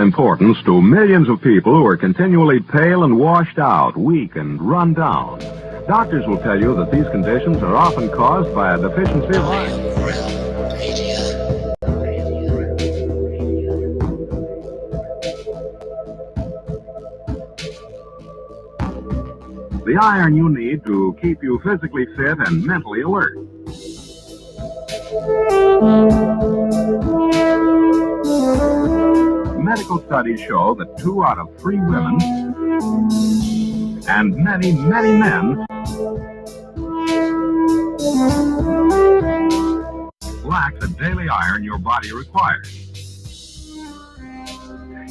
Importance to millions of people who are continually pale and washed out, weak and run down. Doctors will tell you that these conditions are often caused by a deficiency of iron. The iron you need to keep you physically fit and mentally alert. Medical studies show that 2 out of 3 women and many, many men lack the daily iron your body requires,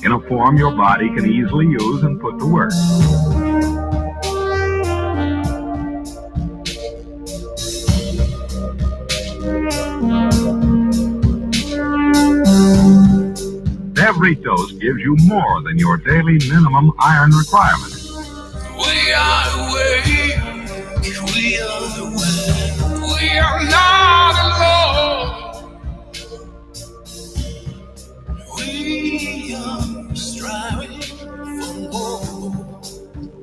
in a form your body can easily use and put to work. Every dose gives you more than your daily minimum iron requirement. We are awake, we are aware, we are not alone. We are striving for more.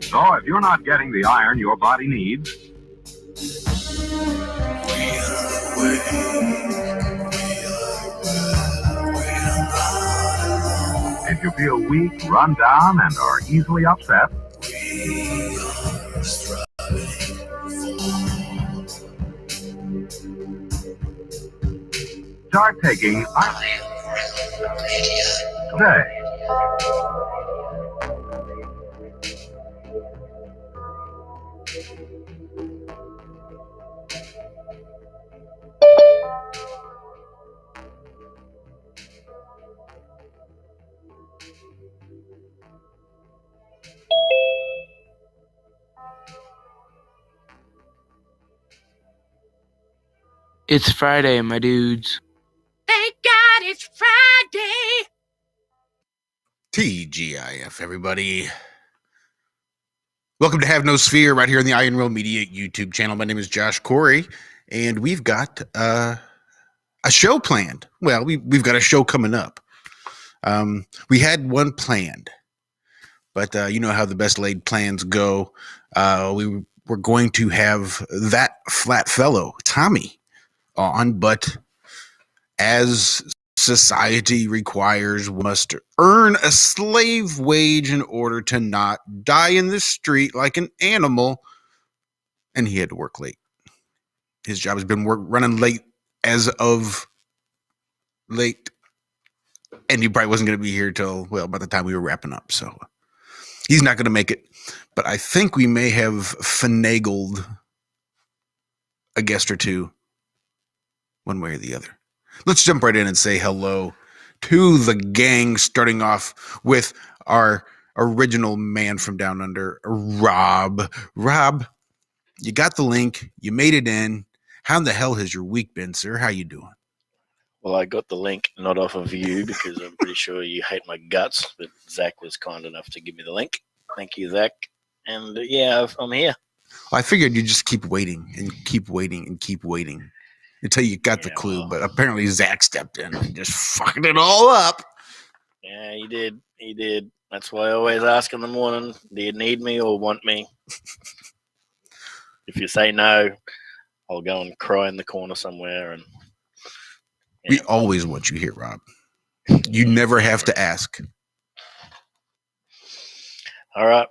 So if you're not getting the iron your body needs, We are awake, we are not alone. if you feel weak, run down, and are easily upset, We are striving start taking iron today. It's Friday, my dudes. Thank God it's Friday. TGIF, everybody. Welcome to Have No Sphere right here on the Iron Will Media YouTube channel. My name is Josh Corey, and we've got a show planned. Well, we've got a show coming up. We had one planned, but you know how the best laid plans go. We were going to have that flat fellow, Tommy, on, but as society requires, we must earn a slave wage in order to not die in the street like an animal. And he had to work late. His job has been running late as of late. And he probably wasn't going to be here till, well, by the time we were wrapping up. So he's not going to make it. But I think we may have finagled a guest or two one way or the other. Let's jump right in and say hello to the gang, starting off with our original man from down under, Rob. Rob, you got the link. You made it in. How in the hell has your week been, sir? How you doing? Well, I got the link not off of you because I'm pretty sure you hate my guts, but Zach was kind enough to give me the link. Thank you, Zach. And yeah, I'm here. I figured you'd just keep waiting and keep waiting and keep waiting until you got the clue, but apparently Zach stepped in and just fucked it all up. Yeah, he did. He did. That's why I always ask in the morning, do you need me or want me? If you say no, I'll go and cry in the corner somewhere. And we always want you here, Rob. You never have to ask. All right.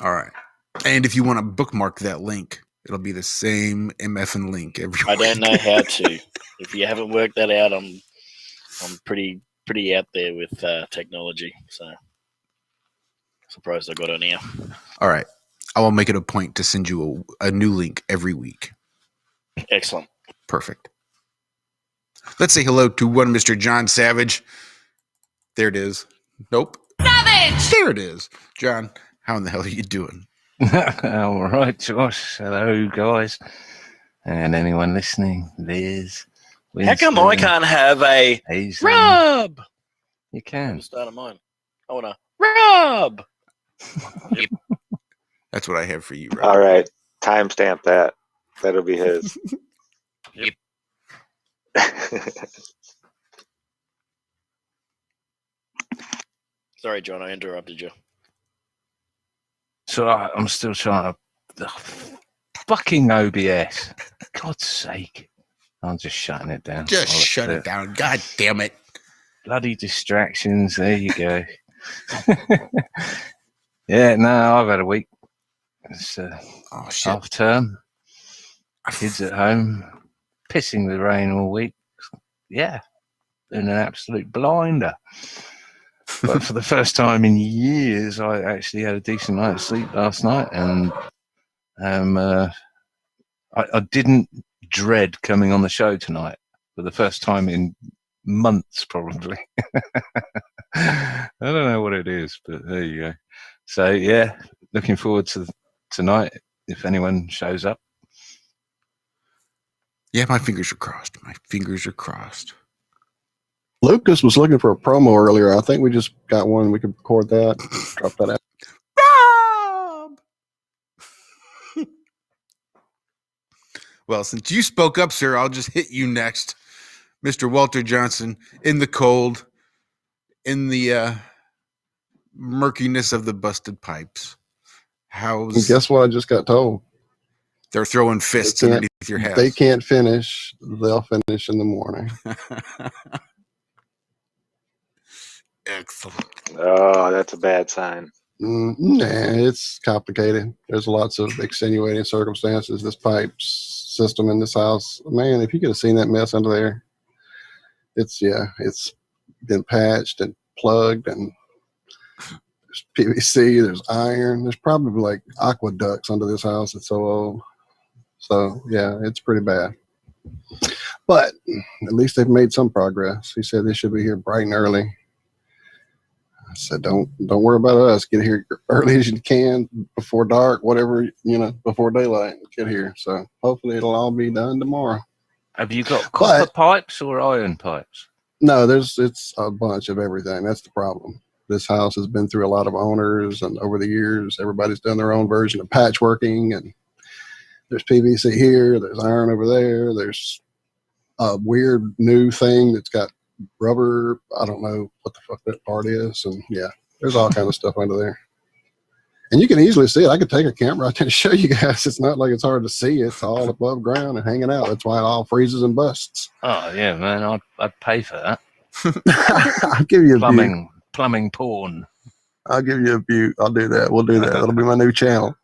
All right. And if you want to bookmark that link, it'll be the same MFing link every I week. don't know how to. If you haven't worked that out, I'm pretty out there with technology. So surprised I got on here. All right. I will make it a point to send you a new link every week. Excellent. Perfect. Let's say hello to one Mr. John Savage. There it is. Nope. Savage! There it is. John, how in the hell are you doing? All right, Josh. Hello, guys. And anyone listening, Liz. How come I can't have a Hazel. Rob? You can. Start of mine. I want a Rob. That's what I have for you, Rob. All right. Timestamp that. That'll be his. Yep. Sorry, John, I interrupted you. So I'm still trying to. Fucking OBS. God's sake. I'm just shutting it down. Just shut it down. God damn it. Bloody distractions. There you go. Yeah, no, I've had a week. It's Oh, shit. half term. Kids at home. Pissing the rain all week. Yeah. In an absolute blinder. But for the first time in years, I actually had a decent night's sleep last night, and I didn't dread coming on the show tonight for the first time in months, probably. I don't know what it is, but there you go. So, yeah, looking forward to tonight if anyone shows up. Yeah, my fingers are crossed. My fingers are crossed. Lucas was looking for a promo earlier. I think we just got one. We could record that. Drop that out. Bob! Well, since you spoke up, sir, I'll just hit you next. Mr. Walter Johnson, in the cold, in the murkiness of the busted pipes. And guess what I just got told? They're throwing fists underneath your house. They can't finish. They'll finish in the morning. Excellent. Oh, that's a bad sign. Nah, it's complicated. There's lots of extenuating circumstances. This pipe system in this house, man, if you could have seen that mess under there, it's been patched and plugged, and there's PVC, there's iron, there's probably like aqueducts under this house. It's so old. So yeah, it's pretty bad. But at least they've made some progress. He said they should be here bright and early. I said, don't worry about us. Get here early as you can, before dark, whatever, before daylight. Get here. So hopefully it'll all be done tomorrow. Have you got copper pipes or iron pipes? No, it's a bunch of everything. That's the problem. This house has been through a lot of owners, and over the years, everybody's done their own version of patchworking. And there's PVC here, there's iron over there, there's a weird new thing that's got rubber. I don't know what the fuck that part is. And yeah, there's all kind of stuff under there. And you can easily see it. I could take a camera out there to show you guys. It's not like it's hard to see. It's all above ground and hanging out. That's why it all freezes and busts. Oh, yeah, man. I'd pay for that. I'll give you a plumbing porn. I'll give you a view. I'll do that. We'll do that. That'll be my new channel.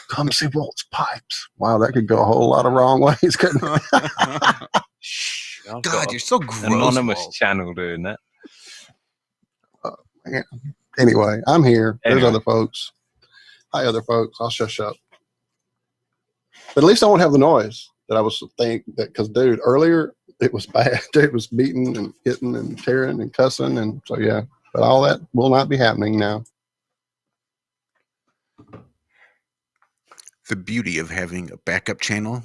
Come see Walt's pipes. Wow, that could go a whole lot of wrong ways, couldn't it? God, you're so gross. Anonymous Walt. channel doing that. Yeah. Anyway, I'm here. There's Anyway. other folks. Hi, other folks. I'll shush up. But at least I won't have the noise that I was thinking. Because, dude, earlier it was bad. It was beating and hitting and tearing and cussing. And so, yeah. But all that will not be happening now. The beauty of having a backup channel,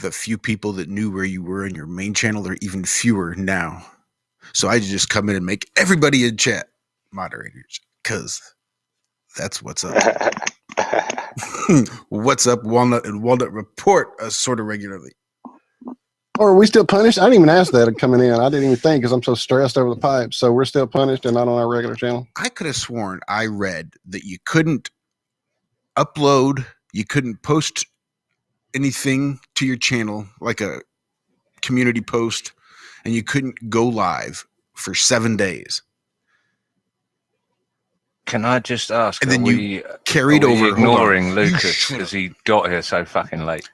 the few people that knew where you were in your main channel are even fewer now. So I just come in and make everybody in chat moderators, because that's what's up. What's up, Walnut and Walnut report us sort of regularly. Or are we still punished? I didn't even ask that coming in. I didn't even think, because I'm so stressed over the pipes. So we're still punished and not on our regular channel? I could have sworn I read that you couldn't upload, you couldn't post anything to your channel, like a community post, and you couldn't go live for 7 days. Can I just ask? And then we carried over. ignoring Lucas because he got here so fucking late?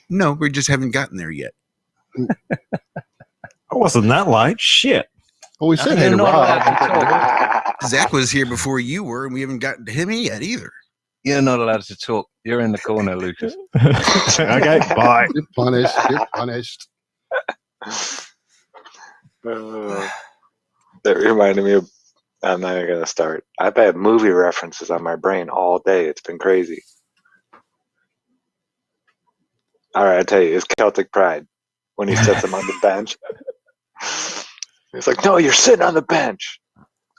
No, we just haven't gotten there yet. I wasn't that late. Shit. Well, we said hey to Rob. Zach was here before you were, and we haven't gotten to him yet either. You're not allowed to talk. You're in the corner, Lucas. Okay, bye. You're punished. You're punished. That reminded me of, I'm not even going to start. I've had movie references on my brain all day. It's been crazy. All right, I tell you, it's Celtic Pride when he sits him on the bench. He's like, no, you're sitting on the bench.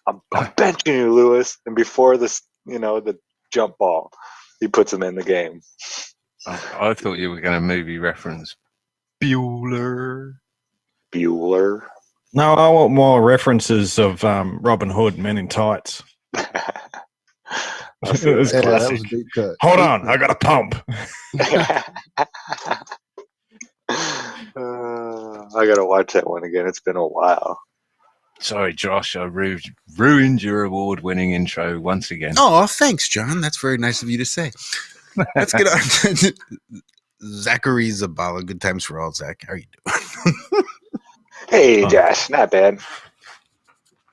I'm benching you, Lewis. And before this, the jump ball, he puts him in the game. I thought you were going to movie reference Bueller. Bueller. No, I want more references of Robin Hood, Men in Tights. I'll see It was you Yeah, later. that was classic. a deep cut. Hold Deep on, I got a pump. I gotta watch that one again. It's been a while. Sorry, Josh, I ruined your award-winning intro once again. Oh, thanks, John. That's very nice of you to say. Let's get on to Zachary Zabala. Good times for all, Zach. How are you doing? Hey, Oh. Josh, not bad.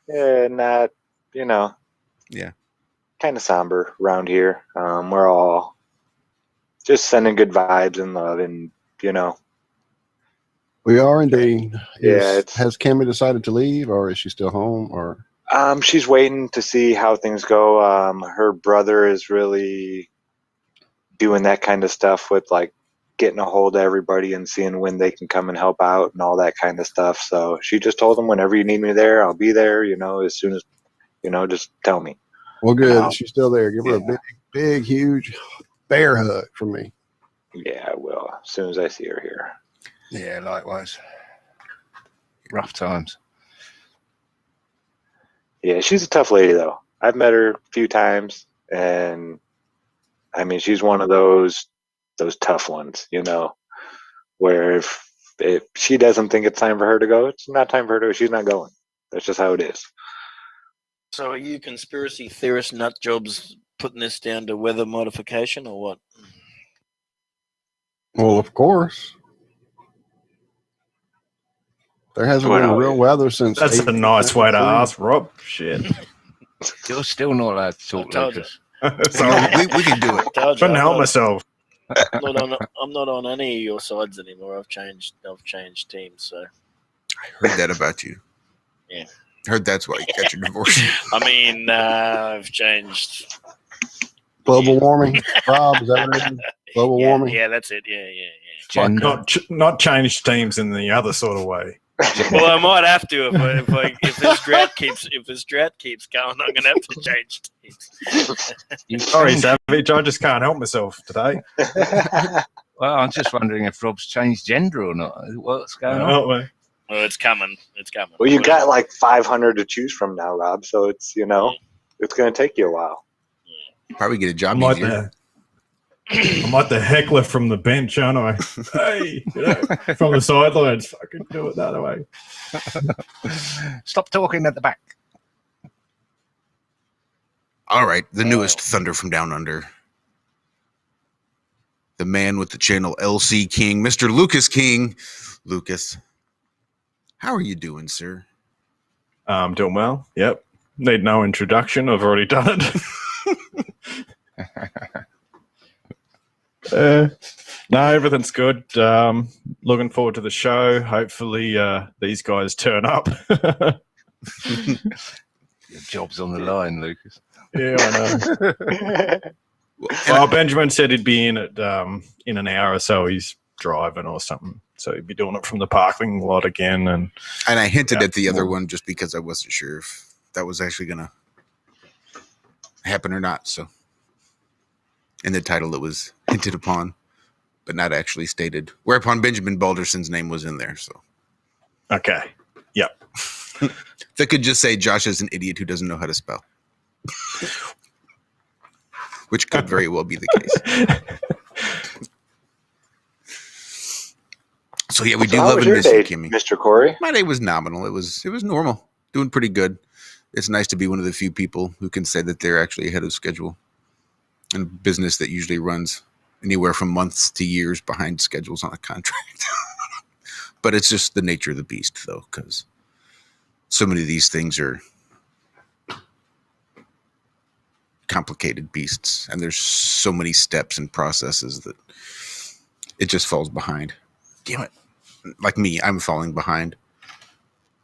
Yeah, not, Yeah. kind of somber around here. We're all just sending good vibes and love, and We are indeed. Yeah, Has Cammy decided to leave, or is she still home? Or she's waiting to see how things go. Her brother is really doing that kind of stuff with like getting a hold of everybody and seeing when they can come and help out and all that kind of stuff. So she just told him, whenever you need me there, I'll be there. As soon as just tell me. well, good. No. She's still there. Give her a Yeah. big, huge bear hug from me. Yeah, I will as soon as I see her here. Yeah, likewise. Rough times. Yeah, she's a tough lady though. I've met her a few times, and I mean, she's one of those tough ones, where if she doesn't think it's time for her to go, it's not time for her to go. She's not going. That's just how it is. So are you conspiracy theorist nut jobs putting this down to weather modification or what? Well, of course. There hasn't been Well, real weather since. That's a nice way to ask, Rob. Shit. You're still not allowed to talk, told you. Lucas. Sorry. we can do it. Told you, Couldn't help myself. I'm not on any of your sides anymore. I've changed teams. So I heard that about you. Yeah. Heard that's why you got your divorce. I mean, I've changed. Global warming. Rob, is that what it is? Global warming. Yeah, that's it. Yeah. Gender. Not change teams in the other sort of way. Well, I might have to if this drought keeps going. I'm gonna have to change teams. Sorry, Savage. I just can't help myself today. Well, I'm just wondering if Rob's changed gender or not. What's going on? Well, Well, it's coming. It's coming. Well, you got like 500 to choose from now, Rob. So it's it's going to take you a while. Probably get a job I'm like easier. the heckler from the bench, aren't I? Hey, from the sidelines. Fucking do it the other way. Stop talking at the back. All right, the newest Thunder from Down Under. The man with the channel LC King, Mr. Lucas King. Lucas, how are you doing, sir? I'm doing well. Yep. Need no introduction. I've already done it. No, everything's good. Looking forward to the show. Hopefully, these guys turn up. Your job's on the line, Lucas. Yeah, I know. Well, Benjamin said he'd be in an hour or so. He's driving or something, so he'd be doing it from the parking lot again. And I hinted at the other one just because I wasn't sure if that was actually going to happen or not. So in the title, it was hinted upon, but not actually stated. Whereupon Benjamin Balderson's name was in there. So okay, yep. That could just say Josh is an idiot who doesn't know how to spell. Which could very well be the case. So yeah, we do love and miss you, Kimmy. Mr. Corey? My day was nominal. It was normal. Doing pretty good. It's nice to be one of the few people who can say that they're actually ahead of schedule in a business that usually runs anywhere from months to years behind schedules on a contract. But it's just the nature of the beast, though, because so many of these things are complicated beasts, and there's so many steps and processes that it just falls behind. Damn it. Like me, I'm falling behind.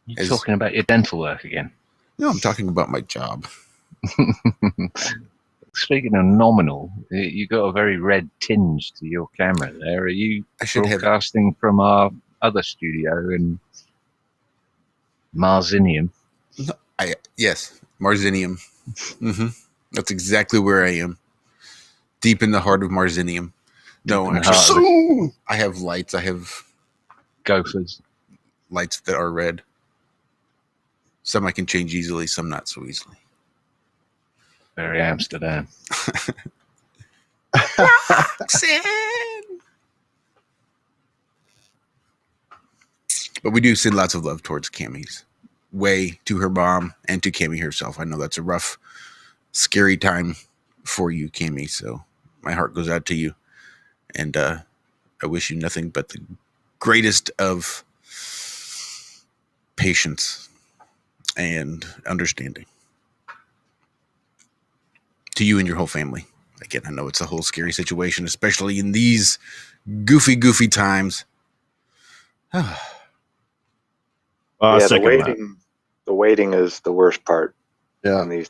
You're talking about your dental work again. No, I'm talking about my job. Speaking of nominal, you got a very red tinge to your camera there. Are you broadcasting from our other studio in Marzinium? No, yes, Marzinium. Mm-hmm. That's exactly where I am. Deep in the heart of Marzinium. No, actually, I have lights. I have gophers. Lights that are red. Some I can change easily, some not so easily. Very Amsterdam. But we do send lots of love towards Cammy's way, to her mom and to Cammy herself. I know that's a rough, scary time for you, Cammy. So my heart goes out to you, and I wish you nothing but the greatest of patience and understanding to you and your whole family. Again, I know it's a whole scary situation, especially in these goofy times. Yeah, the waiting is the worst part Yeah, on these.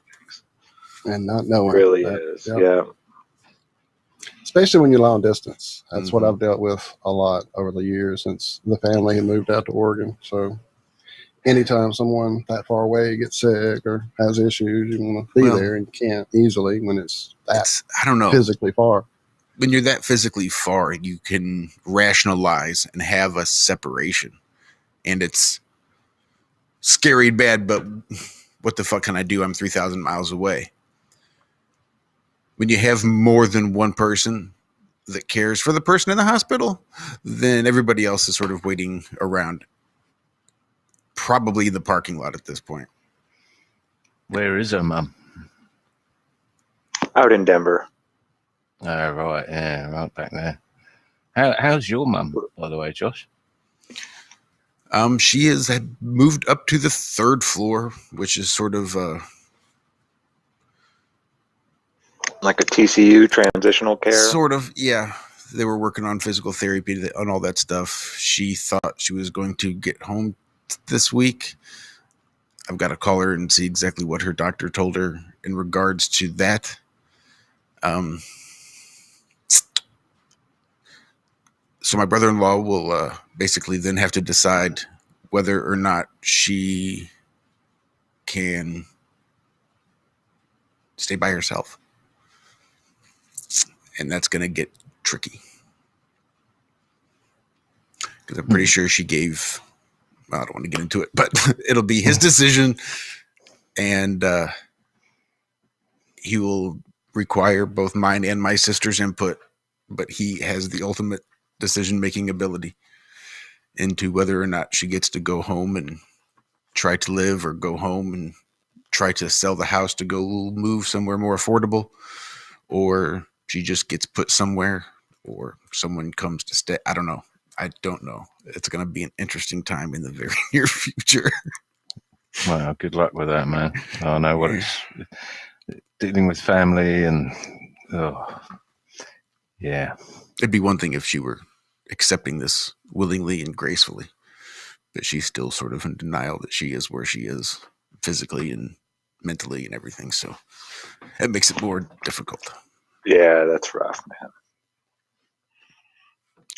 and not It knowing. really that, is. yep. Yeah. Especially when you're long distance. That's what Mhm. I've dealt with a lot over the years since the family had moved out to Oregon. So anytime someone that far away gets sick or has issues, you want to be Well, there, and you can't easily when it's that I don't know. physically far. When you're that physically far, you can rationalize and have a separation. And it's scary and bad, but what the fuck can I do? I'm 3,000 miles away. When you have more than one person that cares for the person in the hospital, then everybody else is sort of waiting around, probably the parking lot at this point. Where is her mum? Out in Denver. Oh, right, yeah, right back there. How's your mum, by the way, Josh? She had moved up to the 3rd floor, which is sort of Like a TCU, transitional care. sort of, yeah. They were working on physical therapy and all that stuff. She thought she was going to get home this week. I've got to call her and see exactly what her doctor told her in regards to that. So my brother-in-law will basically then have to decide whether or not she can stay by herself. And that's going to get tricky. Because I'm pretty sure she gave, well, I don't want to get into it, but it'll be his decision. And he will require both mine and my sister's input. But he has the ultimate decision-making ability into whether or not she gets to go home and try to live, or go home and try to sell the house to go move somewhere more affordable, or she just gets put somewhere, or someone comes to stay. I don't know. It's going to be an interesting time in the very near future. Well, good luck with that, man. I know what it's dealing with family and yeah. It'd be one thing if she were accepting this willingly and gracefully, but she's still sort of in denial that she is where she is physically and mentally and everything. So it makes it more difficult. Yeah, that's rough, man.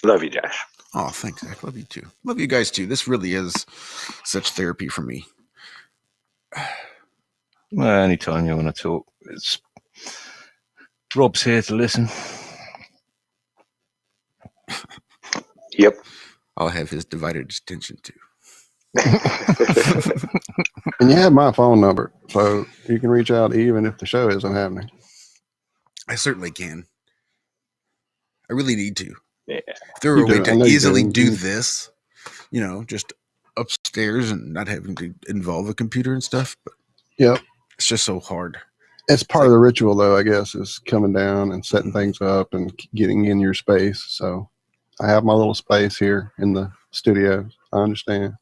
Love you, Josh. Oh, thanks, Zach. Love you too. Love you guys too. This really is such therapy for me. Well, anytime you want to talk, Rob's here to listen. Yep. I'll have his divided attention too. And you have my phone number, so you can reach out even if the show isn't happening. I certainly can. I really need to. Yeah. If there were a way to I know you easily do do. this, just upstairs and not having to involve a computer and stuff, but Yep. it's just so hard. It's part of the ritual, though, I guess, is coming down and setting things up and getting in your space. So I have my little space here in the studio. I understand.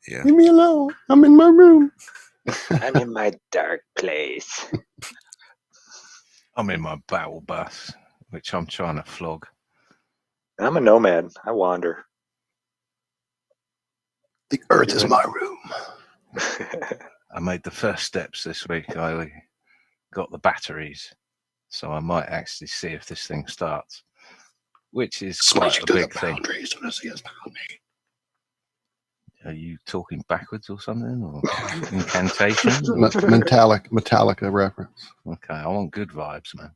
Yeah. Leave me alone. I'm in my room. I'm in my dark place. I'm in my battle bus, which I'm trying to flog. I'm a nomad. I wander. The earth is my room. I made the first steps this week. I got the batteries, so I might actually see if this thing starts, which is quite a big thing. Are you talking backwards or something, or incantation? Metallica reference. Okay, I want good vibes, man.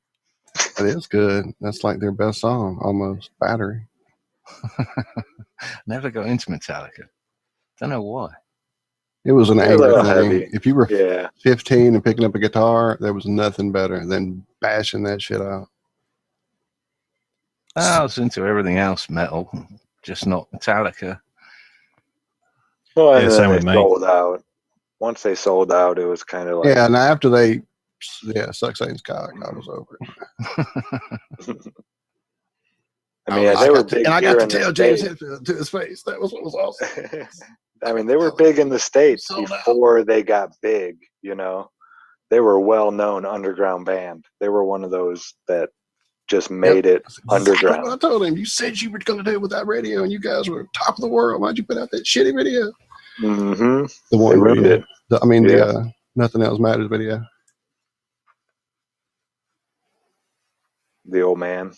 It is good. That's like their best song, almost. Battery. Never got into Metallica. Don't know why. It was an They're a anger little thing. heavy. If you were Yeah. 15 and picking up a guitar, there was nothing better than bashing that shit out. I was into everything else metal, just not Metallica. Well, and Yeah, then same they with me. sold out. Once they sold out, it was kind of like, Yeah, and after they, suck Satan's cock, I was over it. I mean, they were big and I here got in to the tell James States. Hetfield to his face. That was what was awesome. I mean, they were big in the States Sold out. before they got big, you know. They were a well-known underground band. They were one of those that just made it That's exactly underground. what I told him. You said you were going to do it with that radio, and you guys were top of the world. Why'd you put out that shitty video? Mm-hmm. The one They ruined video. it. The Nothing Else Matters video. The old man.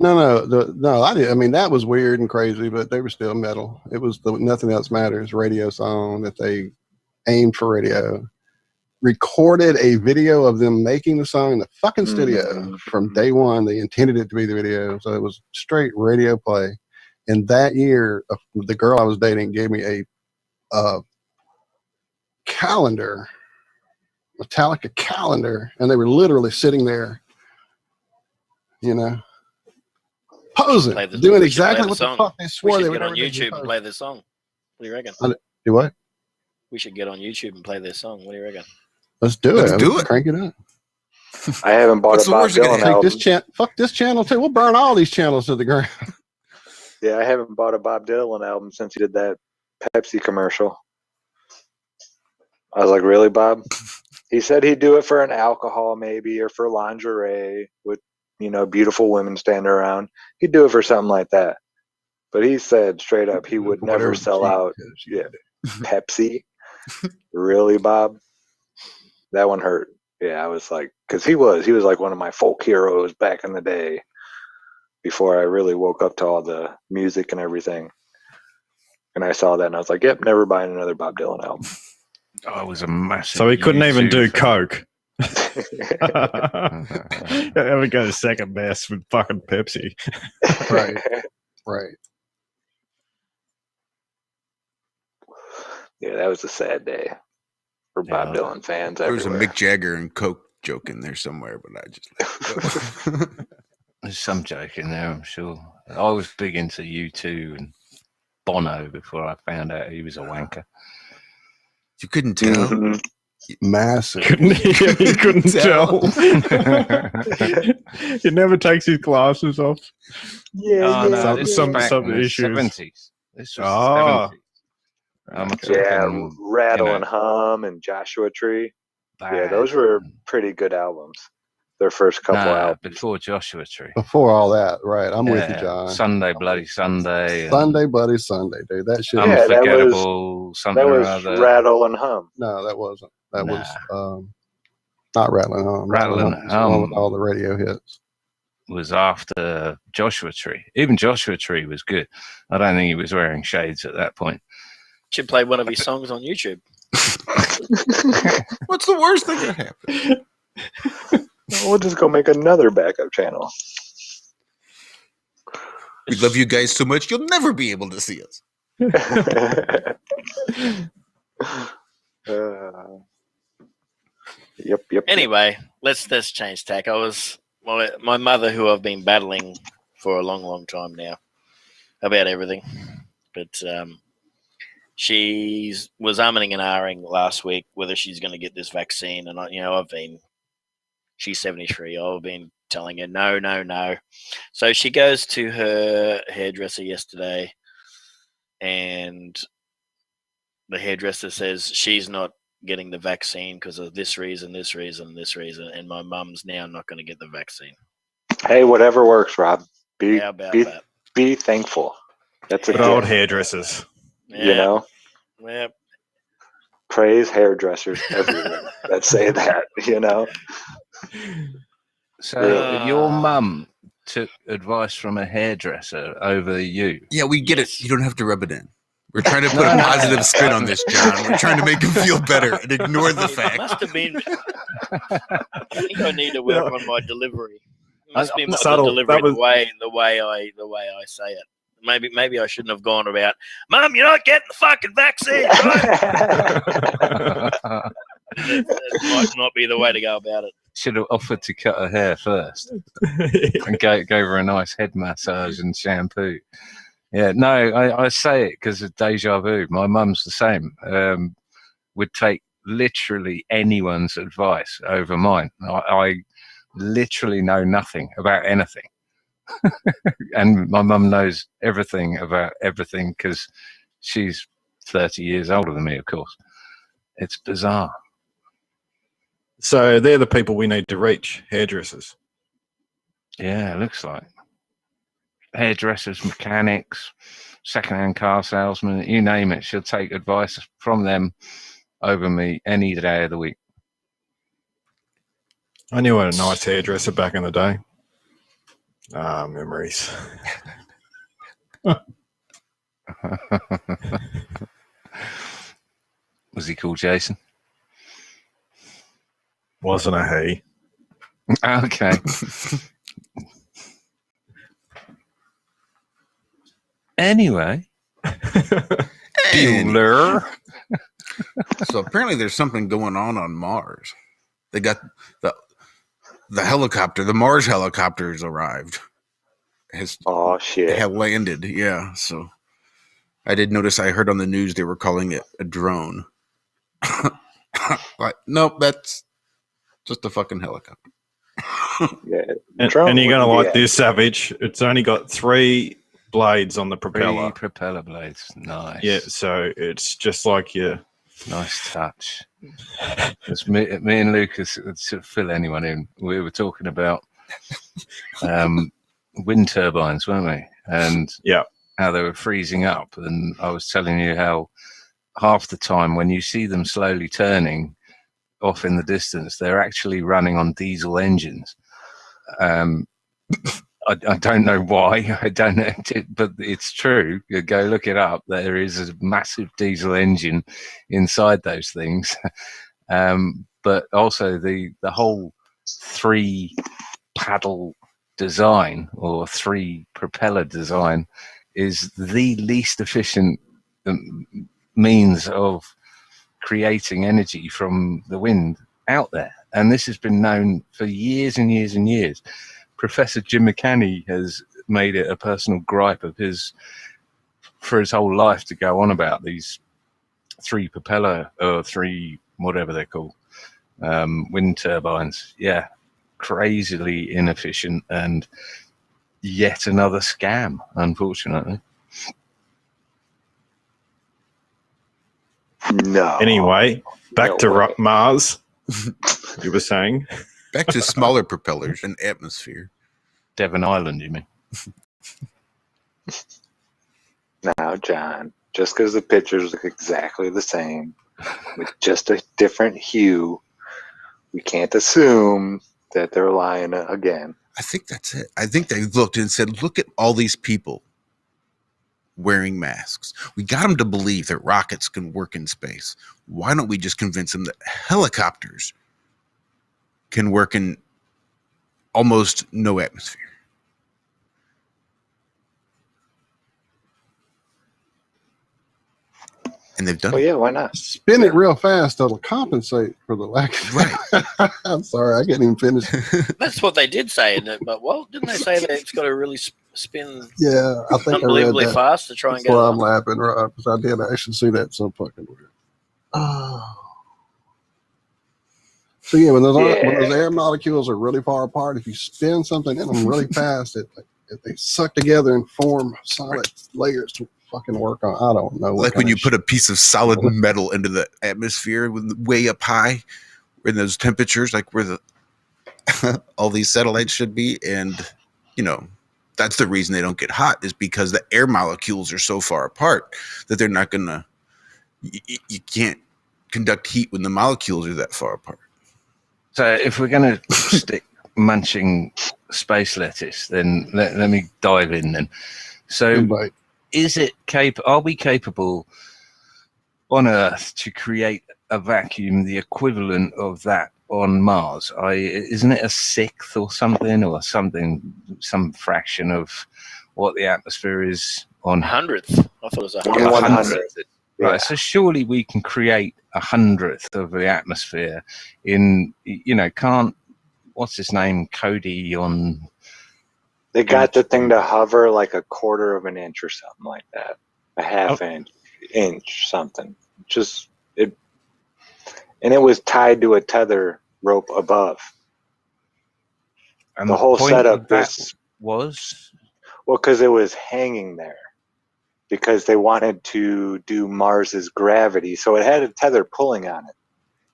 No, I did. I mean, that was weird and crazy, but they were still metal. It was the Nothing Else Matters radio song that they aimed for radio. Recorded a video of them making the song in the fucking studio from day one. They intended it to be the video, so it was straight radio play. And that year, the girl I was dating gave me a calendar, Metallica calendar, and they were literally sitting there, posing, doing exactly what the fuck they swore they we should would get on never do. YouTube and play their song. What do you reckon? Do what? We should get on YouTube and play their song. What do you reckon? Let's do Let's it. do Let's it. crank it up. I haven't bought What's a the Bob worst that Dylan could album. Fuck this channel too. We'll burn all these channels to the ground. Yeah, I haven't bought a Bob Dylan album since he did that Pepsi commercial. I was like, really, Bob? He said he'd do it for an alcohol maybe, or for lingerie with, beautiful women standing around. He'd do it for something like that. But he said straight up he would never sell out Pepsi. Really, Bob? That one hurt. Yeah, I was like, because he was like one of my folk heroes back in the day before I really woke up to all the music and everything. And I saw that and I was like, yep, never buying another Bob Dylan album. I was a massive. So he couldn't even do YouTube Coke. Ever go to second best with fucking Pepsi? Right. Yeah, that was a sad day for Bob Dylan fans There was a everywhere. Mick Jagger and Coke joke in there somewhere, but I just let it go. There's some joke in there, I'm sure. I was big into U2 and Bono before I found out he was a wanker. You couldn't tell. Mhm. Massive. You couldn't tell. He never takes his glasses off. Yeah, No, this some was back in the issues. 70s. This was Oh. the 70s. I'm talking, Yeah, Rattle you know, and Hum and Joshua Tree. Yeah, bad. those were pretty good albums. Their first couple albums. Before Joshua Tree. Before all that, right? I'm with you, Yeah, John. Sunday, Bloody Sunday. and Sunday, Bloody Sunday, dude. That shit. Yeah, that Unforgettable, something That or was other. Rattle and Hum. No, that wasn't. That Nah. was not Rattling Hum. Rattling was the one Hum. with all the radio hits. Was after Joshua Tree. Even Joshua Tree was good. I don't think he was wearing shades at that point. Should play one of his songs on YouTube. What's the worst thing that happened? We'll just go make another backup channel. We love you guys so much, you'll never be able to see us. Yep. Anyway, let's change tack. I was my mother, who I've been battling for a long time now about everything, but she was umming and ahhing last week whether she's going to get this vaccine, and she's 73. I've been telling her no. So she goes to her hairdresser yesterday, and the hairdresser says she's not getting the vaccine because of this reason, and my mum's now not going to get the vaccine. Hey, whatever works, Rob. How about that? Be thankful. That's a Good old gift, hairdressers. Yeah. you know. Praise hairdressers everywhere that say that, So your mum took advice from a hairdresser over you. Yeah, we get it. You don't have to rub it in. We're trying to put a positive spin on this, John. We're trying to make him feel better and ignore the It fact. must have been. I think I need to work on my delivery. It must be my subtle. delivery, That was- the way I say it. It maybe I shouldn't have gone about, Mum, you're not getting the fucking vaccine, right? That might not be the way to go about it. Should have offered to cut her hair first and gave her a nice head massage and shampoo. Yeah, no, I say it because of deja vu. My mum's the same. Would take literally anyone's advice over mine. I literally know nothing about anything. And my mum knows everything about everything because she's 30 years older than me, of course. It's bizarre. So they're the people we need to reach, hairdressers. Yeah, it looks like. Hairdressers, mechanics, second-hand car salesmen, you name it. She'll take advice from them over me any day of the week. I knew a nice hairdresser back in the day. Ah, memories. Was he called Jason? Wasn't a he. Okay. Anyway. Bueller. So apparently there's something going on Mars. They got the helicopter, the Mars helicopter has arrived. Oh shit! Had landed, yeah. So I did notice. I heard on the news they were calling it a drone. Like, nope, that's just a fucking helicopter. Yeah, and you're gonna like this, Savage. It's only got 3 blades on the propeller. 3 propeller blades, nice. Yeah, so it's just like your nice touch. It's me and Lucas, to fill anyone in, we were talking about wind turbines, weren't we? And how they were freezing up. And I was telling you how half the time when you see them slowly turning off in the distance, they're actually running on diesel engines. I don't know why. I don't know, but it's true. You go look it up. There is a massive diesel engine inside those things. But also the whole 3 paddle design or 3 propeller design is the least efficient means of creating energy from the wind out there. And this has been known for years and years and years. Professor Jim McCanney has made it a personal gripe of his for his whole life to go on about these 3 propeller or 3 whatever they're called wind turbines. Yeah, crazily inefficient and yet another scam, unfortunately. No. Anyway, back to Mars. You were saying? Back to smaller propellers and atmosphere. Devon Island, you mean? Now, John, just because the pictures look exactly the same with just a different hue, we can't assume that they're lying again. I think that's it. I think they looked and said, look at all these people wearing masks. We got them to believe that rockets can work in space. Why don't we just convince them that helicopters can work in almost no atmosphere? And they've done it. Well, yeah, why not? Spin it real fast. That'll compensate for the lack of... Right. I'm sorry. I can't even finish. That's what they did say, isn't it? But, well, didn't they say that it's got to really spin Yeah, I think unbelievably I read that. fast to try and That's get it why I'm on? laughing, right? Because I did actually see that. So fucking weird. Oh. So yeah, when those air molecules are really far apart, if you spin something in them really fast, they suck together and form solid layers to fucking work on. I don't know. Like when you put a piece of solid metal into the atmosphere way up high in those temperatures, like where the all these satellites should be. And, that's the reason they don't get hot is because the air molecules are so far apart that they're not going to, you can't conduct heat when the molecules are that far apart. So if we're going to stick munching space lettuce, then let me dive in then. So are we capable on Earth to create a vacuum the equivalent of that on Mars? Isn't it a sixth or something, some fraction of what the atmosphere is on 100th. I thought it was 100th. 1/100th. Right, Yeah. so surely we can create 100th of the atmosphere in, can't, what's his name, Cody on... They got the thing to hover like a quarter of an inch or something like that. A half inch something. Just it, and it was tied to a tether rope above. And the whole point setup of that was... Well, because it was hanging there. Because they wanted to do Mars's gravity, so it had a tether pulling on it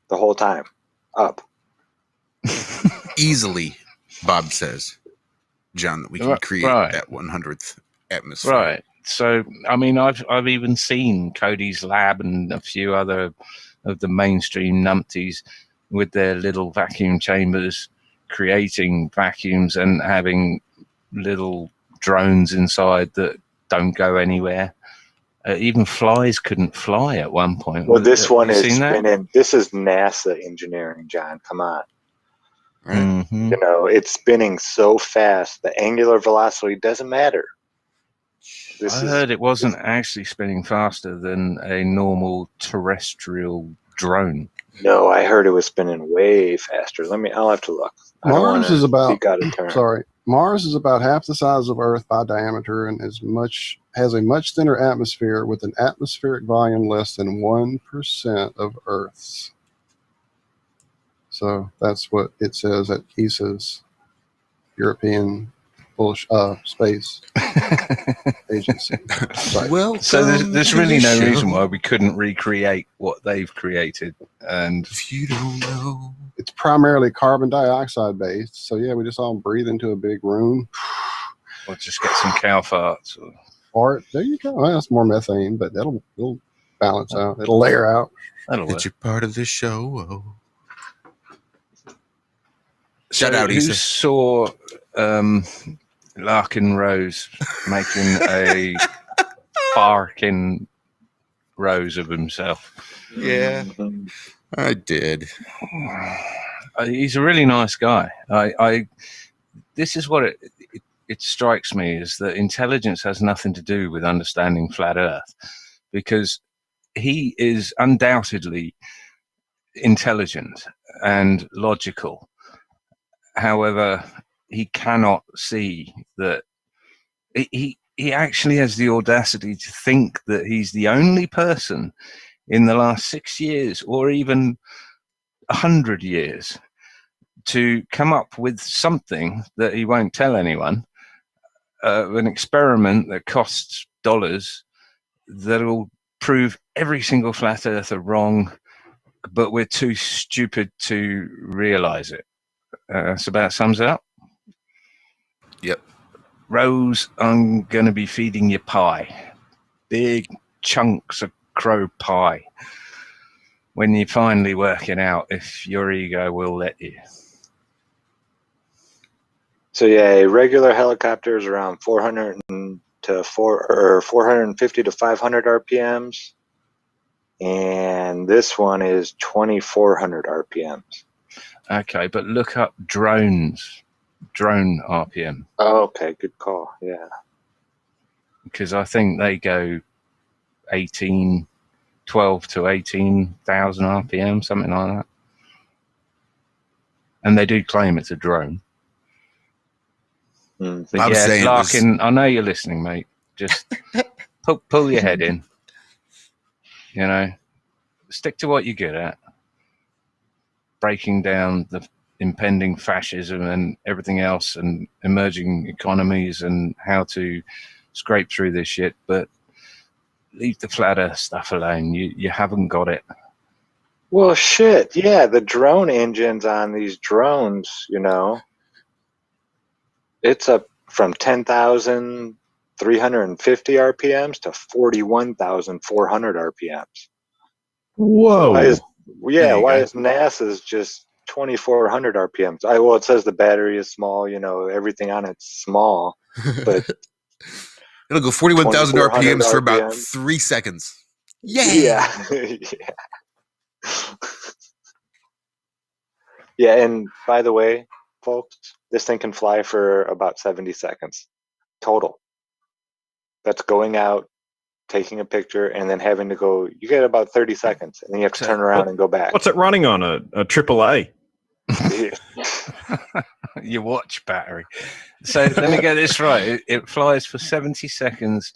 the whole time, up. Easily, Bob says, John, that we can create that 100th atmosphere. Right. So, I mean, I've even seen Cody's lab and a few other of the mainstream numpties with their little vacuum chambers creating vacuums and having little drones inside that don't go anywhere. Even flies couldn't fly at one point. Well, this one is spinning. This is NASA engineering, John. Come on. Right. Mm-hmm. It's spinning so fast. The angular velocity doesn't matter. I heard it wasn't actually spinning faster than a normal terrestrial drone. No, I heard it was spinning way faster. I'll have to look. Mars is about sorry. Mars is about half the size of Earth by diameter and has a much thinner atmosphere with an atmospheric volume less than 1% of Earth's. So that's what it says at ESA's European Space Agency. Well, so there's really no reason why we couldn't recreate what they've created. And if you don't know, it's primarily carbon dioxide based. So yeah, we just all breathe into a big room. Or just get some cow farts. Or there you go. Well, that's more methane, but it'll balance out. It'll layer out. It's a part of the show. Shout out, Issa. Who saw Larkin Rose making a barking rose of himself? Yeah, I did. He's a really nice guy. This is what it strikes me, is that intelligence has nothing to do with understanding flat Earth, because he is undoubtedly intelligent and logical. However, he cannot see that he actually has the audacity to think that he's the only person in the last 6 years or even 100 years to come up with something that he won't tell anyone, an experiment that costs dollars that'll prove every single flat earther wrong, but we're too stupid to realize it. That's about sums it up. Yep. Rose, I'm going to be feeding you pie. Big chunks of crow pie. When you finally work it out, if your ego will let you. So yeah, a regular helicopter is around 450 to 500 RPMs. And this one is 2,400 RPMs. Okay, but look up drone RPM. Oh, okay, good call. Yeah, because I think they go 12 to 18,000 RPM, something like that. And they do claim it's a drone. But yeah, Larkin, I know you're listening, mate. Just pull your head in. Stick to what you're good at. Breaking down the impending fascism and everything else and emerging economies and how to scrape through this shit, but leave the flat earth stuff alone. You haven't got it. Well, shit, yeah, the drone engines on these drones, it's up from 10,350 RPMs to 41,400 RPMs. Whoa. Why is NASA's just 2,400 RPMs? Well, it says the battery is small, everything on it's small, but it'll go 41,000 RPMs for about 3 seconds. Yay! Yeah. Yeah, and by the way, folks, this thing can fly for about 70 seconds total. That's going out, taking a picture, and then having to go. You get about 30 seconds, and then you have to turn around and go back. What's it running on? A AAA? Your watch battery. So let me get this right. It flies for 70 seconds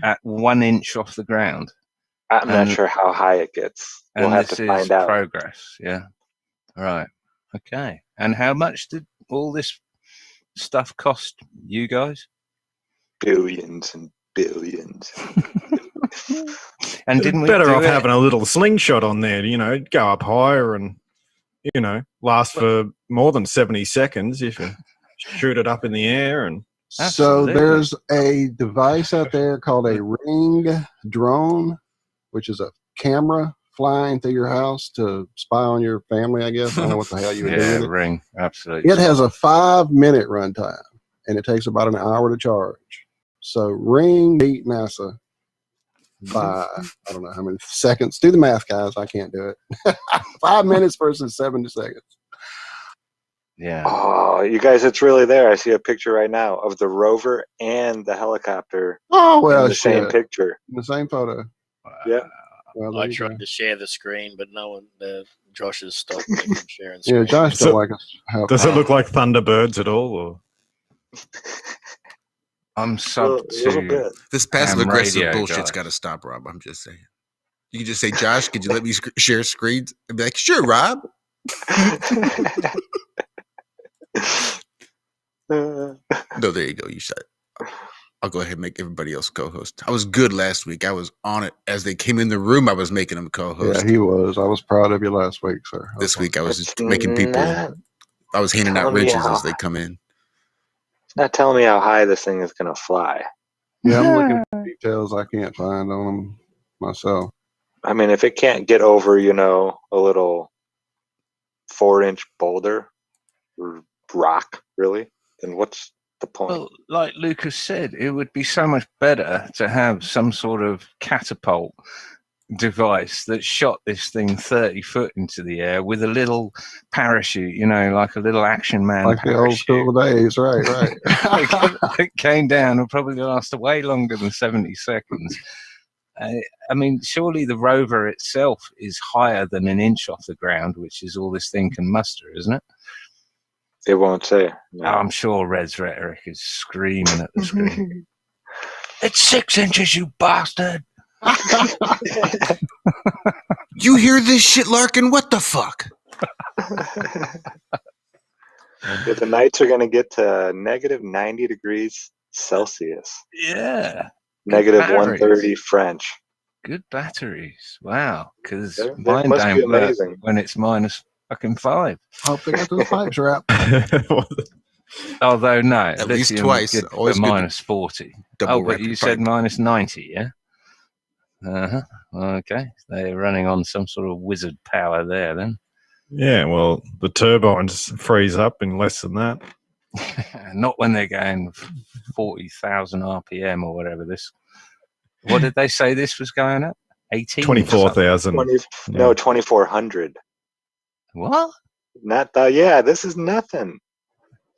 at 1 inch off the ground. I'm not sure how high it gets. We'll And have this to is find out. progress. Yeah. Right. Okay. And how much did all this stuff cost you guys? Billions and billions. And didn't we better do off it? having a little slingshot on there, go up higher and, last for more than 70 seconds if you shoot it up in the air. And Absolutely. So there's a device out there called a Ring drone, which is a camera flying through your house to spy on your family, I guess. I don't know what the hell you would do Yeah, with it. Ring. Absolutely. It has a 5-minute runtime, and it takes about an hour to charge. So Ring beat NASA by, I don't know how many seconds. Do the math, guys. I can't do it. 5 minutes versus 70 seconds. Yeah. Oh, you guys, it's really there. I see a picture right now of the rover and the helicopter Oh, well, in the same shit. picture. In the same photo. Yeah. Well, there I you tried go. to share the screen, but no one. Josh has stopped me from sharing Yeah, screen. Josh So- don't like us. How, does it look like Thunderbirds at all? Or? I'm A sub little to bit. This passive aggressive radio, bullshit's guys. got to stop, Rob. I'm just saying. You can just say, Josh, could you let me share screens? I'd be like, sure, Rob. No, there you go. You said it. I'll go ahead and make everybody else co-host. I was good last week. I was on it. As they came in the room, I was making them co-host. yeah, he was. I was proud of you last week, sir. This week, I was It's just making people. not I was handing out telling me wrenches how- as they come in. It's not telling me how high this thing is going to fly. Yeah, I'm looking for details I can't find on them myself. I mean, if it can't get over, a little 4-inch boulder or rock, really, then what's the point? Well, like Lucas said, it would be so much better to have some sort of catapult device that shot this thing 30 foot into the air with a little parachute, like a little Action Man Like the old parachute. school days, right. It came down and probably last way longer than 70 seconds. I mean, surely the rover itself is higher than 1 inch off the ground, which is all this thing can muster, isn't it? It won't say. No. I'm sure Red's rhetoric is screaming at the screen. It's 6 inches, you bastard! You hear this shit, Larkin? What the fuck? Yeah, the nights are going to get to negative 90 degrees Celsius. Yeah. Negative batteries. 130 French. Good batteries. Wow. Because That mine must be don't work amazing. when it's minus fucking 5. Hope they got those pipes wrapped. Although, no. At least lithium twice. is good Always for good to minus 40. double But wrap you your said pipe. minus 90, yeah? Uh-huh. Okay. They're running on some sort of wizard power there, then. Yeah, well, the turbines freeze up in less than that. Not when they're going 40,000 RPM or whatever this. What did they say this was going at? 18? 24,000. 2,400. What? Not that. Yeah, this is nothing.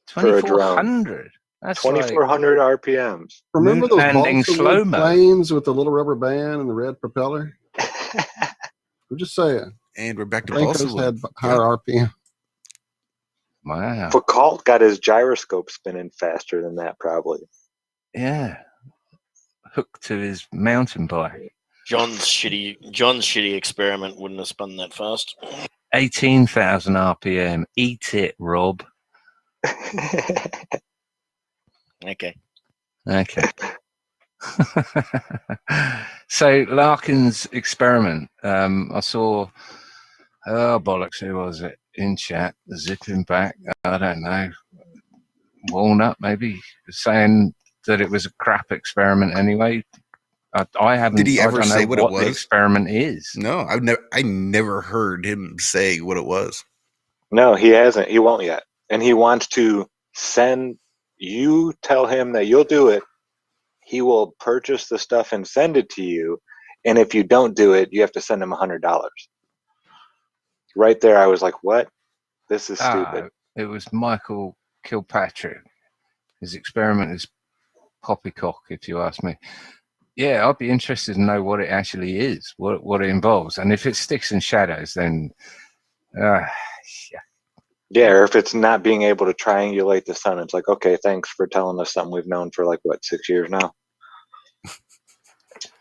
For a drone. 2,400? That's like 2,400 RPMs. Remember Moon those landing balsa wood slow-mo. planes with the little rubber band and the red propeller? I'm just saying. And we're back to I think balsa those wood. had higher RPM. wow. Foucault got his gyroscope spinning faster than that, probably. Yeah. Hooked to his mountain bike. John's shitty experiment wouldn't have spun that fast. 18,000 RPM. Eat it, Rob. Okay. Okay. So Larkin's experiment. I saw. Oh bollocks! Who was it in chat? Zipping back. I don't know. Walnut maybe saying that it was a crap experiment anyway. I haven't. Did he ever I don't say know what it the was? experiment is. No, I never heard him say what it was. No, he hasn't. He won't yet. And he wants to send you, tell him that you'll do it. He will purchase the stuff and send it to you. And if you don't do it, you have to send him $100. Right there, I was like, what? This is stupid. It was Michael Kilpatrick. His experiment is poppycock, if you ask me. Yeah, I'd be interested to know what it actually is, what it involves. And if it's sticks and shadows, then yeah. Yeah, or if it's not being able to triangulate the sun, it's like, okay, thanks for telling us something we've known for 6 years now.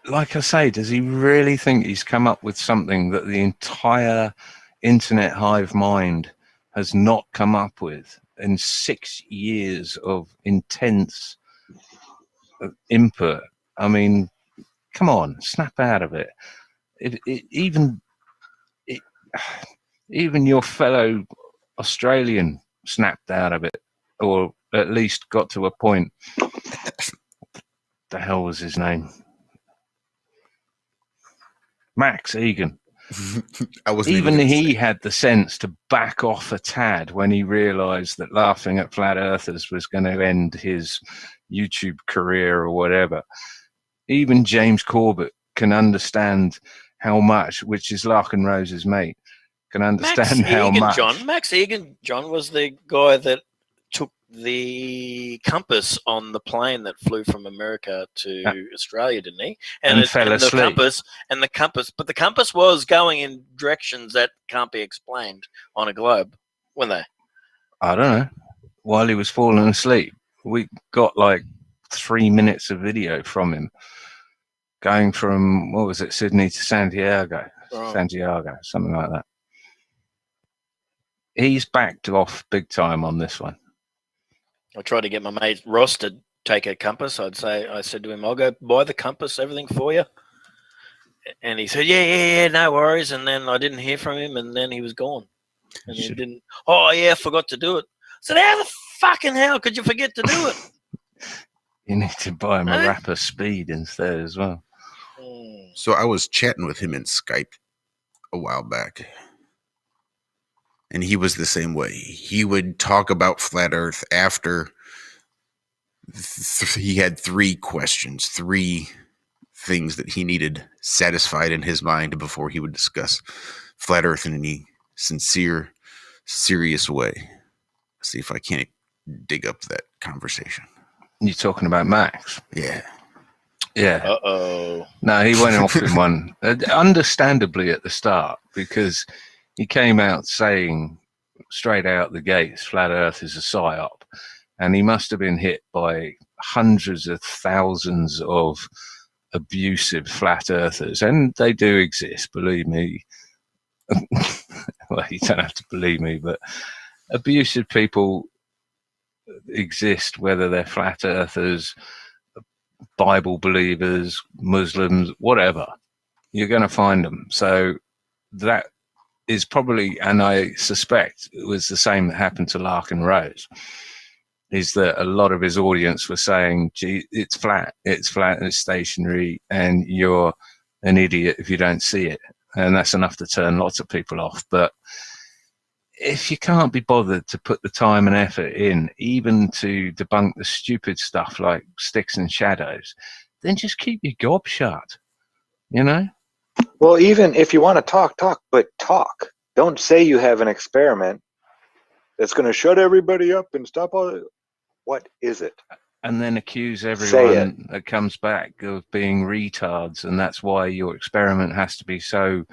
Like I say, does he really think he's come up with something that the entire internet hive mind has not come up with in 6 years of intense input? I mean, come on, snap out of it. Even your fellow Australian snapped out of it, or at least got to a point. The hell was his name? Max Egan. Even he had the sense to back off a tad when he realized that laughing at flat earthers was going to end his YouTube career or whatever. Even James Corbett can understand how much, which is Larkin Rose's mate, can understand Max Egan, John, was the guy that took the compass on the plane that flew from America to Australia, didn't he? And fell asleep. The compass was going in directions that can't be explained on a globe, weren't they? I don't know. While he was falling asleep, we got 3 minutes of video from him going from, what was it, Sydney to Santiago, something like that. He's backed off big time on this one. I tried to get my mate Ross to take a compass. I said to him, I'll go buy the compass, everything for you. And he said, yeah, no worries. And then I didn't hear from him, and then he was gone. And he didn't. Oh, yeah, I forgot to do it. I said, how the fucking hell could you forget to do it? You need to buy him a Rapper Speed instead as well. So I was chatting with him in Skype a while back, and he was the same way. He would talk about Flat Earth after he had 3 questions, 3 things that he needed satisfied in his mind before he would discuss Flat Earth in any sincere, serious way. See if I can't dig up that conversation. You're talking about Max? Yeah. Yeah. Uh-oh. No, he went off in one, understandably at the start, because he came out saying straight out the gates, Flat Earth is a psyop. And he must have been hit by hundreds of thousands of abusive flat earthers. And they do exist, believe me. Well, you don't have to believe me, but abusive people exist, whether they're flat earthers, Bible believers, Muslims, whatever. You're going to find them. So that is probably, and I suspect it was the same that happened to Larkin Rose, is that a lot of his audience were saying, gee, it's flat, and it's stationary, and you're an idiot if you don't see it. And that's enough to turn lots of people off. But if you can't be bothered to put the time and effort in, even to debunk the stupid stuff like sticks and shadows, then just keep your gob shut, you know? Well, even if you want to talk, but talk. Don't say you have an experiment that's going to shut everybody up and stop all it. What is it? And then accuse everyone that comes back of being retards, and that's why your experiment has to be so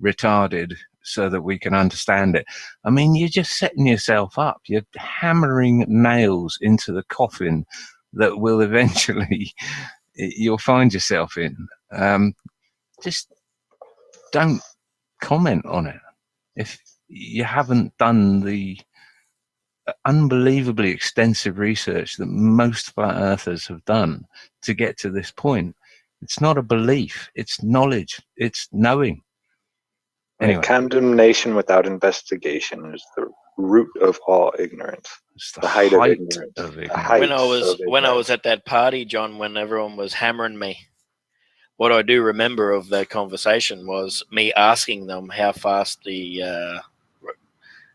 retarded so that we can understand it. I mean, you're just setting yourself up. You're hammering nails into the coffin that will eventually you'll find yourself in. Just don't comment on it if you haven't done the unbelievably extensive research that most flat earthers have done to get to this point. It's not a belief, it's knowledge, it's knowing. Anyway. Condemnation without investigation is the root of all ignorance. It's the height of ignorance. When I was at that party, John, when everyone was hammering me, what I do remember of that conversation was me asking them how fast the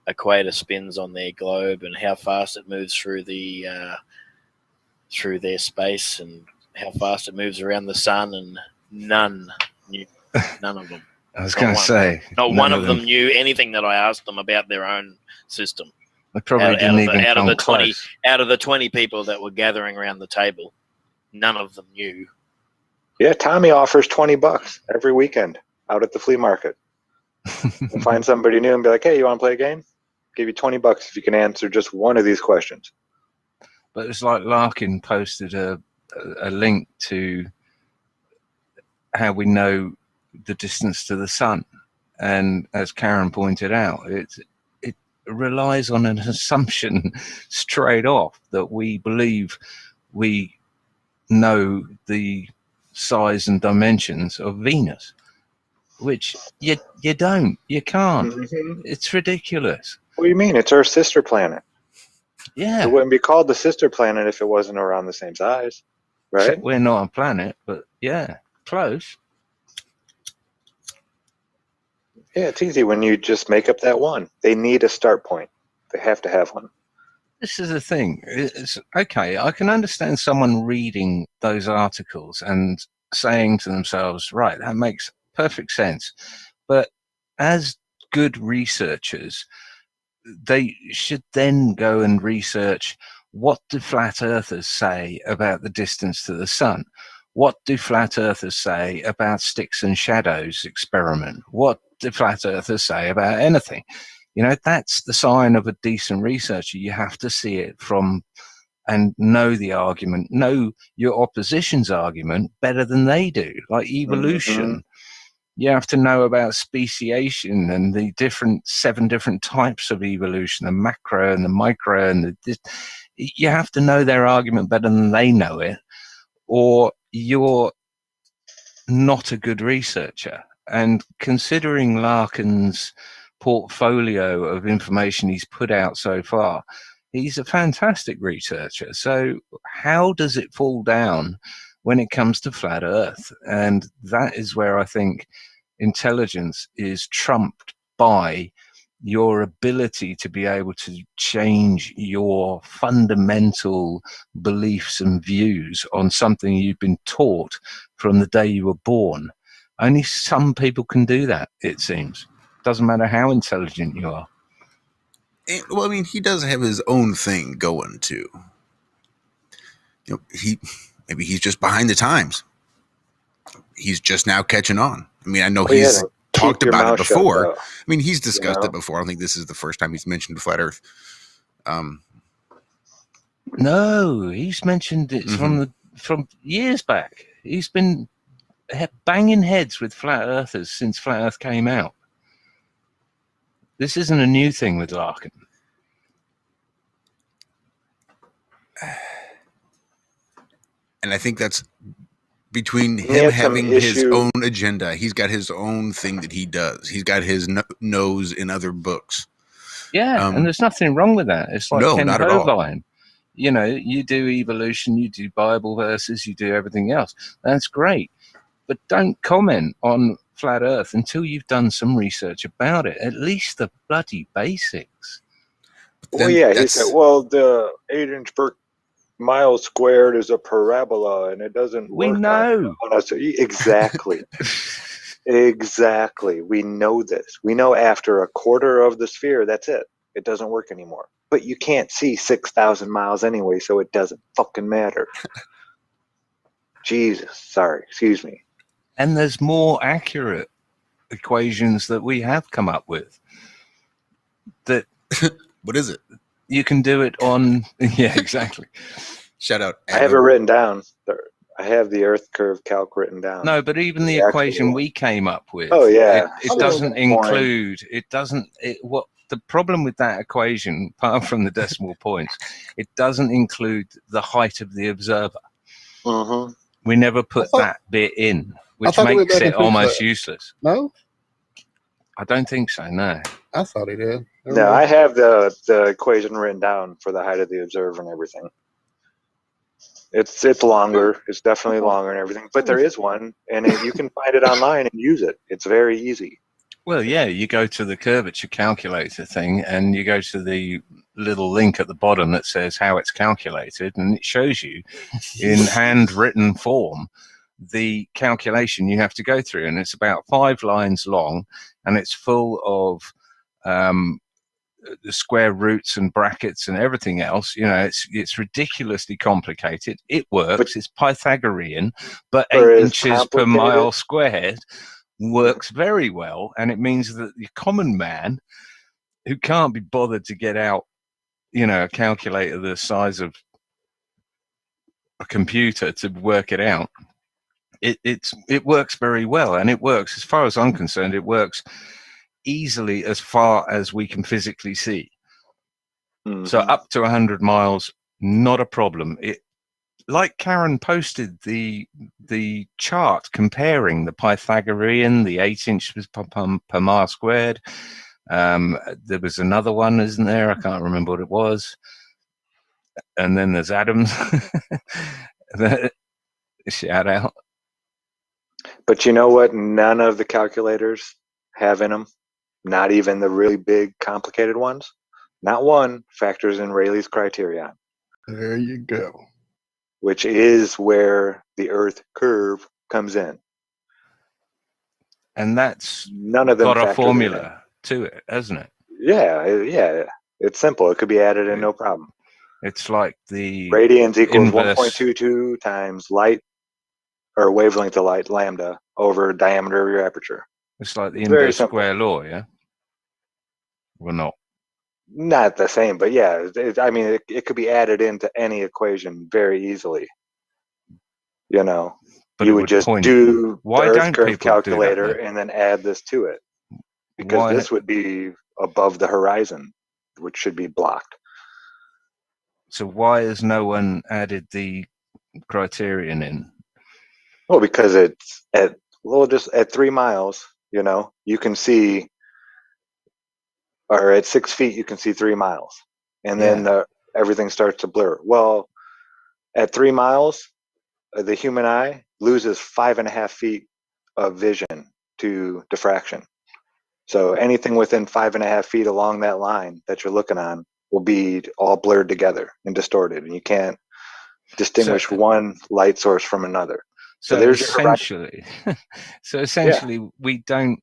equator spins on their globe and how fast it moves through their space and how fast it moves around the sun, and none of them. I was going to say, not one of them knew anything that I asked them about their own system. They probably didn't even come close. Out of the 20 people that were gathering around the table, none of them knew. Yeah, Tommy offers $20 every weekend out at the flea market. We'll find somebody new and be like, "Hey, you want to play a game? Give you $20 if you can answer just one of these questions." But it's like Larkin posted a link to how we know the distance to the sun, and as Karen pointed out, it relies on an assumption straight off that we believe we know the size and dimensions of Venus, which you don't, you can't. Mm-hmm. It's ridiculous. What do you mean? It's our sister planet. Yeah, It wouldn't be called the sister planet if it wasn't around the same size, right? we're not a planet, but yeah, close. Yeah, it's easy when you just make up that one. They need a start point. They have to have one. This is the thing. It's okay. I can understand someone reading those articles and saying to themselves, right, that makes perfect sense. But as good researchers, they should then go and research, what do flat earthers say about the distance to the sun? What do flat earthers say about sticks and shadows experiment? What do flat earthers say about anything? You know, that's the sign of a decent researcher. You have to see it from and know the argument, know your opposition's argument better than they do. Like evolution, you have to know about speciation and the 7 different types of evolution, the macro and the micro, and you have to know their argument better than they know it, or you're not a good researcher. And considering Larkin's portfolio of information he's put out so far, he's a fantastic researcher. So how does it fall down when it comes to flat Earth? And that is where I think intelligence is trumped by your ability to be able to change your fundamental beliefs and views on something you've been taught from the day you were born. Only some people can do that, it seems. Doesn't matter how intelligent you are. And, well, I mean, he does have his own thing going too. You know, maybe he's just behind the times. He's just now catching on. I mean, I know he's talked about it before. I mean, he's discussed it before. I don't think this is the first time he's mentioned flat Earth. No, he's mentioned it from years back. He's been banging heads with flat earthers since flat Earth came out. This isn't a new thing with Larkin. And I think that's between him having his own agenda. He's got his own thing that he does. He's got his nose in other books. Yeah, and there's nothing wrong with that. It's like Ken not at all. Hovind. You know, you do evolution, you do Bible verses, you do everything else. That's great. But don't comment on flat Earth until you've done some research about it. At least the bloody basics. Well, yeah, he said, well, the 8-inch per mile squared is a parabola, and it doesn't work. We know. On us. Exactly. Exactly. We know this. We know after a quarter of the sphere, that's it. It doesn't work anymore. But you can't see 6,000 miles anyway, so it doesn't fucking matter. Jesus. Sorry. Excuse me. And there's more accurate equations that we have come up with. That what is it? You can do it on. Yeah, exactly. Shout out. I have it written down. I have the Earth curve calc written down. No, but even the equation we came up with. Oh yeah. It doesn't include. It doesn't. What the problem with that equation, apart from the decimal points, it doesn't include the height of the observer. Mm-hmm. We never put that bit in, which makes it almost useless. No, I don't think so. No, I thought he did. No, I have the equation written down for the height of the observer and everything. It's longer. It's definitely longer and everything. But there is one, and you can find it online and use it. It's very easy. Well, yeah, you go to the curvature calculator thing, and you go to the little link at the bottom that says how it's calculated, and it shows you in handwritten form the calculation you have to go through, and it's about 5 lines long, and it's full of the square roots and brackets and everything else. You know, it's ridiculously complicated. It works. It's Pythagorean, but 8 inches per mile squared works very well, and it means that the common man who can't be bothered to get out, you know, a calculator the size of a computer to work it out, it works very well, and it works, as far as I'm concerned, it works easily as far as we can physically see. Mm-hmm. So up to 100 miles, not a problem. It, like Karen posted the chart comparing the Pythagorean, the 8 inches per mile squared. There was another one, isn't there? I can't remember what it was. And then there's Adams. Shout out. But you know what? None of the calculators have in them, not even the really big, complicated ones. Not one factors in Rayleigh's criterion. There you go. Which is where the Earth curve comes in. And that's none of them got a formula to it, hasn't it? Yeah. It's simple. It could be added in, no problem. It's like the radians equals 1.22 times light or wavelength of light, lambda, over diameter of your aperture. It's like the inverse square law, yeah? Well, not the same, but yeah, it could be added into any equation very easily. You know, but you would just do the Earth curve calculator and then add this to it, because this would be above the horizon, which should be blocked. So why has no one added the criterion in? Well, because it's just at 3 miles, you know, you can see, or at 6 feet, you can see 3 miles, and then everything starts to blur. Well, at 3 miles, the human eye loses 5.5 feet of vision to diffraction. So anything within 5.5 feet along that line that you're looking on will be all blurred together and distorted, and you can't distinguish one light source from another. So there's essentially, we don't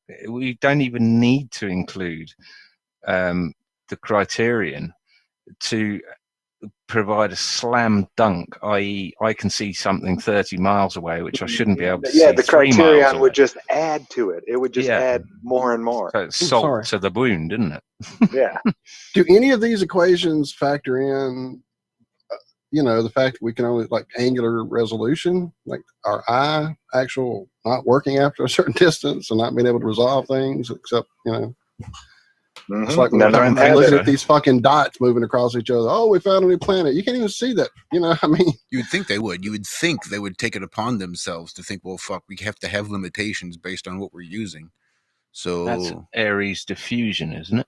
even need to include the criterion to provide a slam dunk, i.e., I can see something 30 miles away, which I shouldn't be able to see. Yeah, the criterion would just add to it. It would just add more and more. So it's salt to the wound, isn't it? Yeah. Do any of these equations factor in, the fact that we can only, like, angular resolution, like our eye actual not working after a certain distance and not being able to resolve things, except, It's like looking at these fucking dots moving across each other. Oh, we found a new planet. You can't even see that. You would think they would. You would think they would take it upon themselves to think, well, fuck, we have to have limitations based on what we're using. So that's Aries diffusion, isn't it?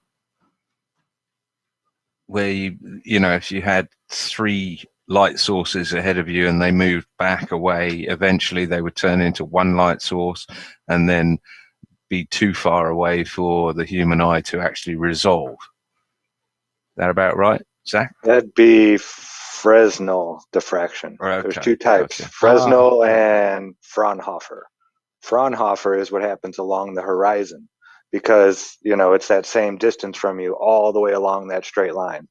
Where if you had 3 light sources ahead of you and they moved back away, eventually they would turn into one light source and then be too far away for the human eye to actually resolve. That about right, Zach? That'd be Fresnel diffraction. Okay. There's 2 types, Fresnel and Fraunhofer. Fraunhofer is what happens along the horizon, because it's that same distance from you all the way along that straight line,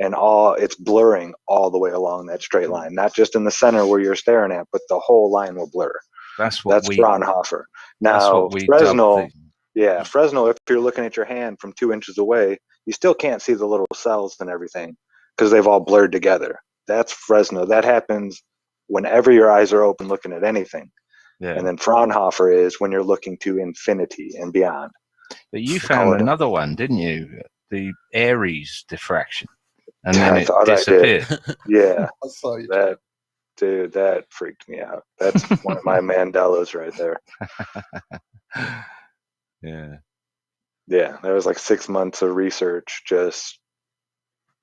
and it's blurring all the way along that straight line, not just in the center where you're staring at, but the whole line will blur. That's Fraunhofer. Now, Fresnel, Fresnel, if you're looking at your hand from 2 inches away, you still can't see the little cells and everything because they've all blurred together. That's Fresnel. That happens whenever your eyes are open looking at anything. Yeah. And then Fraunhofer is when you're looking to infinity and beyond. But you found another one, didn't you? The Aries diffraction. And then it disappeared. Yeah. Dude, that freaked me out. That's one of my Mandelas right there. Yeah. Yeah, there was like 6 months of research. Just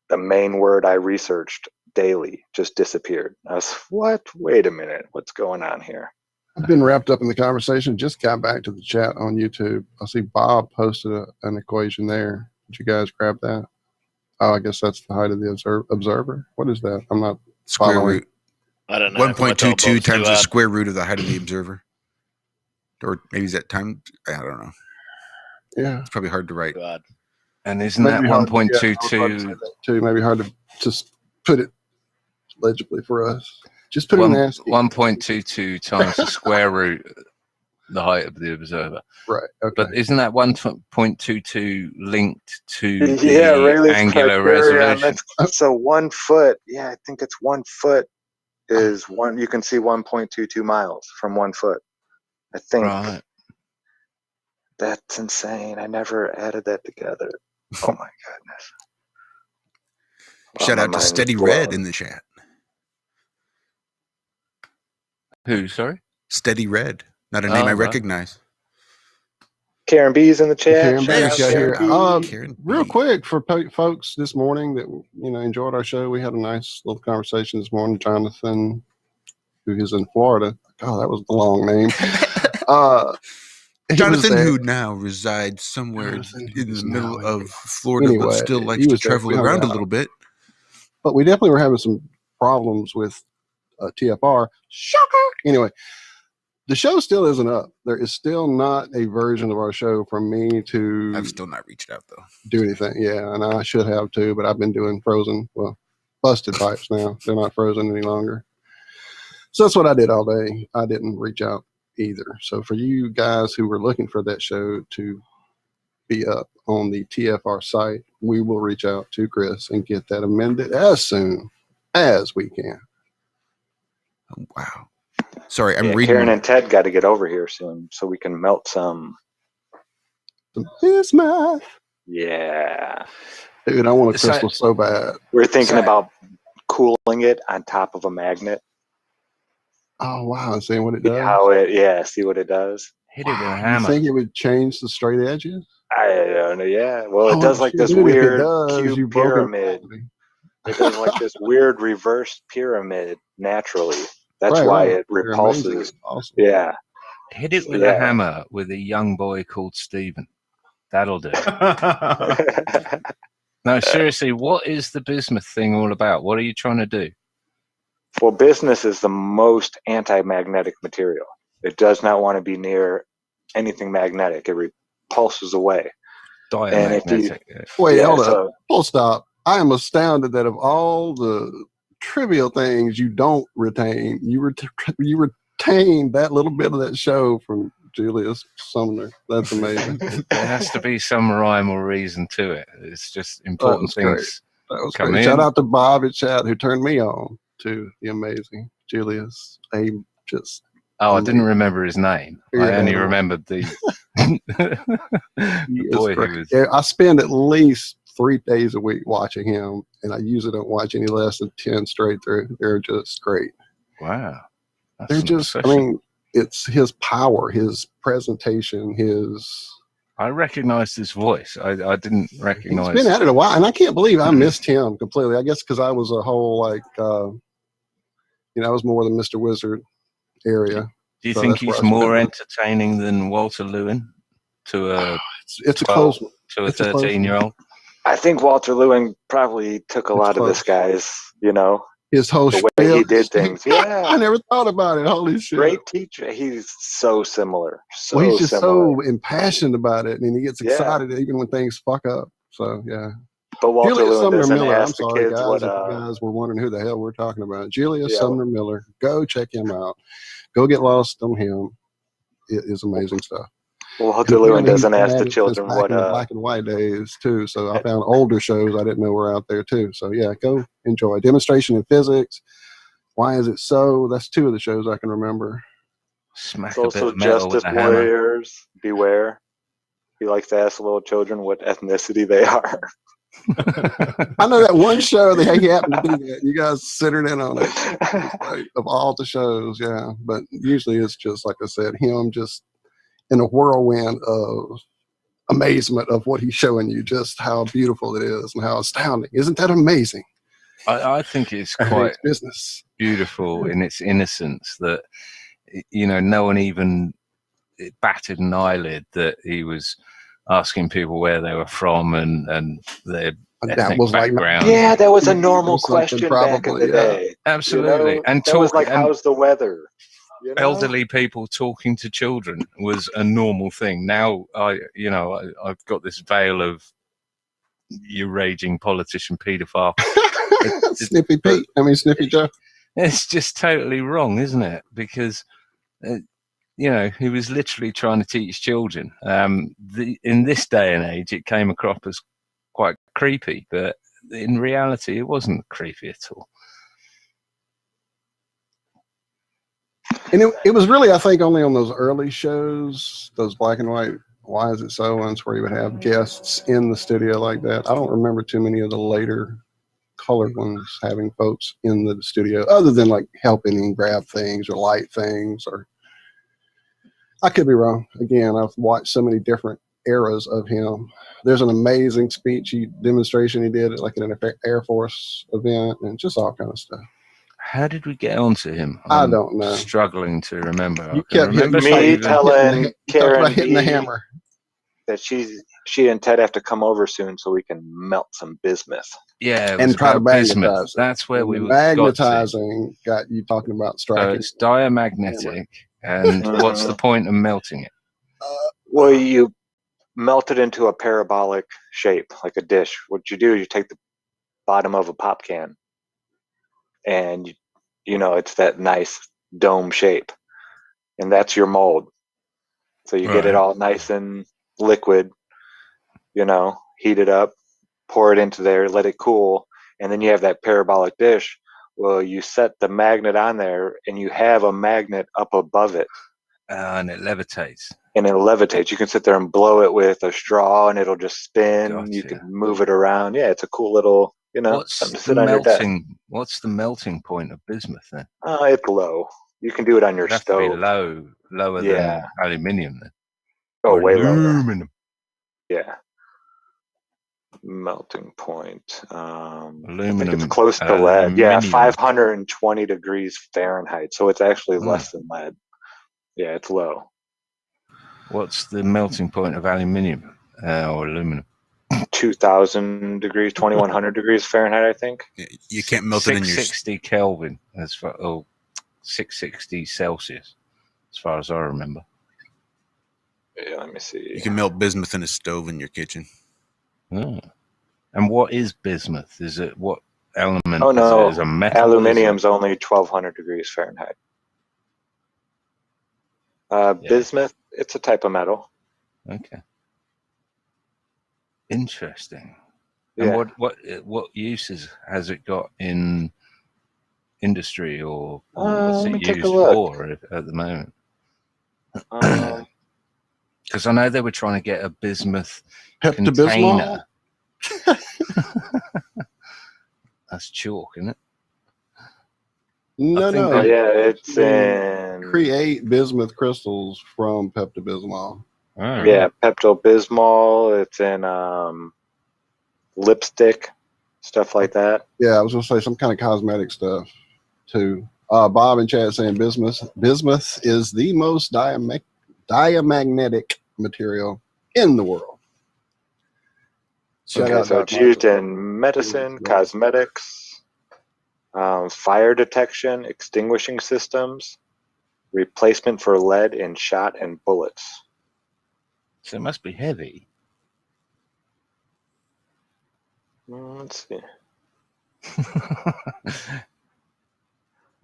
the main word I researched daily just disappeared. I was, what? Wait a minute. What's going on here? I've been wrapped up in the conversation. Just got back to the chat on YouTube. I see Bob posted an equation there. Did you guys grab that? Oh, I guess that's the height of the observer. What is that? I'm not square root. I don't know. 1.22 times the square root of the height of the observer. Or maybe is that time? I don't know. Yeah. It's probably hard to write. God. And isn't that Maybe hard- 1.22? yeah, I was about to say that too. Maybe hard to just put it legibly for us. Just put it in ASCII. 1.22 times the square root, the height of the observer. Right. Okay. But isn't that 1.22 linked to Yeah, the Rayleigh's angular criterion. resolution? So 1 foot. Yeah, I think it's 1 foot is one. You can see 1.22 miles from 1 foot. I think. Right. That's insane. I never added that together. Oh my goodness. Shout my out to mind is Steady blown. Red in the chat. Who, sorry? Steady Red. Not a name I right. recognize. Karen B's in the chat. Karen Shout out B's got here. Karen B. Karen Real B. quick for folks this morning that enjoyed our show, we had a nice little conversation this morning. Jonathan, who is in Florida. Oh, that was the long name. Jonathan, who now resides somewhere in the middle of Florida, but still likes to travel around a little bit. But we definitely were having some problems with TFR. Shocker! Anyway, the show still isn't up. There is still not a version of our show for me to. I've still not reached out though. Do anything, yeah, and I should have too, but I've been doing busted pipes now. They're not frozen any longer. So that's what I did all day. I didn't reach out either. So for you guys who were looking for that show to be up on the TFR site, we will reach out to Chris and get that amended as soon as we can. Oh, wow. Sorry, I'm reading. Karen and Ted got to get over here soon so we can melt some bismuth. Yeah. Dude, I want a crystal so bad. We're thinking about cooling it on top of a magnet. Oh, wow. And seeing what it does? See what it does. Hit it with a You hammer. think it would change the straight edges? I don't know, yeah. Well, it does like this weird cube pyramid. It does like this weird reverse pyramid naturally. That's why it repulses. Awesome. Yeah. Hit it with a hammer with a young boy called Stephen. That'll do. No, seriously, what is the bismuth thing all about? What are you trying to do? Well, bismuth is the most anti-magnetic material. It does not want to be near anything magnetic. It repulses away. Diamagnetic. Wait, hold up. Full stop. I am astounded that of all the trivial things you don't retain, you retain that little bit of that show from Julius Sumner. That's amazing. There has to be some rhyme or reason to it. It's just important things. That was great. Shout out to Bob at chat who turned me on to the amazing Julius. I didn't remember his name. I only remembered the boy who was. I spend at least 3 days a week watching him, and I usually don't watch any less than 10 straight through. They're just great. Wow. They're just, it's his power, his presentation, I recognized his voice. I didn't recognize. He's been at it a while, and I can't believe I missed him completely. I guess because I was a whole, I was more the Mr. Wizard area. Do you think he's more entertaining than Walter Lewin to a it's a close one. To a 13-year-old? I think Walter Lewin probably took a lot of this guy's, his whole the way he did things. Yeah, I never thought about it. Holy shit! Great teacher. He's so similar. He's just so impassioned about it, and he gets excited even when things fuck up. So yeah. But Walter Lewin doesn't Miller. ask I'm the sorry, kids guys, what. if you guys were wondering who the hell we're talking about. Julius Sumner Miller. Go check him out. Go get lost on him. It is amazing stuff. Well, Walter Lewin doesn't ask the children what. Black and white days too. So I found older shows I didn't know were out there too. So yeah, go enjoy. Demonstration in Physics. Why is it so? That's 2 of the shows I can remember. Smack it's also Justice Warriors. Beware. He likes to ask little children what ethnicity they are. I know that one show that he happened to do that. You guys centered in on it. Of all the shows, yeah. But usually it's just, like I said, him just in a whirlwind of amazement of what he's showing you, just how beautiful it is and how astounding. Isn't that amazing? I think it's quite beautiful in its innocence that, no one even batted an eyelid that he was asking people where they were from and their ethnic background. That was a normal question back in the day. Absolutely. And that was like, how's the weather? Elderly people talking to children was a normal thing. Now I've got this veil of you raging politician paedophile. Snippy Pete. I mean, Snippy Joe. It's just totally wrong, isn't it? Because, he was literally trying to teach children. In this day and age, it came across as quite creepy, but in reality, it wasn't creepy at all. And it was really, I think, only on those early shows, those black and white Why Is It So ones, where you would have guests in the studio like that. I don't remember too many of the later colored ones having folks in the studio, other than like helping him grab things or light things. Or I could be wrong. Again, I've watched so many different eras of him. There's an amazing demonstration he did at like an Air Force event, and just all kind of stuff. How did we get onto him? I don't know. Struggling to remember. You kept remember me telling Karen hitting the hammer that she and Ted have to come over soon so we can melt some bismuth. Yeah, and try to magnetize. That's where we were. Magnetizing got you talking about striking. So it's diamagnetic, and what's the point of melting it? Well, you melt it into a parabolic shape, like a dish. What you do is you take the bottom of a pop can, and it's that nice dome shape, and that's your mold. So you get it all nice and liquid, heat it up, pour it into there, let it cool, and then you have that parabolic dish. Well, you set the magnet on there, and you have a magnet up above it. And it levitates. You can sit there and blow it with a straw, and it'll just spin. Gotcha. You can move it around. Yeah, it's a cool little, something to sit on your desk. What's the melting point of bismuth then? It's low. You can do it on your It'd stove. have to be lower than aluminium then. Oh, way lower. Aluminum. Yeah. Melting point. I Aluminum. think it's close to lead. Yeah, 520 degrees Fahrenheit. So it's actually less than lead. Yeah, it's low. What's the melting point of aluminium or aluminum? 2,000 degrees, 2,100 degrees Fahrenheit, I think. You can't melt it in your 660 Kelvin, 660 Celsius, as far as I remember. Yeah, let me see. You can melt bismuth in a stove in your kitchen. Oh. And what is bismuth? Is it what element? Oh, no. Is it a metal? Aluminium's only 1,200 degrees Fahrenheit. Bismuth, it's a type of metal. Okay. Interesting. Yeah. And what uses has it got in industry, or what's it used for at the moment? Because I know they were trying to get a bismuth container. That's chalk, isn't it? No. Yeah, it's in... Create bismuth crystals from Pepto-Bismol. Oh, yeah, Pepto-Bismol. It's in lipstick, stuff like that. Yeah, I was going to say some kind of cosmetic stuff, too. Bob and Chad saying bismuth is the most diamagnetic material in the world. So it's used in medicine, cosmetics, fire detection, extinguishing systems, replacement for lead in shot and bullets. So it must be heavy. Let's see.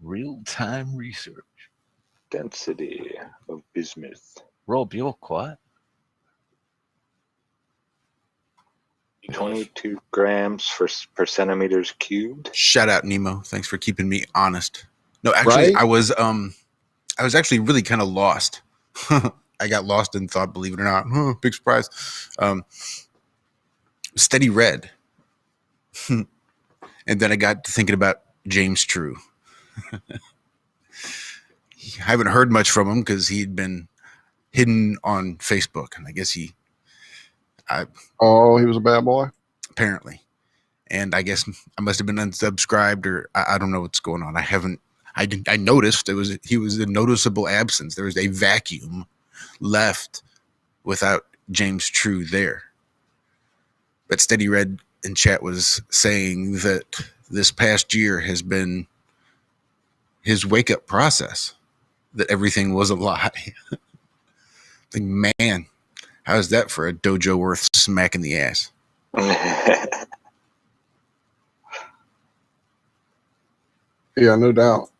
Real-time research. Density of bismuth. Rob, you're quiet. 22 grams per centimeters cubed. Shout out Nemo. Thanks for keeping me honest. No, actually, right? I was actually really kind of lost. I got lost in thought, believe it or not. Big surprise. Steady Red. And then I got to thinking about James True. I haven't heard much from him because he'd been hidden on Facebook, and I guess he was a bad boy, apparently. And I guess I must have been unsubscribed, or I don't know what's going on. I noticed he was a noticeable absence. There was a vacuum left without James True there. But Steady Red in chat was saying that this past year has been his wake-up process, that everything was a lie. Think, man, how's that for a dojo worth smack in the ass? Yeah, no doubt.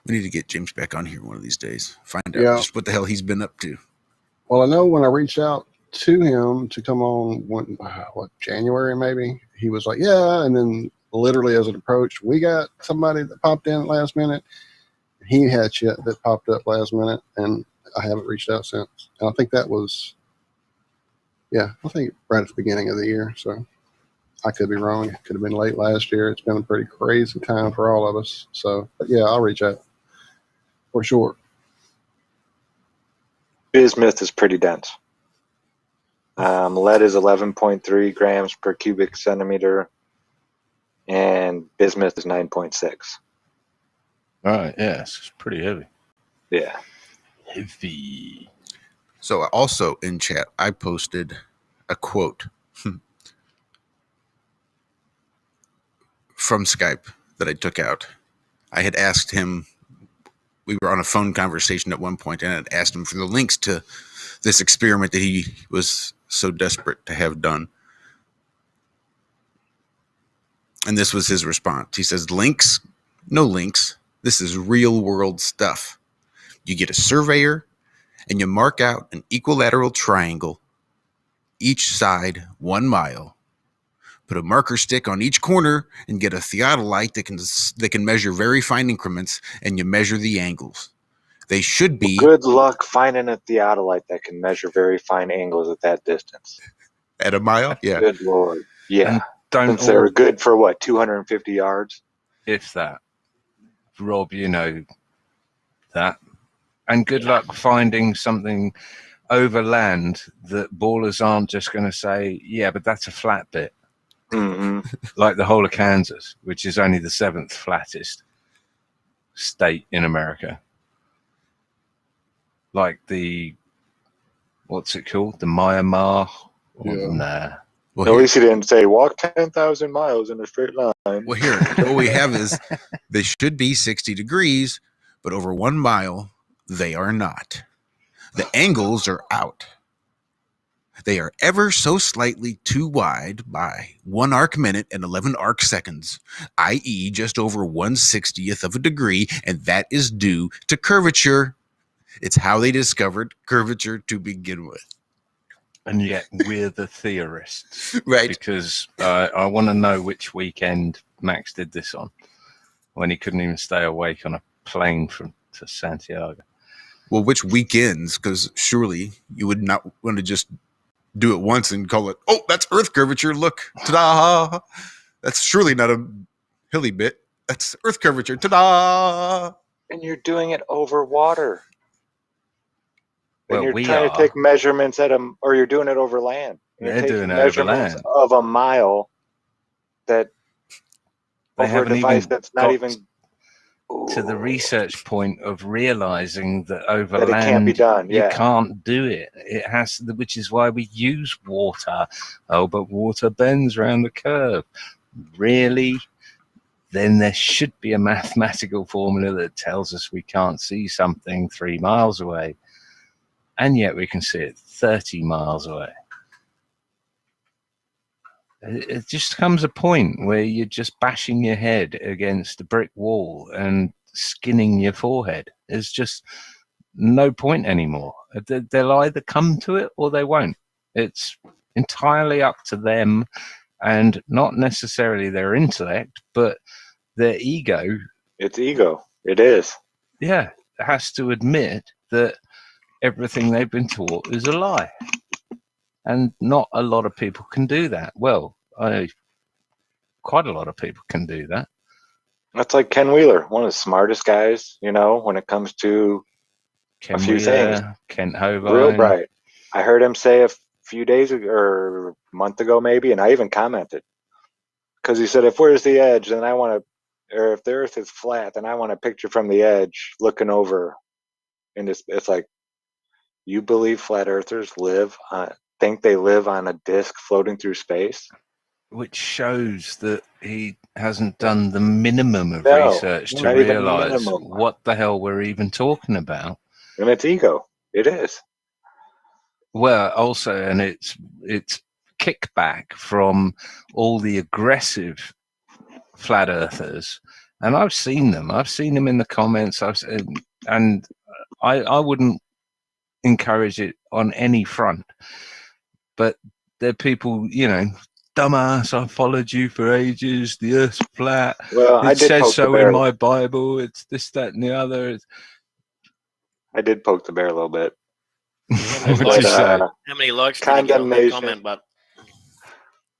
We need to get James back on here one of these days. Find out Yeah. just what the hell he's been up to. Well, I know when I reached out to him to come on, January maybe, he was like, yeah. And then literally as it approached, we got somebody that popped in last minute. He had shit that popped up last minute, and I haven't reached out since. And I think that was, I think right at the beginning of the year. So I could be wrong. It could have been late last year. It's been a pretty crazy time for all of us. So, but yeah, I'll reach out for sure. Bismuth is pretty dense. Lead is 11.3 grams per cubic centimeter, and bismuth is 9.6. Right, yeah, it's pretty heavy. Yeah. Heavy. So also in chat, I posted a quote from Skype that I took out. I had asked him, we were on a phone conversation at one point, and I had asked him for the links to this experiment that he was so desperate to have done. And this was his response. He says, links? No links. This is real world stuff. You get a surveyor and you mark out an equilateral triangle, each side 1 mile. Put a marker stick on each corner and get a theodolite that can measure very fine increments, and you measure the angles. They should be. Good luck finding a theodolite that can measure very fine angles at that distance. At a mile? Yeah. Good Lord. Yeah. And Since they were good for what, 250 yards? If that. Rob, you know that. And good luck finding something over land that ballers aren't just going to say, yeah, but that's a flat bit. Mm-hmm. Like the whole of Kansas, which is only the 7th flattest state in America. Like the, what's it called? The Myanmar? Nah. Well, at least he didn't say walk 10,000 miles in a straight line. Well, here, what we have is they should be 60 degrees, but over 1 mile, they are not. The angles are out. They are ever so slightly too wide by 1 arc minute and 11 arc seconds, i.e. just over 1/60th of a degree, and that is due to curvature. It's how they discovered curvature to begin with. And yet we're the theorists. Right. Because I want to know which weekend Max did this on, when he couldn't even stay awake on a plane to Santiago. Well, which weekends? Because surely you would not want to just do it once and call it, oh, that's Earth curvature. Look, ta-da. That's surely not a hilly bit. That's Earth curvature. Ta-da. And you're doing it over water. And Well, you're trying to take measurements or you're doing it over land. They're doing it over land. Of a mile that they over a haven't device even that's not even to the research point of realizing that over that land it can't be done. you Yeah. can't do it. It has, which is why we use water. Oh, but water bends around the curve. Really? Then there should be a mathematical formula that tells us we can't see something 3 miles away, and yet we can see it 30 miles away. It just comes a point where you're just bashing your head against a brick wall and skinning your forehead. There's just no point anymore. They'll either come to it or they won't. It's entirely up to them, and not necessarily their intellect, but their ego. It's ego. It is. Yeah, has to admit that everything they've been taught is a lie. And not a lot of people can do that. Well, quite a lot of people can do that. That's like Ken Wheeler, one of the smartest guys, when it comes to Ken a few Wheeler, things. Kent Hovind. Real bright. I heard him say a few days ago, or a month ago maybe, and I even commented. Because he said, where's the edge, then I want to, or if the earth is flat, then I want a picture from the edge looking over. And it's like, you believe flat earthers think they live on a disc floating through space? Which shows that he hasn't done the minimum of research to realize what the hell we're even talking about. And it's ego. It is. Well, also, and it's kickback from all the aggressive flat earthers, and I've seen them. I've seen them in the comments. And I wouldn't encourage it on any front. But they're people, dumbass, I followed you for ages. The Earth's flat. Well, I It did says poke the so bear. in my Bible. It's this, that, and the other. I did poke the bear a little bit. What'd you say? How many likes did you get on that Condemnation. comment? But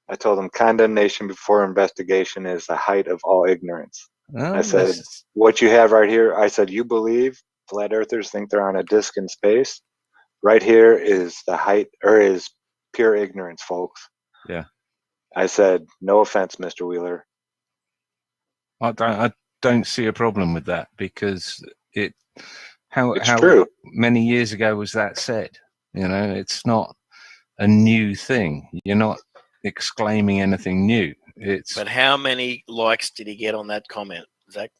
I told him condemnation before investigation is the height of all ignorance. Oh, I said, what you have right here, I said, you believe flat earthers think they're on a disc in space? Right here is the height, or is pure ignorance, folks. Yeah. I said, no offense, Mr. Wheeler. I don't see a problem with that, because how true. many years ago was that said? It's not a new thing. You're not exclaiming anything new. But how many likes did he get on that comment, Zach?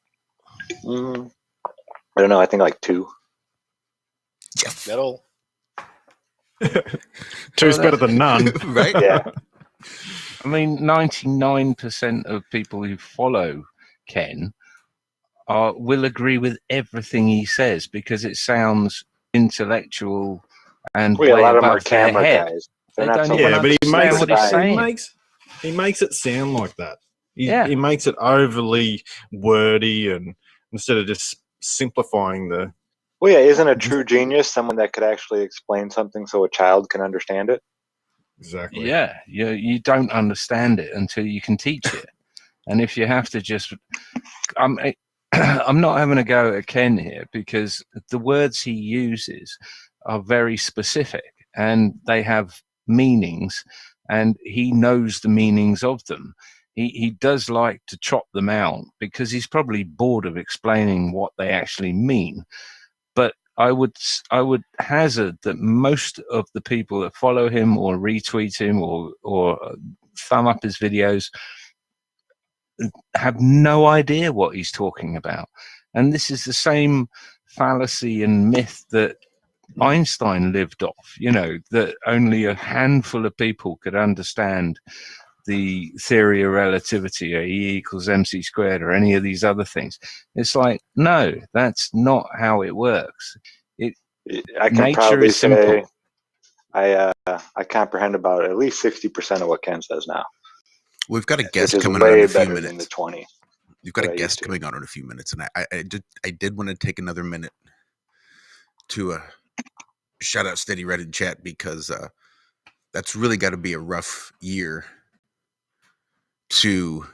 I don't know. I think like 2. That all? Two's better than none. Right? Yeah. I mean, 99% of people who follow Ken will agree with everything he says, because it sounds intellectual and A way lot of them are above their camera head. guys. They They're not don't so even Yeah, but he understand makes what it. he's He saying. makes it sound like that. Yeah. He makes it overly wordy, and instead of just simplifying the. Well, yeah, isn't a true genius someone that could actually explain something so a child can understand it? Exactly. Yeah, you don't understand it until you can teach it. And if you have to just... I'm not having a go at Ken here, because the words he uses are very specific, and they have meanings, and he knows the meanings of them. He does like to chop them out, because he's probably bored of explaining what they actually mean. But I would hazard that most of the people that follow him or retweet him or thumb up his videos have no idea what he's talking about. And this is the same fallacy and myth that Einstein lived off, that only a handful of people could understand the theory of relativity, or E=mc², or any of these other things. It's like, no, that's not how it works. I can Nature probably is simple. say I comprehend about at least 60% of what Ken says now. We've got a guest which is coming on in way a few better than the minutes. 20. You've got that a I guest used to. coming on in a few minutes, and I did want to take another minute to shout out Steady Reddit chat, because that's really got to be a rough year to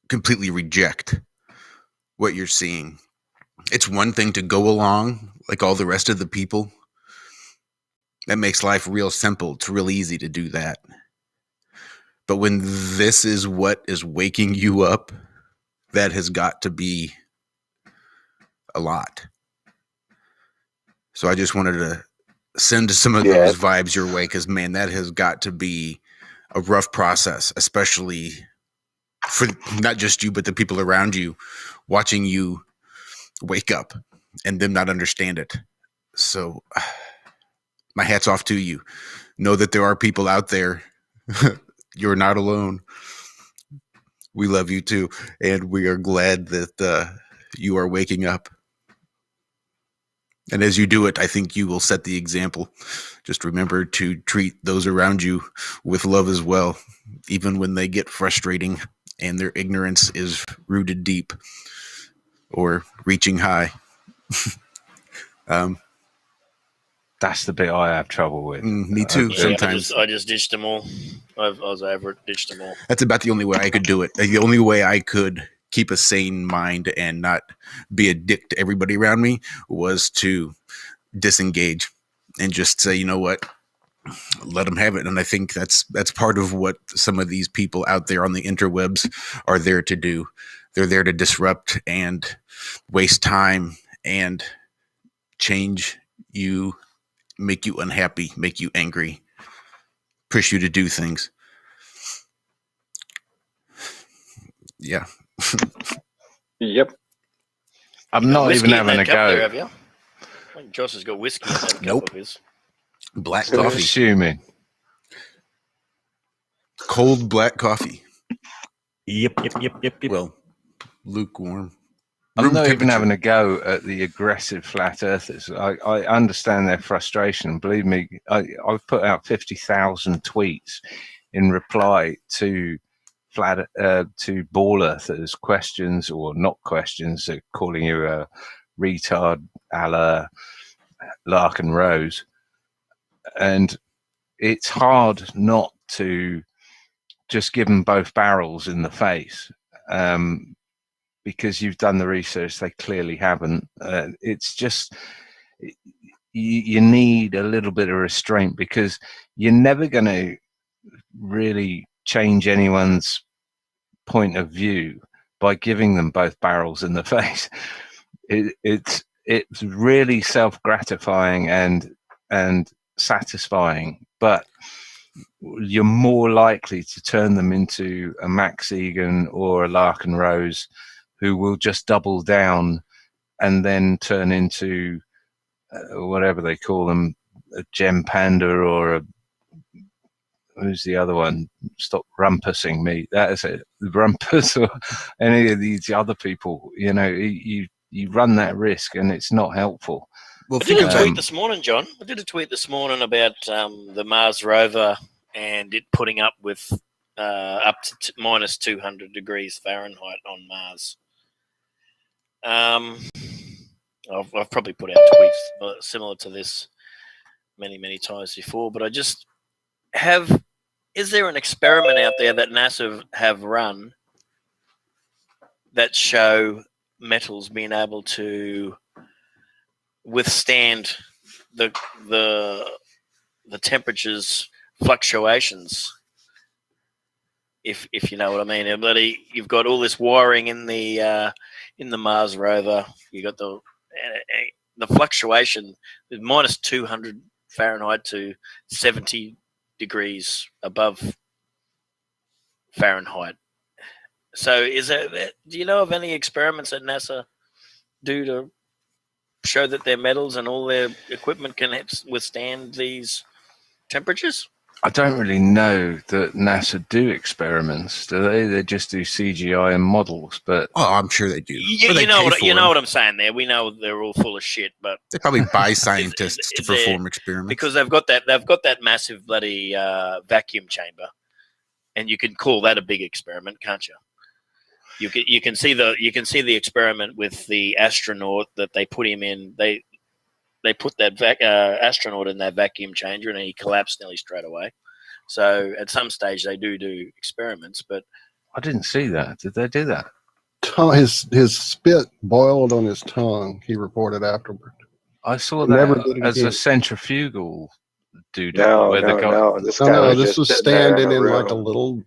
completely reject what you're seeing. It's one thing to go along like all the rest of the people. That makes life real simple. It's real easy to do that. But when this is what is waking you up, that has got to be a lot. So I just wanted to send some of those vibes your way, because, man, that has got to be a rough process, especially for not just you, but the people around you, watching you wake up and them not understand it. So my hat's off to you. Know that there are people out there. You're not alone. We love you too. And we are glad that you are waking up. And as you do it, I think you will set the example. Just remember to treat those around you with love as well, even when they get frustrating and their ignorance is rooted deep or reaching high. That's the bit I have trouble with. Me too. Yeah, sometimes I just ditched them all. I was over it, ditched them all. that's about the only way I could do it. The only way I could keep a sane mind and not be a dick to everybody around me was to disengage and just say, you know what, let them have it. And I think that's part of what some of these people out there on the interwebs are there to do. They're there to disrupt and waste time and change you, make you unhappy, make you angry, push you to do things. Yeah. Yep. I'm not even having a go. There, have you? I think Josh has got whiskey in that cup of his. Black I'm coffee. assuming. cold black coffee. Yep. Well, lukewarm. I'm Room not even temperature. having a go at the aggressive flat earthers. I understand their frustration. Believe me, I've put out 50,000 tweets in reply to to ball earthers, questions or not questions, calling you a retard a la Larkin Rose. And it's hard not to just give them both barrels in the face. Because you've done the research, they clearly haven't. It's just you need a little bit of restraint, because you're never going to really change anyone's point of view by giving them both barrels in the face. It's really self-gratifying and satisfying, but you're more likely to turn them into a Max Egan or a Larkin Rose, who will just double down and then turn into whatever they call them, a Gem Panda or a, who's the other one? Stop rumpusing me. That is it. Rumpus or any of these other people. You run that risk, and it's not helpful. I did a tweet this morning, John. I did a tweet this morning about the Mars rover and it putting up with up to minus 200 degrees Fahrenheit on Mars. I've probably put out tweets similar to this many times before, but I just have. Is there an experiment out there that NASA have run that show metals being able to withstand the temperatures fluctuations? If you know what I mean, you've got all this wiring in the Mars rover. You got the fluctuation with minus 200 Fahrenheit to 70 degrees above Fahrenheit. So, do you know of any experiments that NASA do to show that their metals and all their equipment can withstand these temperatures? I don't really know that NASA do experiments, do they? They just do CGI and models, but I'm sure they do. You know what I'm saying there. We know they're all full of shit, but they probably buy scientists to perform experiments, because they've got that massive bloody vacuum chamber, and you can call that a big experiment, can't you? You can see the experiment with the astronaut that they put him in. They put that astronaut in that vacuum chamber, and he collapsed nearly straight away. So at some stage they do experiments, but I didn't see that. Did they do that? His spit boiled on his tongue. He reported afterward. I saw that as a centrifugal dude. No. This was standing in like a little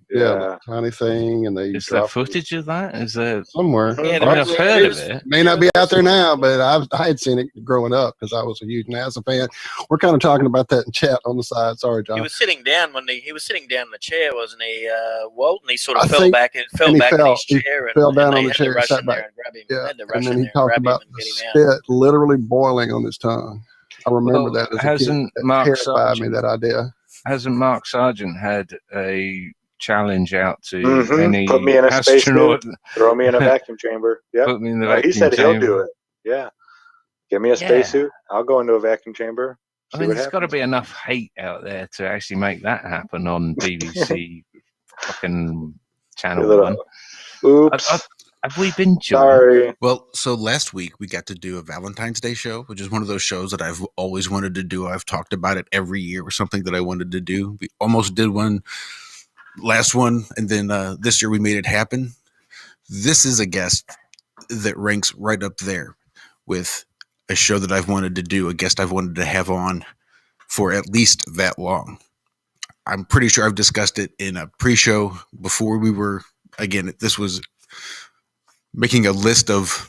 tiny thing, and they. Is there footage of that? Is there somewhere? Yeah, I've heard of it. May not be out there now, but I had seen it growing up because I was a huge NASA fan. We're kind of talking about that in chat on the side. Sorry, John. He was sitting down he was sitting down in the chair, wasn't he, Walt? And he sort of fell back in his chair. Fell down on the had chair, to rush sat in there back. and grab him. Yeah, Had to rush and then in he there talked and grab about him and the get him out. spit literally boiling on his tongue. I remember that as a hasn't kid. Mark That terrified me, Sargent, that idea. Hasn't Mark Sargent had a challenge out to any put me in a astronaut? spacesuit, throw me in a vacuum chamber. Yep. Put me in the vacuum He said chamber. he'll do it. Yeah. Give me a spacesuit. I'll go into a vacuum chamber. I mean, there's got to be enough hate out there to actually make that happen on BBC fucking Channel 1. Oops. Have we been joined? Sorry. Well, so last week we got to do a Valentine's Day show, which is one of those shows that I've always wanted to do. I've talked about it every year or something that I wanted to do. We almost did one last one, and then this year we made it happen. This is a guest that ranks right up there with a show that I've wanted to do, a guest I've wanted to have on for at least that long. I'm pretty sure I've discussed it in a pre-show before we were, again, this was making a list of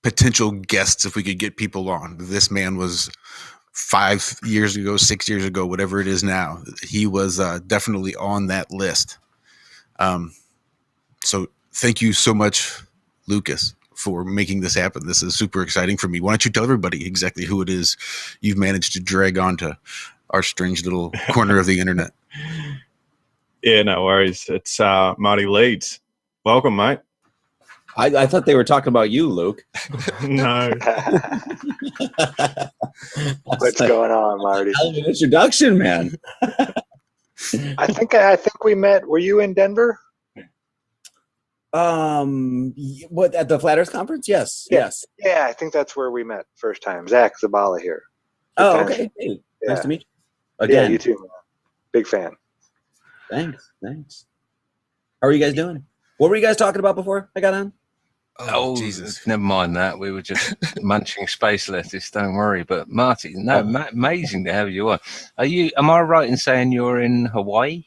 potential guests if we could get people on. This man was 5 years ago, 6 years ago, whatever it is now. He was definitely on that list. So thank you so much, Lucas, for making this happen. This is super exciting for me. Why don't you tell everybody exactly who it is you've managed to drag onto our strange little corner of the internet? Yeah, no worries. It's Marty Leeds. Welcome, mate. I thought they were talking about you, Luke. No. What's going on, Marty? Hell of an introduction, man. I think we met. Were you in Denver? What, at the Flat Earth Conference? Yes, yes. Yeah, I think that's where we met first time. Zach Zabala here. Oh, Good times. okay. Hey, Yeah. nice to meet you. Yeah, Again, you too, man. Big fan. thanks. How are you guys doing? What were you guys talking about before I got on? Oh, Jesus. never mind that. We were just munching space lettuce. Don't worry. But Marty, no, amazing to have you on. Am I right in saying you're in Hawaii?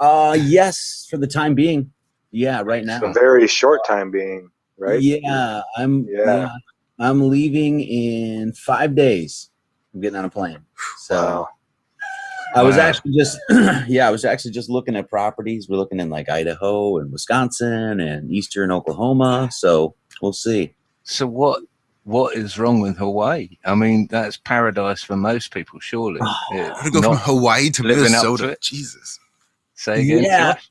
Yes, for the time being. Yeah, right now. A very short time being, right? Yeah, I'm leaving in 5 days. I'm getting on a plane. So Wow. I was actually just looking at properties. We're looking in like Idaho and Wisconsin and eastern Oklahoma. So we'll see. So what is wrong with Hawaii? I mean, that's paradise for most people, surely. How to go from Hawaii to living up to Minnesota? it. Jesus. Say again, Yeah. Josh?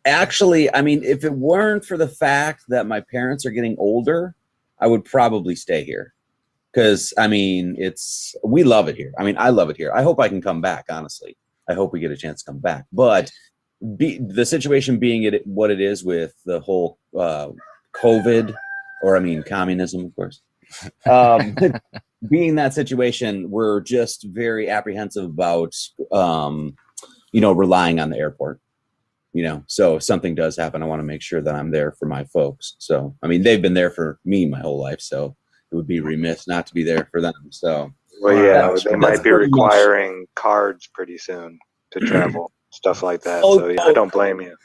Actually, I mean, if it weren't for the fact that my parents are getting older, I would probably stay here. Because, I mean, we love it here. I mean, I love it here. I hope I can come back, honestly. I hope we get a chance to come back. But the situation being what it is with the whole COVID, or I mean, communism, of course. Being that situation, we're just very apprehensive about, relying on the airport. So if something does happen, I want to make sure that I'm there for my folks. So, I mean, they've been there for me my whole life. So it would be remiss not to be there for them. So, Well, yeah, they might be requiring cards pretty soon to travel, stuff like that. So yeah, I don't blame you.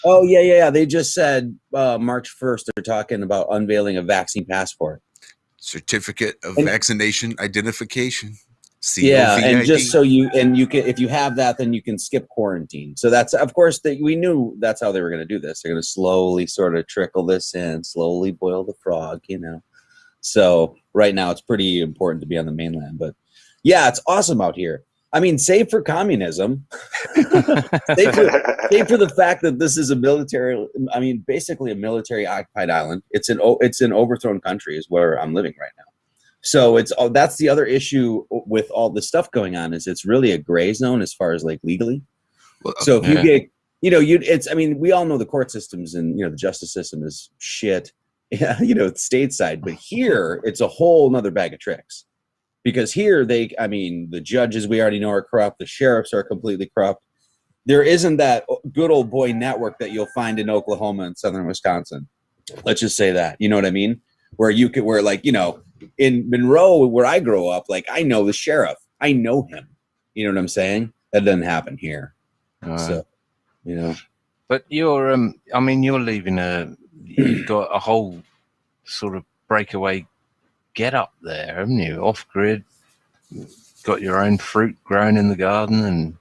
Oh, yeah. They just said March 1st, they're talking about unveiling a vaccine passport. Certificate of vaccination identification. Yeah, COVID. and just so you can, if you have that, then you can skip quarantine. So that's, of course, we knew that's how they were going to do this. They're going to slowly sort of trickle this in, slowly boil the frog, So right now it's pretty important to be on the mainland, but yeah, it's awesome out here. I mean, save for communism, save for the fact that this is basically a military occupied island. It's an overthrown country is where I'm living right now. So that's the other issue with all the stuff going on is it's really a gray zone as far as like legally. So if you get, we all know the court systems and, the justice system is shit, stateside, but here it's a whole nother bag of tricks because here the judges we already know are corrupt. The sheriffs are completely corrupt. There isn't that good old boy network that you'll find in Oklahoma and southern Wisconsin. Let's just say that, you know what I mean? In Monroe, where I grow up, like I know the sheriff, I know him. You know what I'm saying? That doesn't happen here. So, But you're leaving you've got a whole sort of breakaway get up there, haven't you? Off grid, got your own fruit growing in the garden, and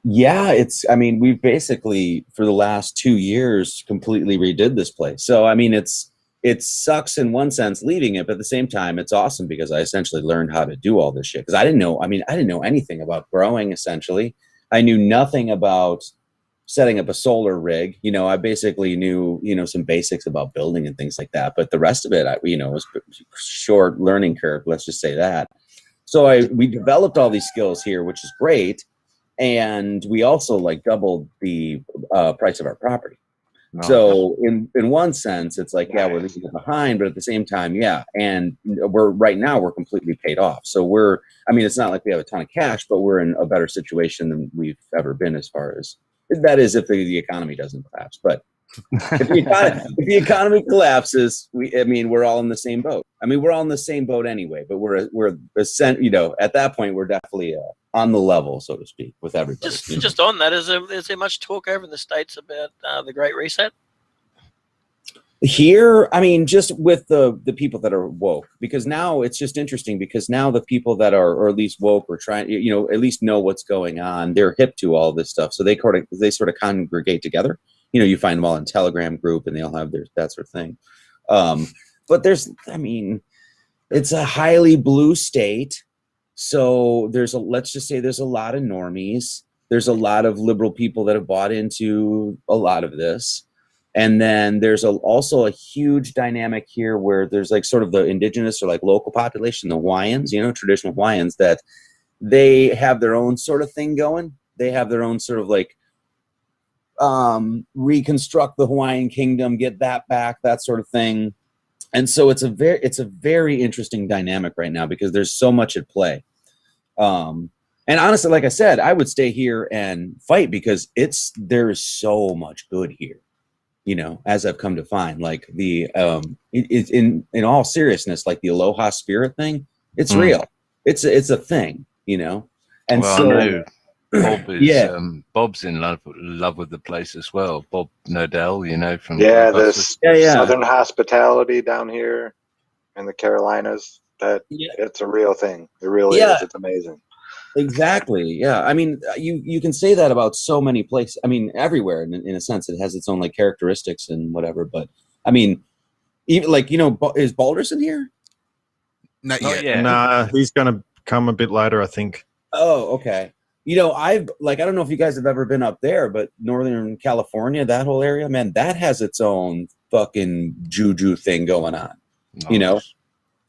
yeah, we've basically for the last 2 years completely redid this place. So it sucks in one sense leaving it, but at the same time, it's awesome because I essentially learned how to do all this shit. Because I didn't know anything about growing, essentially. I knew nothing about setting up a solar rig. I basically knew, some basics about building and things like that. But the rest of it, was a short learning curve. Let's just say that. So we developed all these skills here, which is great. And we also doubled the price of our property. So in one sense, it's like, yeah, we're leaving it behind, but at the same time, yeah. And we're completely paid off. So it's not like we have a ton of cash, but we're in a better situation than we've ever been as far as that is if the economy doesn't collapse. But if the economy collapses, we're all in the same boat. We're all in the same boat anyway, but we're at that point, we're definitely on the level, so to speak, with everybody. Just on that, is there much talk over in the States about the Great Reset? Here, just with the people that are woke, because now it's just interesting because now the people that are, or at least woke or trying, at least know what's going on, they're hip to all this stuff. So they sort of congregate together. You find them all in Telegram group and they all have that sort of thing. But it's a highly blue state. So let's just say there's a lot of normies. There's a lot of liberal people that have bought into a lot of this. And then there's also a huge dynamic here where there's like sort of the indigenous or like local population, the Hawaiians, traditional Hawaiians, that they have their own sort of thing going. They have their own sort of like reconstruct the Hawaiian kingdom, get that back, that sort of thing. And so it's a very interesting dynamic right now because there's so much at play. And honestly, like I said, I would stay here and fight because there is so much good here, as I've come to find. Like the in all seriousness, like the Aloha spirit thing, it's real. It's a thing, And well, so I know Bob is Bob's in love with the place as well. Bob Nodell, from this Southern hospitality down here in the Carolinas, it's a real thing. It really is. It's amazing. Exactly. Yeah. I mean, you can say that about so many places. I mean, everywhere in a sense, it has its own like characteristics and whatever. But I mean, even like, is Balderson here? Not yet. Nah, he's going to come a bit later, I think. Oh, okay. I don't know if you guys have ever been up there, but Northern California, that whole area, man, that has its own fucking juju thing going on. Nice.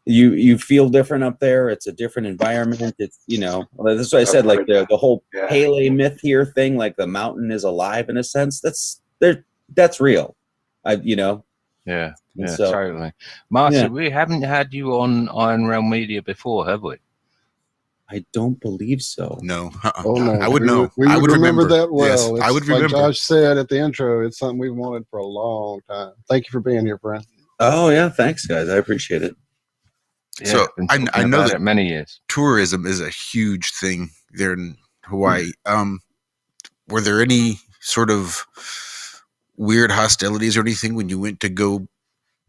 You feel different up there. It's a different environment. It's, that's what I said, like the whole Pele myth here thing, like the mountain is alive in a sense. That's real. Yeah, so, totally. Marcia, we haven't had you on Iron Realm Media before, have we? I don't believe so. No. Oh, no. I would know. We I would remember that well. Yes, I would remember. Like Josh said at the intro, it's something we've wanted for a long time. Thank you for being here, friend. Oh, yeah. Thanks, guys. I appreciate it. Yeah, so I know that many years. Tourism is a huge thing there in Hawaii. Were there any sort of weird hostilities or anything when you went to go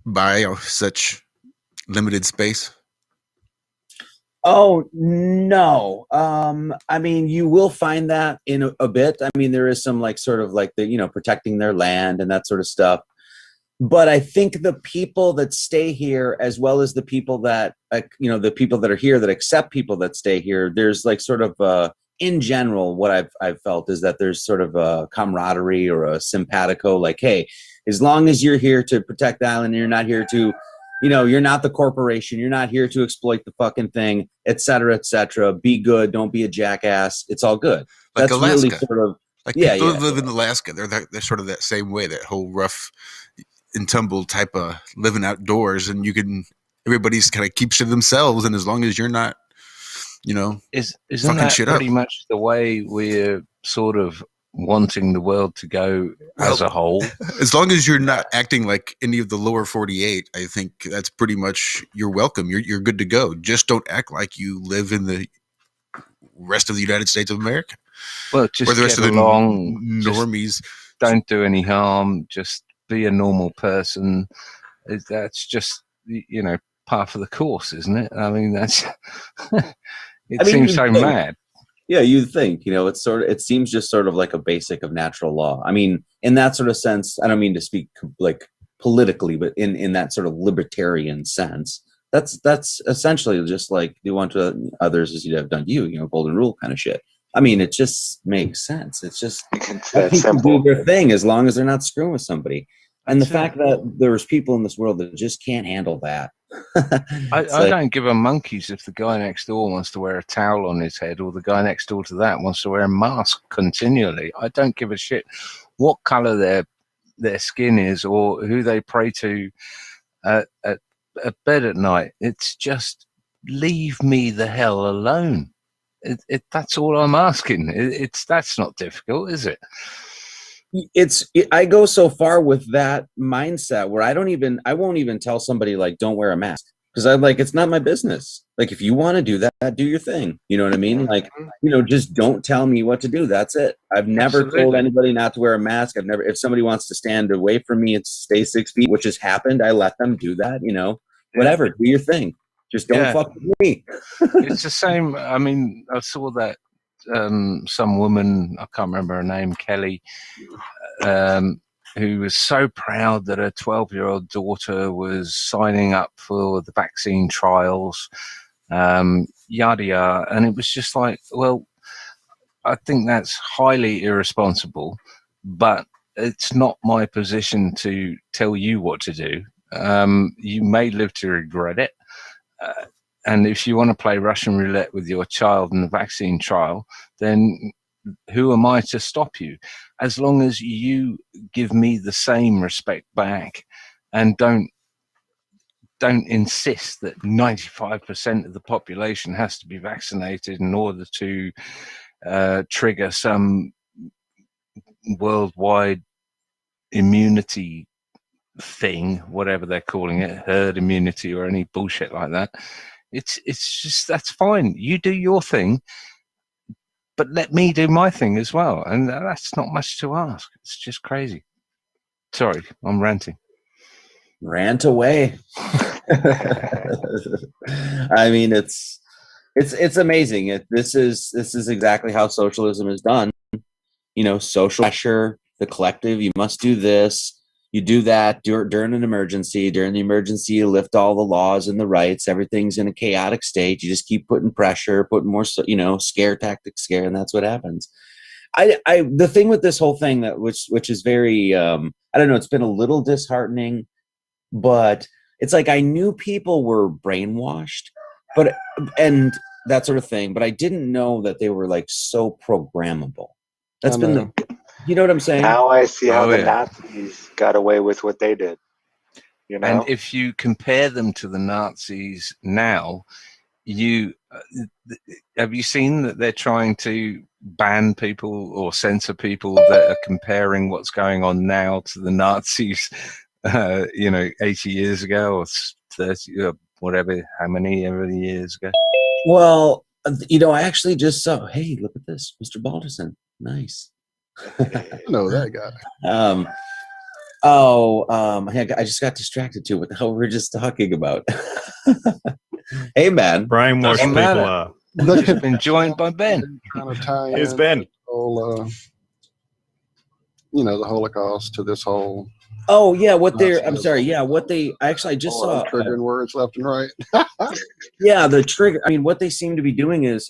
buy such limited space? Oh, no. I mean, you will find that in a bit. I mean, there is some like sort of like the, protecting their land and that sort of stuff. But I think the people that stay here, as well as the people that, the people that are here that accept people that stay here, there's like sort of, in general, what I've felt is that there's sort of a camaraderie or a simpatico, like, hey, as long as you're here to protect the island, you're not here to, you're not the corporation, you're not here to exploit the fucking thing, et cetera, be good, don't be a jackass. It's all good. Like that's Alaska. really sort of, like people that live in Alaska. They're sort of that same way, that whole rough and tumble type of living outdoors, and everybody's kind of keeps to themselves, and as long as you're not, isn't fucking that shit pretty up. much the way we're sort of wanting the world to go as a whole? As long as you're not acting like any of the lower 48, I think that's pretty much you're welcome. You're good to go. Just don't act like you live in the rest of the United States of America. Well, just or the rest get of the along, normies. Don't do any harm. Just be a normal person. That's just par for the course, isn't it? I mean, that's seems so mad. Yeah, you'd think, it seems just sort of like a basic of natural law. I mean, in that sort of sense, I don't mean to speak like politically, but in that sort of libertarian sense, that's essentially just like do unto others as you have done to you, golden rule kind of shit. I mean, it just makes sense. It's just let people do their thing as long as they're not screwing with somebody. And the fact that there's people in this world that just can't handle that. I don't give a monkeys if the guy next door wants to wear a towel on his head or the guy next door to that wants to wear a mask continually. I don't give a shit what color their skin is or who they pray to at bed at night. It's just leave me the hell alone. That's all I'm asking. That's not difficult, is it? I go so far with that mindset where I won't even tell somebody like don't wear a mask, because I'm like, it's not my business. Like, if you want to do that, do your thing. You know what I mean? Like, just don't tell me what to do. That's it. I've never told anybody not to wear a mask. If somebody wants to stand away from me and stay 6 feet, which has happened, I let them do that. Whatever, do your thing. Just don't fuck with me. It's the same. I mean, I saw that some woman, I can't remember her name, Kelly, who was so proud that her 12-year-old daughter was signing up for the vaccine trials, yada yada. And it was just like, well, I think that's highly irresponsible, but it's not my position to tell you what to do. You may live to regret it. And if you want to play Russian roulette with your child in the vaccine trial, then who am I to stop you? As long as you give me the same respect back and don't insist that 95% of the population has to be vaccinated in order to trigger some worldwide immunity thing, whatever they're calling it, herd immunity or any bullshit like that. It's just, that's fine. You do your thing, but let me do my thing as well. And that's not much to ask. It's just crazy. Sorry, I'm ranting. Rant away. I mean, it's amazing. This is exactly how socialism is done. Social pressure, the collective. You must do this. You do that during an emergency. During the emergency, you lift all the laws and the rights. Everything's in a chaotic state. You just keep putting pressure, putting more, scare tactics, and that's what happens. The thing with this whole thing which is very, I don't know, it's been a little disheartening, but it's like I knew people were brainwashed, and that sort of thing, but I didn't know that they were like so programmable. That's been you know what I'm saying? Now I see how the Nazis got away with what they did. And if you compare them to the Nazis now, have you seen that they're trying to ban people or censor people that are comparing what's going on now to the Nazis, 80 years ago or 30 or whatever, how many ever years ago? Well, I actually just saw, hey, look at this, Mr. Balderson. Nice. I know that guy. I just got distracted too. What the hell were we just talking about? Hey, man. Brainwashed people are. They've been joined by Ben. Here's Ben. The Holocaust to this whole. Oh yeah, I'm sorry. Yeah, I just saw triggering words left and right. Yeah, the trigger. I mean, what they seem to be doing is,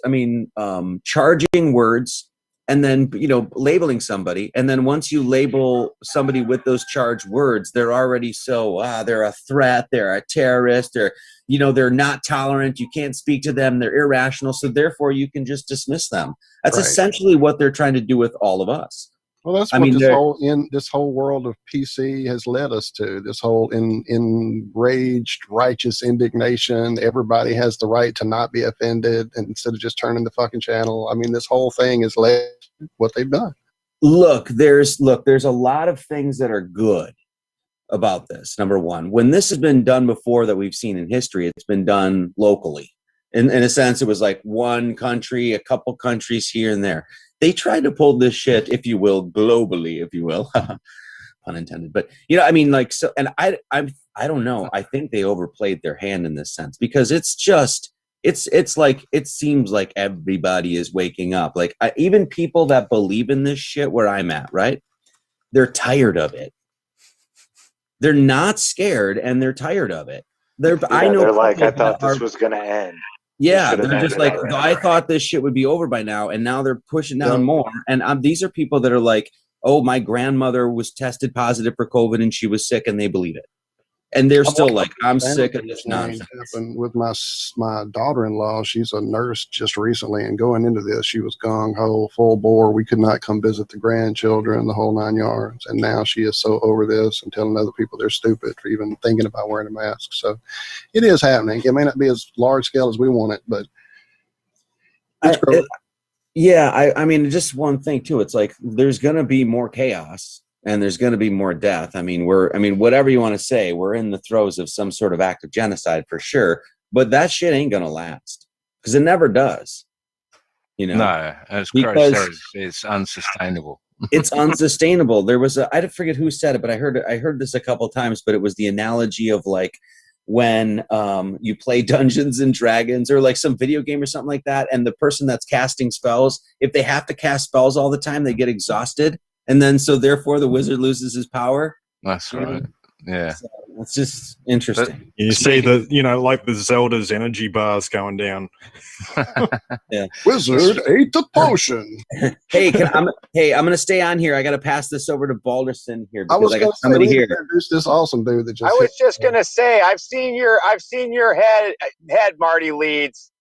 charging words. And then, labeling somebody. And then once you label somebody with those charged words, they're already they're a threat, they're a terrorist, they're not tolerant, you can't speak to them, they're irrational. So therefore you can just dismiss them. That's essentially what they're trying to do with all of us. Well, that's this whole world of PC has led us to. This whole enraged, righteous indignation. Everybody has the right to not be offended, and instead of just turning the fucking channel. I mean, this whole thing has led to what they've done. Look, there's a lot of things that are good about this. Number one, when this has been done before that we've seen in history, it's been done locally. In a sense, it was like one country, a couple countries here and there. They tried to pull this shit, if you will, globally, if you will, pun intended. But and I don't know. I think they overplayed their hand in this sense because it's just, it's like, it seems like everybody is waking up. Like even people that believe in this shit where I'm at, right? They're tired of it. They're not scared and they're tired of it. They're like, I thought this was going to end. Yeah, they're just like, I thought this shit would be over by now, and now they're pushing down more. And these are people that are like, oh, my grandmother was tested positive for COVID and she was sick, and they believe it. And they're still like, I'm sick of this nonsense. Happened with my daughter-in-law. She's a nurse just recently, and going into this, she was gung-ho, full bore. We could not come visit the grandchildren, the whole 9 yards. And now she is so over this and telling other people they're stupid for even thinking about wearing a mask. So it is happening. It may not be as large scale as we want it, but it's growing. I mean, just one thing too. It's like there's going to be more chaos. And there's going to be more death. I mean, whatever you want to say, we're in the throes of some sort of act of genocide for sure. But that shit ain't going to last because it never does. No, as Christ says, it's unsustainable. It's unsustainable. There was I forget who said it, but I heard this a couple of times. But it was the analogy of like when you play Dungeons and Dragons or like some video game or something like that, and the person that's casting spells, if they have to cast spells all the time, they get exhausted. And then, so therefore, the wizard loses his power. That's right. Yeah. So It's just interesting. You see like the Zelda's energy bars going down. Yeah. Wizard ate the potion. Hey, I'm gonna stay on here. I gotta pass this over to Balderson here I because was I going got to say, somebody we here. introduced this awesome dude that just. I was just gonna say, I've seen your head, Marty Leeds.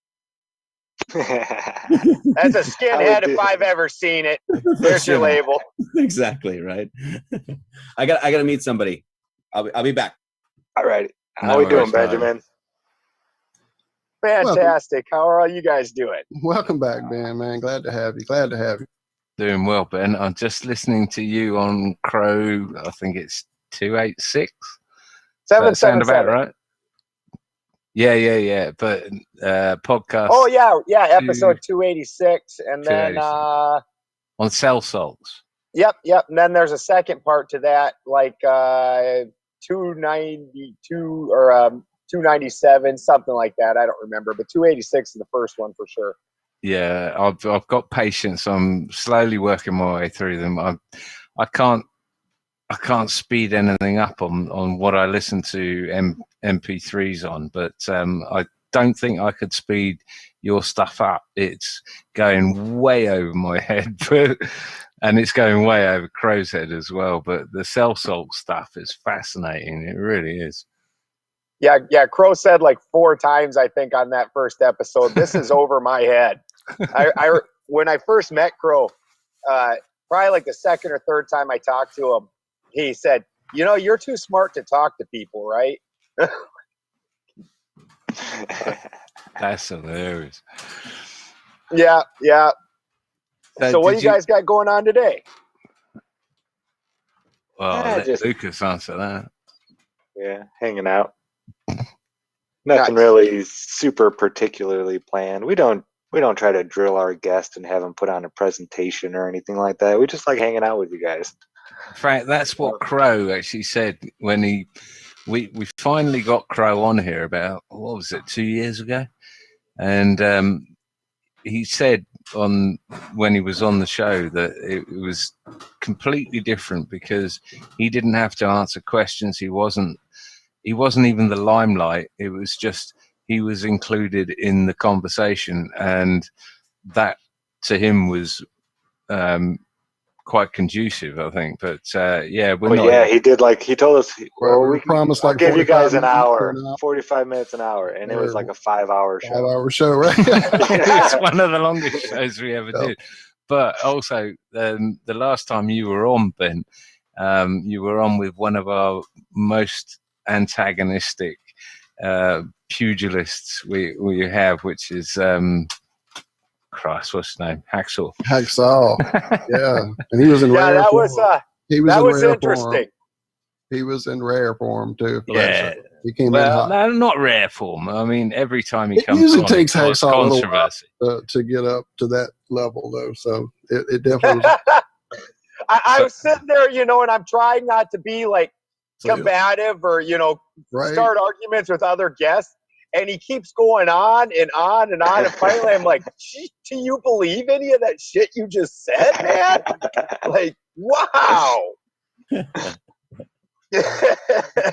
That's a skinhead if I've ever seen it. There's your label. Exactly right. I gotta meet somebody. I'll be back. All right. How we doing, Benjamin? Fantastic. How are all you guys doing? Welcome back, Ben, man. Glad to have you. Glad to have you. Doing well, Ben. I'm just listening to you on Crow. I think it's 286. Does that sound about right? Yeah. But podcast. Oh yeah. Episode 286, and then on cell salts. Yep. And then there's a second part to that, like 292 or 297, something like that. I don't remember, but 286 is the first one for sure. Yeah, I've got patience. I'm slowly working my way through them. I can't speed anything up on what I listen to MP3s on, but I don't think I could speed your stuff up. It's going way over my head, and it's going way over Crow's head as well. But the cell salt stuff is fascinating. It really is. Yeah. Crow said like 4 times, I think, on that first episode, this is over my head. I when I first met Crow, probably like the second or third time I talked to him, he said, "You're too smart to talk to people, right?" That's hilarious. Yeah. So what do you guys got going on today? Well, let Lucas answer that. Yeah, hanging out. Nothing really super particularly planned. We don't try to drill our guest and have him put on a presentation or anything like that. We just like hanging out with you guys. In fact, that's what Crow actually said when we finally got Crow on here about, what was it, 2 years ago? And he said when he was on the show that it was completely different because he didn't have to answer questions. He wasn't even the limelight. It was just he was included in the conversation, and that to him was quite conducive, I think. But he did, like, he told us, we promised, I'll give you guys an hour, 45 minutes an hour, and it was like a 5-hour show. 5-hour show, right? It's one of the longest shows we ever did. But also, the last time you were on, Ben, you were on with one of our most antagonistic pugilists we have, which is Christ, what's his name? Hacksaw. Yeah, and he was in rare form. That was interesting. Form. He was in rare form too. For Yeah, that show. He came in hot. No, not rare form. I mean, every time he comes, usually on, takes Hacksaw a little controversy while to get up to that level, though. So it definitely. Was, I was sitting there, and I'm trying not to be like combative or start arguments with other guests, and he keeps going on and on and on, and finally I'm like, do you believe any of that shit you just said, man? Like, wow.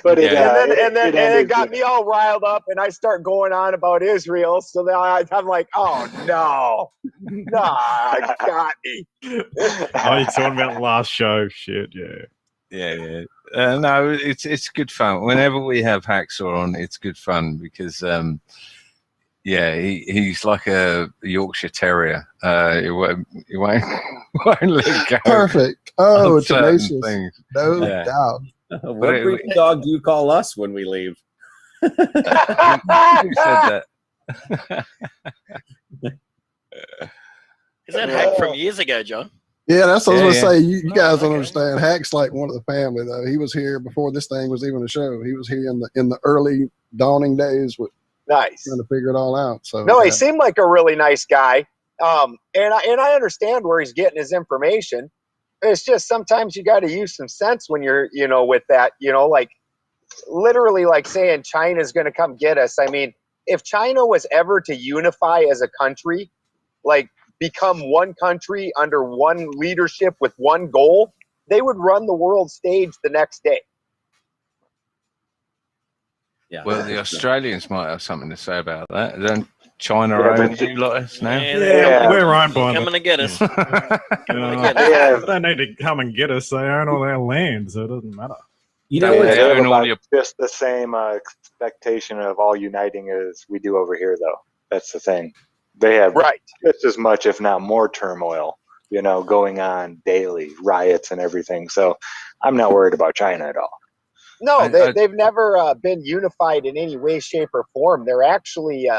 But it got me all riled up, and I start going on about Israel. So then I'm like, oh no, it got me. Oh, you're talking about last show, shit, yeah. No, it's good fun. Whenever we have Hacksaw on, it's good fun because he's like a Yorkshire Terrier. He won't let go. Perfect. Oh, tenacious. Things. No doubt. What breed of dog do you call us when we leave? Who said that? Is that Hack from years ago, John? Yeah, that's what I was going to say. You guys don't understand. Hack's like one of the family, though. He was here before this thing was even a show. He was here in the early dawning days with trying to figure it all out. So he seemed like a really nice guy. And I understand where he's getting his information. It's just sometimes you got to use some sense when you're, with that, like literally like saying China's going to come get us. I mean, if China was ever to unify as a country, like become one country under one leadership with one goal, they would run the world stage the next day. Yeah. Well, the Australians might have something to say about that. Don't China Yeah, own but you lot now? Yeah, Yeah. we're owned by coming them. to get us. Coming to get They us. have, They don't need to come and get us. They own all our land, so it doesn't matter. You know yeah, what? They they have own all about your- just the same expectation of all uniting as we do over here, though. That's the thing. They have Right. just as much, if not more, turmoil, going on daily, riots and everything. So I'm not worried about China at all. No, I- they've never been unified in any way, shape, or form. They're actually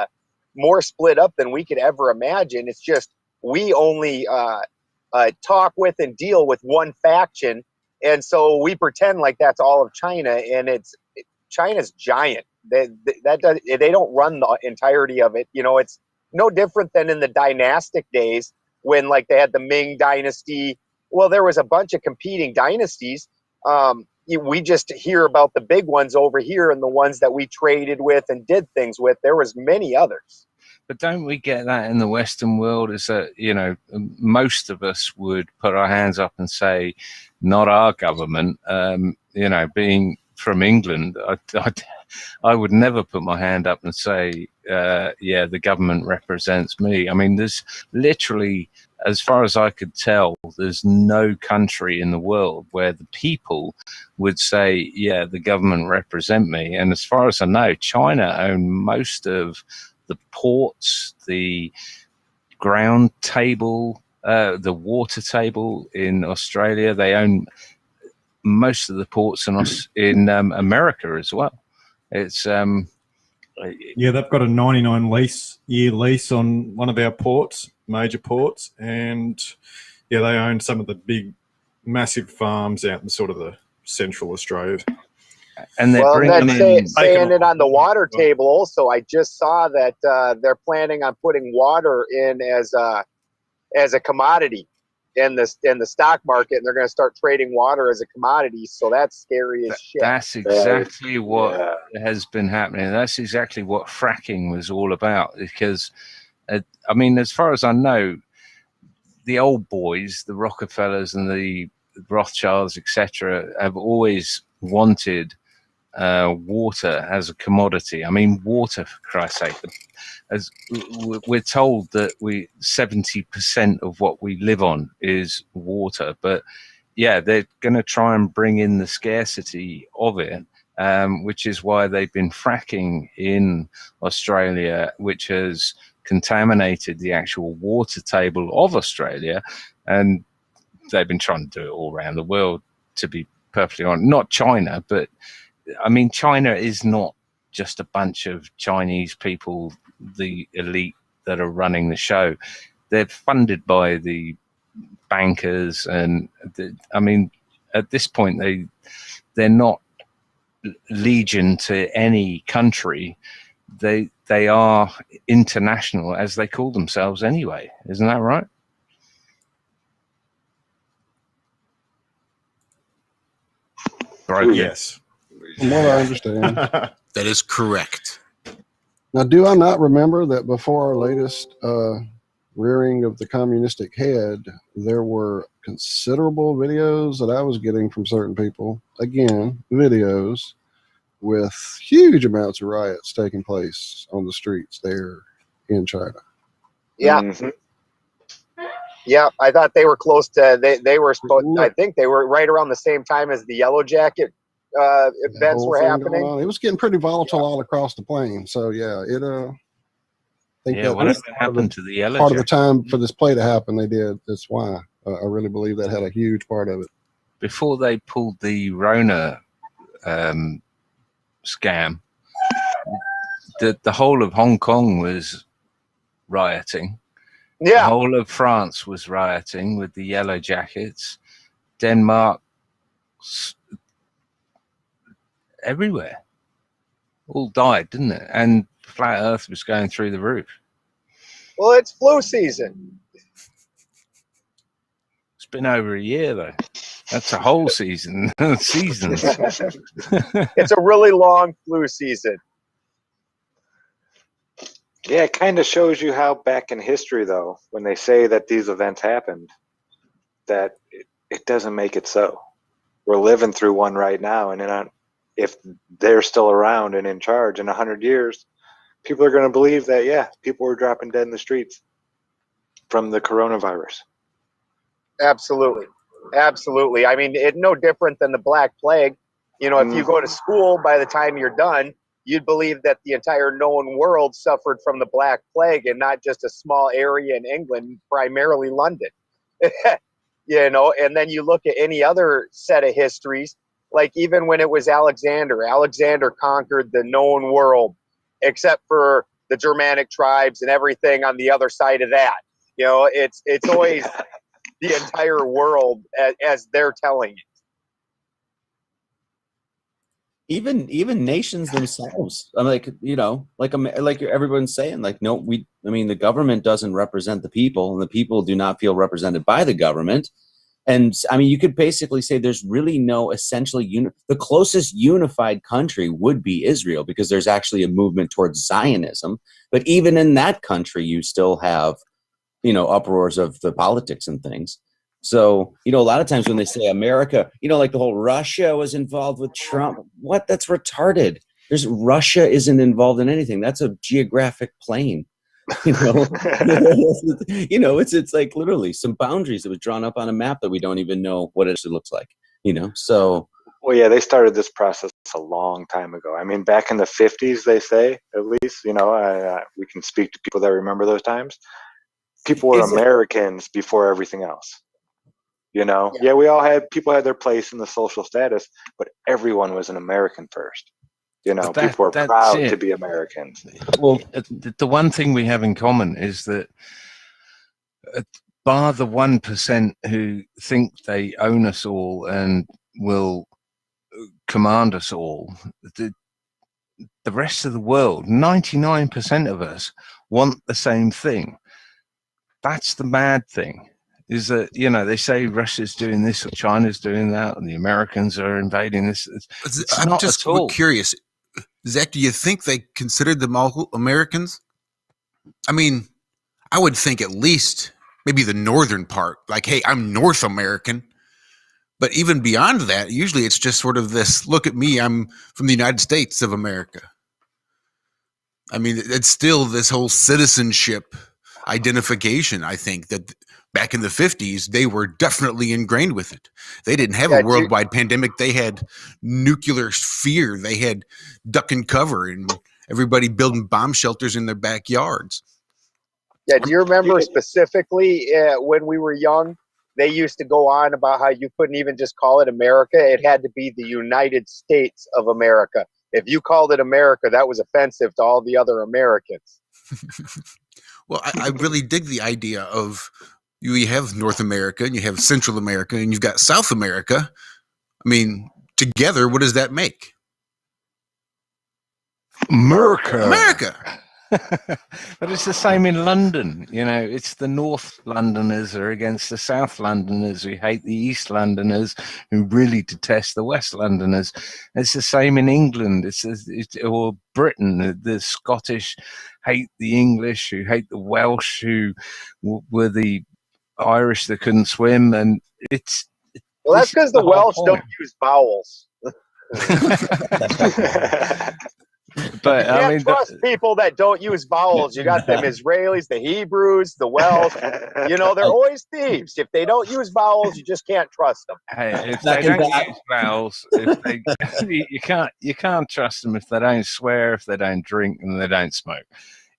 more split up than we could ever imagine. It's just we only talk with and deal with one faction, and so we pretend like that's all of China, and China's giant. They don't run the entirety of it. It's no different than in the dynastic days when like they had the Ming dynasty. Well, there was a bunch of competing dynasties. We just hear about the big ones over here and the ones that we traded with and did things with. There was many others. But don't we get that in the Western world? Is that, most of us would put our hands up and say, not our government. Being from England, I would never put my hand up and say, the government represents me. I mean, there's literally, as far as I could tell, there's no country in the world where the people would say, yeah, the government represent me. And as far as I know, China own most of the ports, the ground table, the water table in Australia. They own most of the ports in America as well. It's Yeah, they've got a 99-year lease on one of our ports, major ports, and yeah, they own some of the big, massive farms out in sort of the central Australia. and they're Well, bringing then in. saying it on the water table also, I just saw that they're planning on putting water in as a commodity in the stock market, and they're going to start trading water as a commodity. So that's scary as shit. That's exactly what Yeah. has been happening. That's exactly what fracking was all about. Because, as far as I know, the old boys, the Rockefellers and the Rothschilds, etc., have always wanted water as a commodity. I mean, water, for Christ's sake. As we're told that 70% of what we live on is water, but yeah, they're going to try and bring in the scarcity of it, which is why they've been fracking in Australia, which has contaminated the actual water table of Australia, and they've been trying to do it all around the world, to be perfectly honest. Not China, but I mean, China is not just a bunch of Chinese people, the elite that are running the show. They're funded by the bankers, and at this point, they're not legion to any country. They are international, as they call themselves anyway. Isn't that right? Broken. Yes. From what I understand. That is correct. Now, do I not remember that before our latest rearing of the communistic head, there were considerable videos that I was getting from certain people, again, videos with huge amounts of riots taking place on the streets there in China. Yeah. Mhm. Yeah, I thought they were close to. They were supposed. I think they were right around the same time as the Yellow Jacket events were happening. It was getting pretty volatile all across the plain. So yeah, I think Yeah, that whatever was happened to the Yellow part of the Jacket? time for this play to happen. They did. That's why I really believe that had a huge part of it. Before they pulled the Rona scam, the whole of Hong Kong was rioting. The Yeah, whole of France was rioting with the Yellow Jackets. Denmark, everywhere, all died, didn't it? And flat Earth was going through the roof. well, it's flu season. It's been over a year though. That's a whole season. Seasons. It's a really long flu season. Yeah, it kind of shows you how back in history, though, when they say that these events happened, that it doesn't make it so. We're living through one right now, and if they're still around and in charge in 100 years, people are going to believe that, yeah, people were dropping dead in the streets from the coronavirus. Absolutely. Absolutely. I mean, it's no different than the Black Plague. You know, if you go to school, by the time you're done, you'd believe that the entire known world suffered from the Black Plague and not just a small area in England, primarily London. You know, and then you look at any other set of histories, like even when it was Alexander conquered the known world, except for the Germanic tribes and everything on the other side of that. You know, it's always the entire world as they're telling it. Even nations themselves. I'm like, you know, like everyone's saying, like, no, I mean, the government doesn't represent the people, and the people do not feel represented by the government. And I mean, you could basically say there's really no essentially the closest unified country would be Israel, because there's actually a movement towards Zionism. But even in that country, you still have, you know, uproars of the politics and things. So, you know, a lot of times when they say America, you know, like the whole Russia was involved with Trump, what? That's retarded. Russia isn't involved in anything. That's a geographic plane. You know, you know, it's like literally some boundaries that was drawn up on a map that we don't even know what it actually looks like, you know? So, well, yeah, they started this process a long time ago. I mean, back in the 50s, they say, at least, you know, we can speak to people that remember those times. People were Americans before everything else. You know, yeah, people had their place in the social status, but everyone was an American first. You know, people were proud to be Americans. Well, the one thing we have in common is that, bar the 1% who think they own us all and will command us all, the rest of the world, 99% of us want the same thing. That's the mad thing. Is that, you know, they say Russia's doing this or China's doing that and the Americans are invading this. I'm just curious, Zach, do you think they considered them all Americans? I mean, I would think at least maybe the northern part, like, hey, I'm North American. But even beyond that, usually it's just sort of this, look at me, I'm from the United States of America. I mean, it's still this whole citizenship identification, I think, that back in the 50s, they were definitely ingrained with it. They didn't have a worldwide pandemic. They had nuclear fear. They had duck and cover and everybody building bomb shelters in their backyards. Yeah, do you remember specifically when we were young, they used to go on about how you couldn't even just call it America. It had to be the United States of America. If you called it America, that was offensive to all the other Americans. Well, I really dig the idea of you have North America and you have Central America and you've got South America. I mean, together, what does that make? America. But it's the same in London. You know, it's the North Londoners are against the South Londoners who hate the East Londoners who really detest the West Londoners. It's the same in England. Or Britain. The Scottish hate the English, who hate the Welsh, who were the Irish that couldn't swim. And well, that's because the Welsh don't use vowels. But you can't trust people that don't use vowels. You got them Israelis, the Hebrews, the Welsh. You know, they're always thieves. If they don't use vowels, you just can't trust them. Hey, if they don't use vowels, you can't trust them if they don't swear, if they don't drink, and they don't smoke.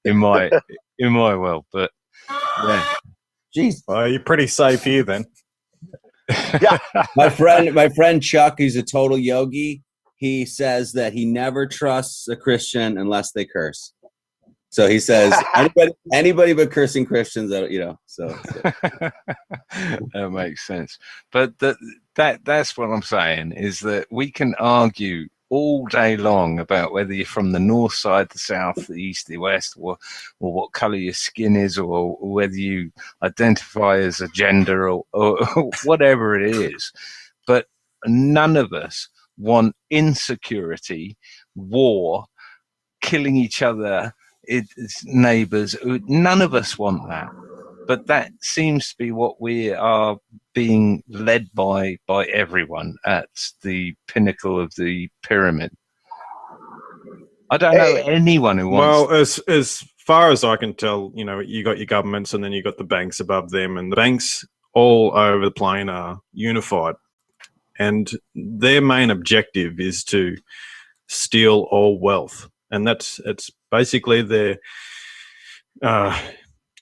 In my world, but yeah, jeez, well, you're pretty safe here then. Yeah, my friend Chuck, he's a total yogi. He says that he never trusts a Christian unless they curse. So he says anybody but cursing Christians, you know. So that makes sense. But that's what I'm saying is that we can argue all day long about whether you're from the north side, the south, the east, the west, or what color your skin is, or whether you identify as a gender or whatever it is. But none of us want insecurity, war, killing each other, its neighbors. None of us want that. But that seems to be what we are being led by everyone at the pinnacle of the pyramid. I don't know anyone who wants. Well, as far as I can tell, you got your governments and then you got the banks above them, and the banks all over the plane are unified, and their main objective is to steal all wealth, and it's basically they're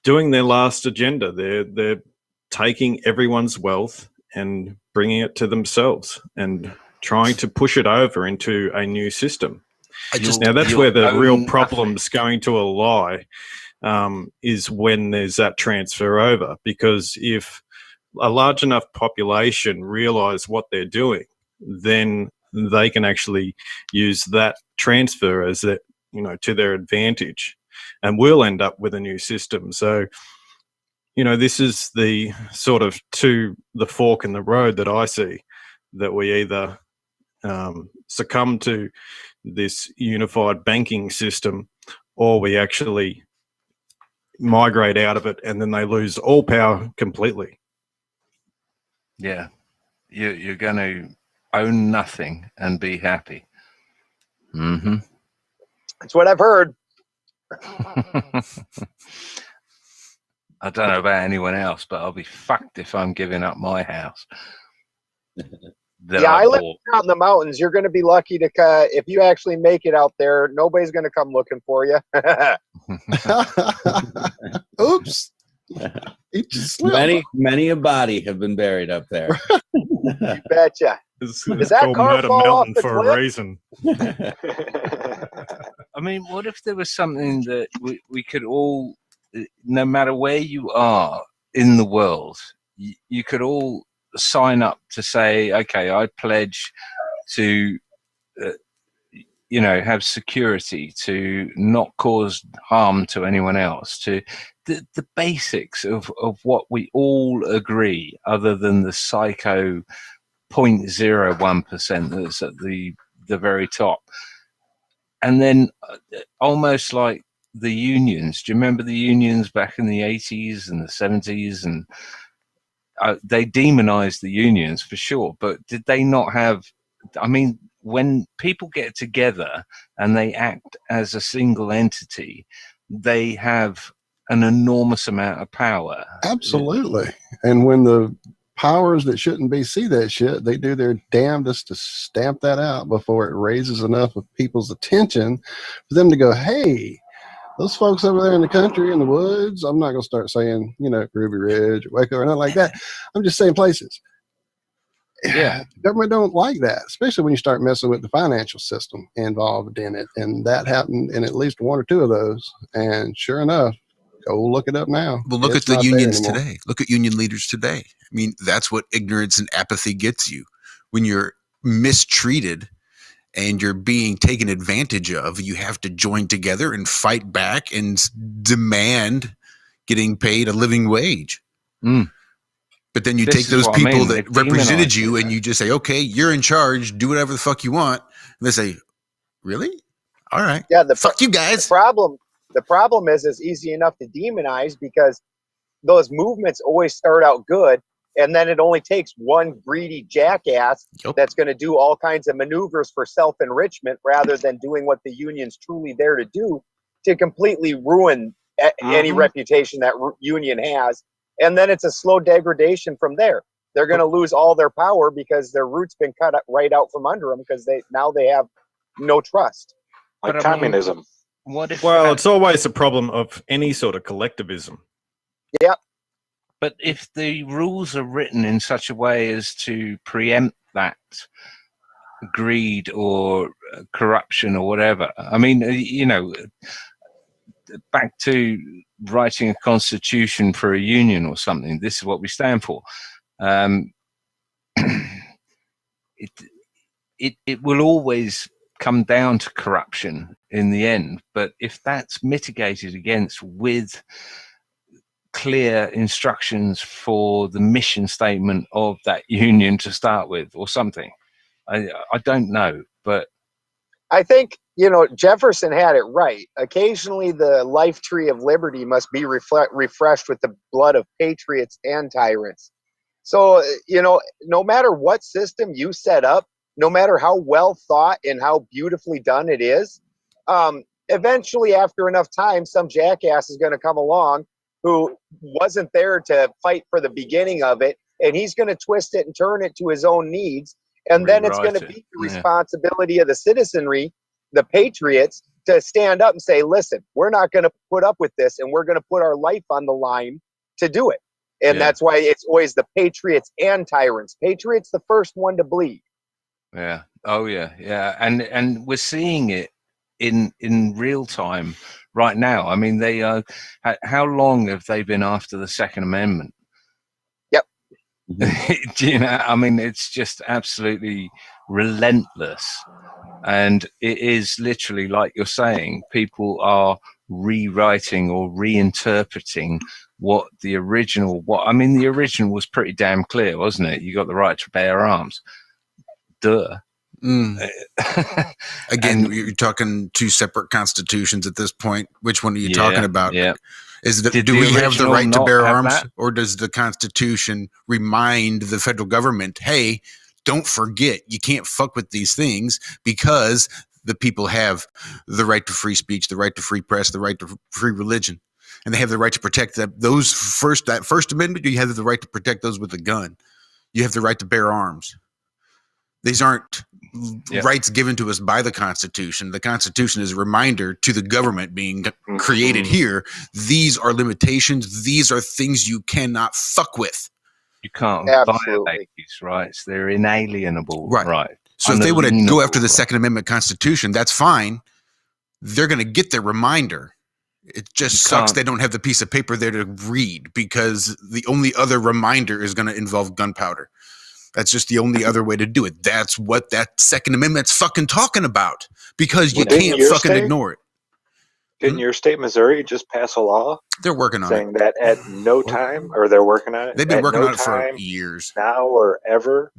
doing their last agenda. They're taking everyone's wealth and bringing it to themselves and trying to push it over into a new system. Now that's where the real problem's going to lie, is when there's that transfer over, because if a large enough population realize what they're doing, then they can actually use that transfer as that, to their advantage, and we'll end up with a new system. So, this is the sort of the fork in the road that I see, that we either succumb to this unified banking system, or we actually migrate out of it, and then they lose all power completely. Yeah, you're going to own nothing and be happy. Mm-hmm. That's what I've heard. I don't know about anyone else, but I'll be fucked if I'm giving up my house. I live out in the mountains. You're going to be lucky to if you actually make it out there. Nobody's going to come looking for you. Oops. Many a body have been buried up there. You betcha. Is that car fall off the for cliff? a reason? I mean, what if there was something that we could all, no matter where you are in the world, you could all sign up to say, okay, I pledge to, have security, to not cause harm to anyone else, to the basics of what we all agree, other than the psycho 0.01% that's at the very top. And then almost like the unions. Do you remember the unions back in the 80s and the 70s? And they demonized the unions for sure, but did they not have, I mean, when people get together and they act as a single entity, they have an enormous amount of power. Absolutely. And when the powers that shouldn't be see that shit, they do their damnedest to stamp that out before it raises enough of people's attention for them to go, hey, those folks over there in the country, in the woods, I'm not going to start saying, Ruby Ridge or Waco or nothing like that. I'm just saying places. Yeah. The government don't like that, especially when you start messing with the financial system involved in it. And that happened in at least one or two of those. And sure enough, go look it up now. Well, look at the unions today. Look at union leaders today. I mean, that's what ignorance and apathy gets you. When you're mistreated and you're being taken advantage of, you have to join together and fight back and demand getting paid a living wage. Mm. But then you take those people that represented you and you just say, okay, you're in charge, do whatever the fuck you want. And they say, really? All right. Yeah, fuck you guys. The problem is it's easy enough to demonize, because those movements always start out good, and then it only takes one greedy jackass that's going to do all kinds of maneuvers for self-enrichment rather than doing what the union's truly there to do, to completely ruin any reputation that union has. And then it's a slow degradation from there. They're going to lose all their power because their roots been cut right out from under them, because they have no trust. Like communism. What if? Well, it's always a problem of any sort of collectivism. Yep. But if the rules are written in such a way as to preempt that greed or corruption or whatever, I mean, back to writing a constitution for a union or something, this is what we stand for. It will always come down to corruption in the end, but if that's mitigated against with clear instructions for the mission statement of that union to start with or something, I don't know, but I think Jefferson had it right. Occasionally, the life tree of liberty must be refreshed with the blood of patriots and tyrants. So, no matter what system you set up, no matter how well thought and how beautifully done it is, eventually, after enough time, some jackass is going to come along who wasn't there to fight for the beginning of it, and he's going to twist it and turn it to his own needs. And then it's going to be the responsibility of the citizenry, the patriots, to stand up and say, listen, we're not going to put up with this, and we're going to put our life on the line to do it. And that's why it's always the patriots and tyrants. Patriots, the first one to bleed. Yeah. Oh, yeah. Yeah. And we're seeing it in real time right now. I mean, they how long have they been after the Second Amendment? Yep. I mean, it's just absolutely relentless. And it is literally, like you're saying, people are rewriting or reinterpreting the original was pretty damn clear, wasn't it? You got the right to bear arms. Duh. Again, you're talking two separate constitutions at this point. Which one are you talking about? Yeah. Do we have the right to bear arms, or does the Constitution remind the federal government, hey, don't forget, you can't fuck with these things because the people have the right to free speech, the right to free press, the right to free religion, and they have the right to protect that First Amendment. You have the right to protect those with a gun. You have the right to bear arms. These aren't rights given to us by the Constitution. The Constitution is a reminder to the government being created here. These are limitations. These are things you cannot fuck with. You can't violate these rights. They're inalienable. Right. So if they want to go after the Second Amendment Constitution, that's fine. They're going to get their reminder. It just sucks they don't have the piece of paper there to read, because the only other reminder is going to involve gunpowder. That's just the only other way to do it. That's what that Second Amendment's fucking talking about, because you can't fucking ignore it. Didn't your state, Missouri, just pass a law? They're working on saying that at no time, or they're working on it. They've been working on it for years now or ever.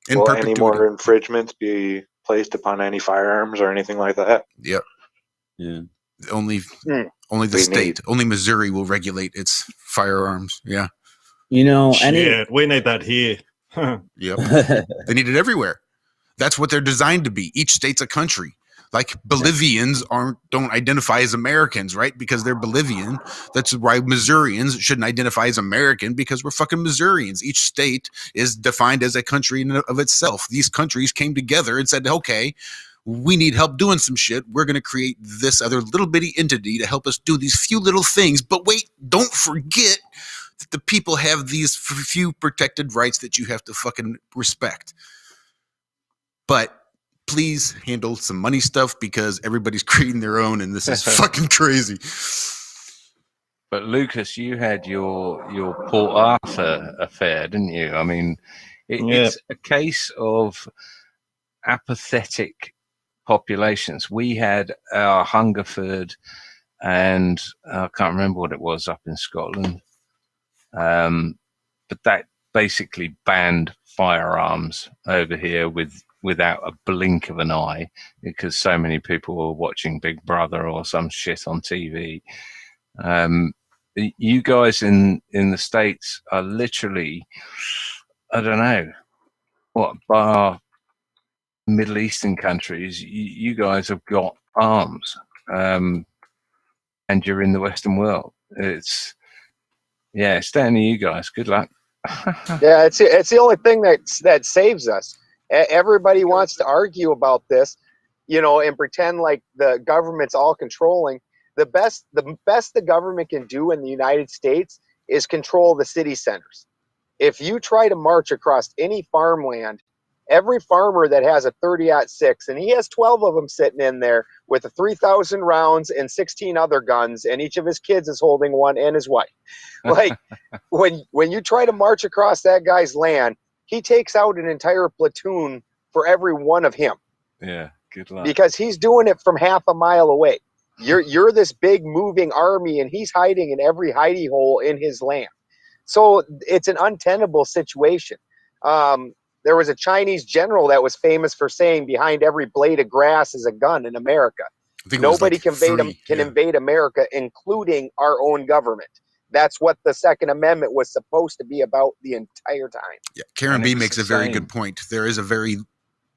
Will any more infringements be placed upon any firearms or anything like that? Yep. Yeah. Only the state, only Missouri will regulate its firearms. Yeah. We need that here. Yep. They need it everywhere. That's what they're designed to be. Each state's a country. Like Bolivians don't identify as Americans, right? Because they're Bolivian. That's why Missourians shouldn't identify as American, because we're fucking Missourians. Each state is defined as a country in and of itself. These countries came together and said, okay, we need help doing some shit. We're going to create this other little bitty entity to help us do these few little things. But wait, don't forget that the people have these few protected rights that you have to fucking respect. But please handle some money stuff, because everybody's creating their own, and this is fucking crazy. But Lucas, you had your Port Arthur affair, didn't you? I mean, it's a case of apathetic populations. We had our Hungerford, and I can't remember what it was up in Scotland, but that basically banned firearms over here without a blink of an eye, because so many people were watching Big Brother or some shit on TV. You guys in the States are literally, I don't know, bar Middle Eastern countries, you guys have got arms, and you're in the Western world. It's down to you guys. Good luck. Yeah, it's the only thing that saves us. Everybody wants to argue about this, and pretend like the government's all controlling. The best the government can do in the United States is control the city centers. If you try to march across any farmland, every farmer that has a 30-06, and he has 12 of them sitting in there with 3,000 rounds and 16 other guns, and each of his kids is holding one, and his wife. Like, when you try to march across that guy's land, he takes out an entire platoon for every one of him. Yeah, good luck. Because he's doing it from half a mile away. You're this big moving army, and he's hiding in every hidey hole in his land. So it's an untenable situation. There was a Chinese general that was famous for saying behind every blade of grass is a gun in America. Nobody can invade America, including our own government. That's what the Second Amendment was supposed to be about the entire time. Yeah, Karen B makes a very good point. There is a very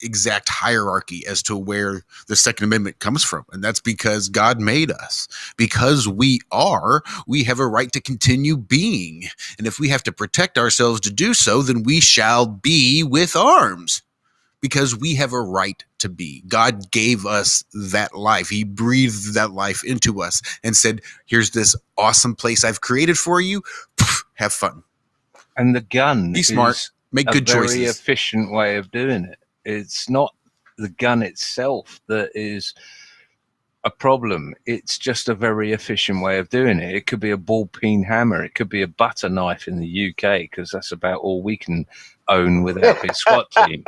exact hierarchy as to where the Second Amendment comes from, and that's because God made us. Because we have a right to continue being, and if we have to protect ourselves to do so, then we shall be with arms. Because we have a right to be. God gave us that life. He breathed that life into us and said, here's this awesome place I've created for you. Have fun. And the gun be smart, is make good choices. A very efficient way of doing it. It's not the gun itself that is a problem. It's just a very efficient way of doing it. It could be a ball-peen hammer. It could be a butter knife in the UK, because that's about all we can own without being SWAT team.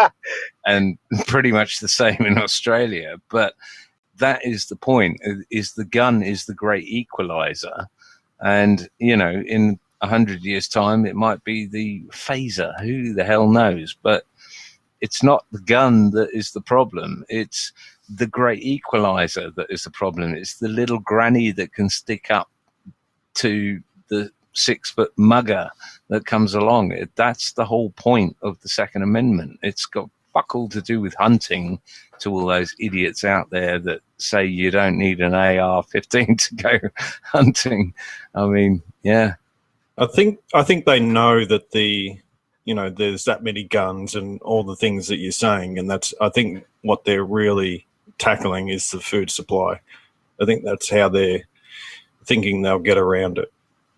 And pretty much the same in Australia. But that is the point, is the gun is the great equalizer. And, you know, in 100 years' time, it might be the phaser. Who the hell knows? But it's not the gun that is the problem. It's the great equalizer that is the problem. It's the little granny that can stick up to the 6-foot mugger that comes along. That's the whole point of the Second Amendment. It's got fuck all to do with hunting, to all those idiots out there that say you don't need an AR-15 to go hunting. I mean, yeah. I think they know that there's that many guns and all the things that you're saying, and that's, I think, what they're really tackling is the food supply. I think that's how they're thinking they'll get around it.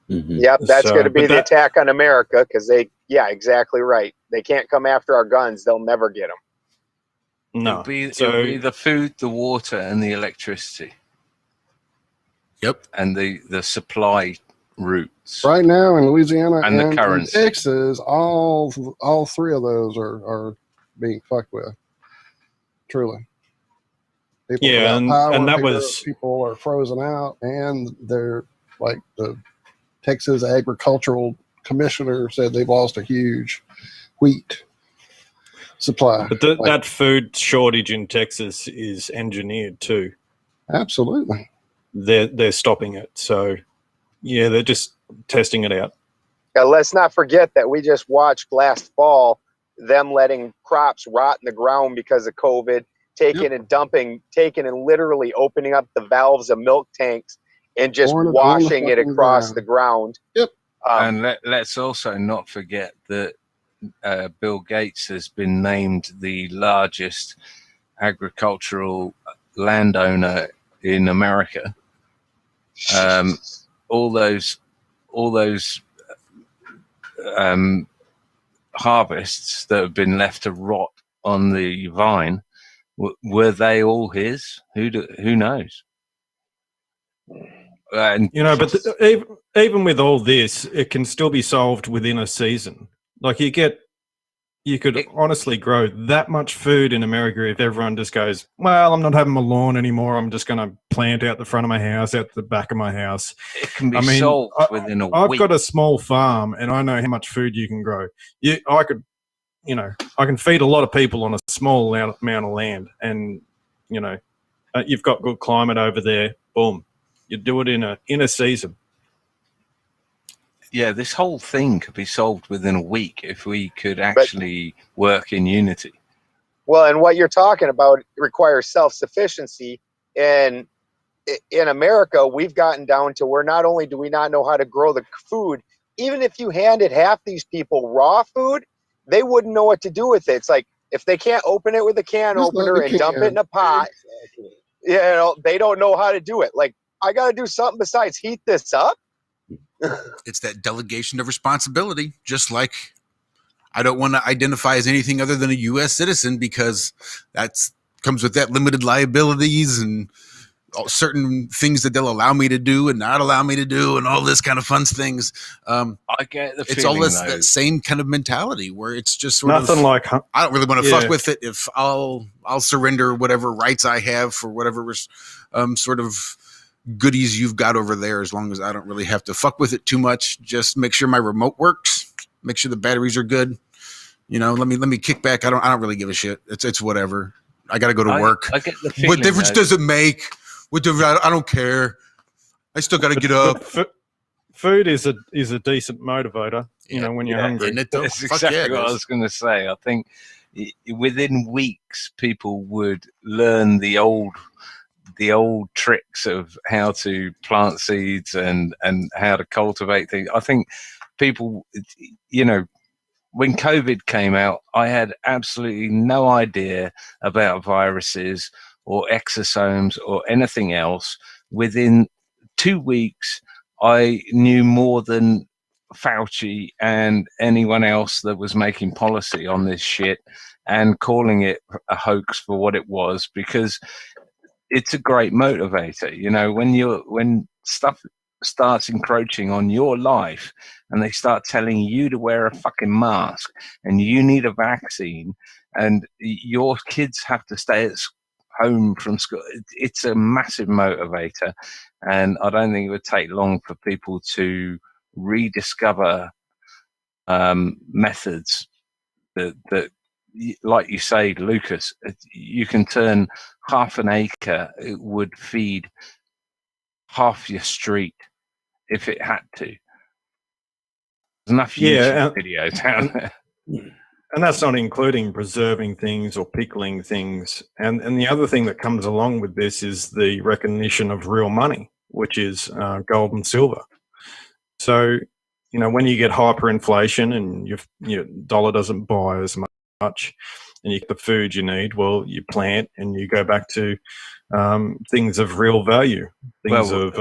Mm-hmm. Yep, that's going to be the attack on America, because exactly right. They can't come after our guns. They'll never get them. No. It'll be the food, the water, and the electricity. Yep. And the supply routes. Right now in Louisiana and the in currency. Texas, all three of those are being fucked with. Truly. People and that was people are frozen out, and they're like the Texas Agricultural Commissioner said they've lost a huge wheat supply. But that food shortage in Texas is engineered too. Absolutely. They're stopping it. So yeah, they're just testing it out. Let's not forget that we just watched last fall them letting crops rot in the ground because of COVID, taking and literally opening up the valves of milk tanks and just washing it across the ground. Yep. And let's also not forget that Bill Gates has been named the largest agricultural landowner in America. All those harvests that have been left to rot on the vine, were they all his? Who knows? And but even with all this, it can still be solved within a season. Like you could honestly grow that much food in America if everyone just goes, well, I'm not having my lawn anymore. I'm just going to plant out the front of my house, out the back of my house. It can be solved within a week. I've got a small farm, and I know how much food you can grow. I can feed a lot of people on a small amount of land, and you've got good climate over there. Boom, you do it in a season. Yeah, this whole thing could be solved within a week if we could actually work in unity. Well, and what you're talking about requires self-sufficiency. And in America, we've gotten down to where not only do we not know how to grow the food, even if you handed half these people raw food, they wouldn't know what to do with it. It's like, if they can't open it with a can opener and dump it in a pot, they don't know how to do it. Like, I got to do something besides heat this up. It's that delegation of responsibility, just like I don't want to identify as anything other than a U.S. citizen, because that's comes with that limited liabilities and certain things that they'll allow me to do and not allow me to do and all this kind of fun things. I get the it's feeling, all that same kind of mentality where it's just sort nothing of, like I don't really want to fuck with it. If I'll surrender whatever rights I have for whatever sort of goodies you've got over there, as long as I don't really have to fuck with it too much. Just make sure my remote works, make sure the batteries are good, let me kick back. I don't really give a shit. It's whatever. I got to go to work. I get the feeling, What difference though, does it make? I don't care. I still got to get up. Food is a decent motivator, when you're hungry. Isn't it though? That's Fuck yeah, exactly it what I is. was going to say. I think within weeks, people would learn the old tricks of how to plant seeds and how to cultivate things. I think people, when COVID came out, I had absolutely no idea about viruses or exosomes or anything else. Within 2 weeks, I knew more than Fauci and anyone else that was making policy on this shit and calling it a hoax for what it was, because it's a great motivator. When stuff starts encroaching on your life and they start telling you to wear a fucking mask and you need a vaccine and your kids have to stay at home from school, it's a massive motivator. And I don't think it would take long for people to rediscover methods that like you say, Lucas, you can turn half an acre. It would feed half your street if it had to. There's enough YouTube videos out there. And that's not including preserving things or pickling things. And the other thing that comes along with this is the recognition of real money, which is gold and silver. So, when you get hyperinflation and your dollar doesn't buy as much and you get the food you need, well, you plant and you go back to things of real value, things of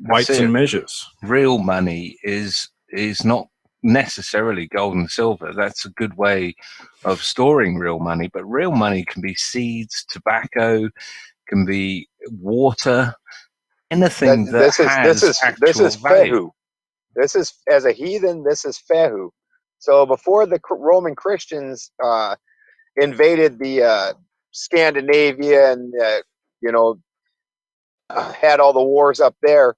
weights and measures. Real money is not necessarily gold and silver. That's a good way of storing real money, but real money can be seeds, tobacco, can be water, anything This is value. fehu. This is, as a heathen, this is fehu. So before the Roman Christians invaded the Scandinavia and had all the wars up there,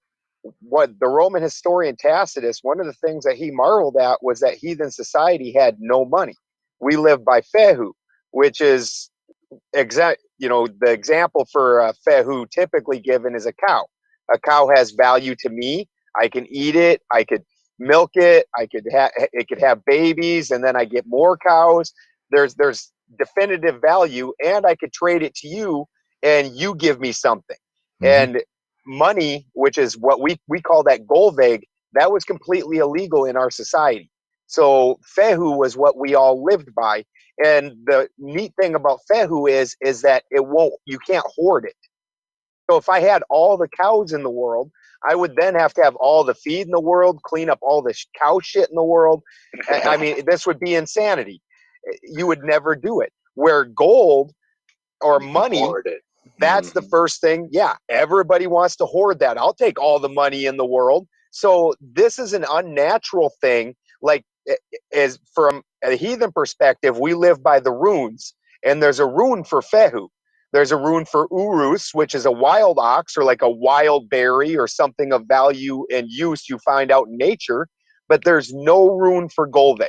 what the Roman historian Tacitus, one of the things that he marveled at was that heathen society had no money. We live by fehu, which is the example for fehu typically given is a cow. A cow has value to me. I can eat it. I could milk it. It could have babies, and then I get more cows. There's definitive value, and I could trade it to you, and you give me something. And money, which is what we call that golveg, that was completely illegal in our society. So fehu was what we all lived by. And the neat thing about fehu is that you can't hoard it. So if I had all the cows in the world, I would then have to have all the feed in the world, clean up all the cow shit in the world. I mean, this would be insanity. You would never do it. Where gold or money, that's the first thing. Yeah, everybody wants to hoard that. I'll take all the money in the world. So this is an unnatural thing. Like, as from a heathen perspective, we live by the runes, and there's a rune for fehu. There's a rune for urus, which is a wild ox or like a wild berry or something of value and use you find out in nature, but there's no rune for golvik.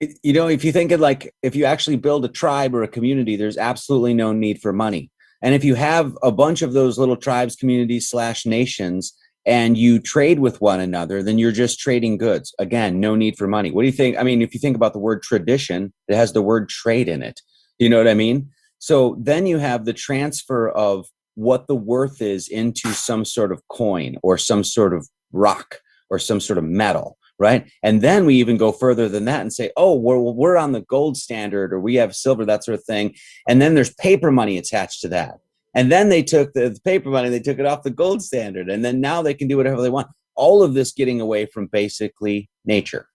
If you think of if you actually build a tribe or a community, there's absolutely no need for money. And if you have a bunch of those little tribes, communities / nations, and you trade with one another, then you're just trading goods. Again, no need for money. What do you think? I mean, if you think about the word tradition, it has the word trade in it. You know what I mean? So then you have the transfer of what the worth is into some sort of coin or some sort of rock or some sort of metal, right? And then we even go further than that and say, oh, we're on the gold standard, or we have silver, that sort of thing. And then there's paper money attached to that. And then they took the paper money, they took it off the gold standard. And then now they can do whatever they want. All of this getting away from basically nature.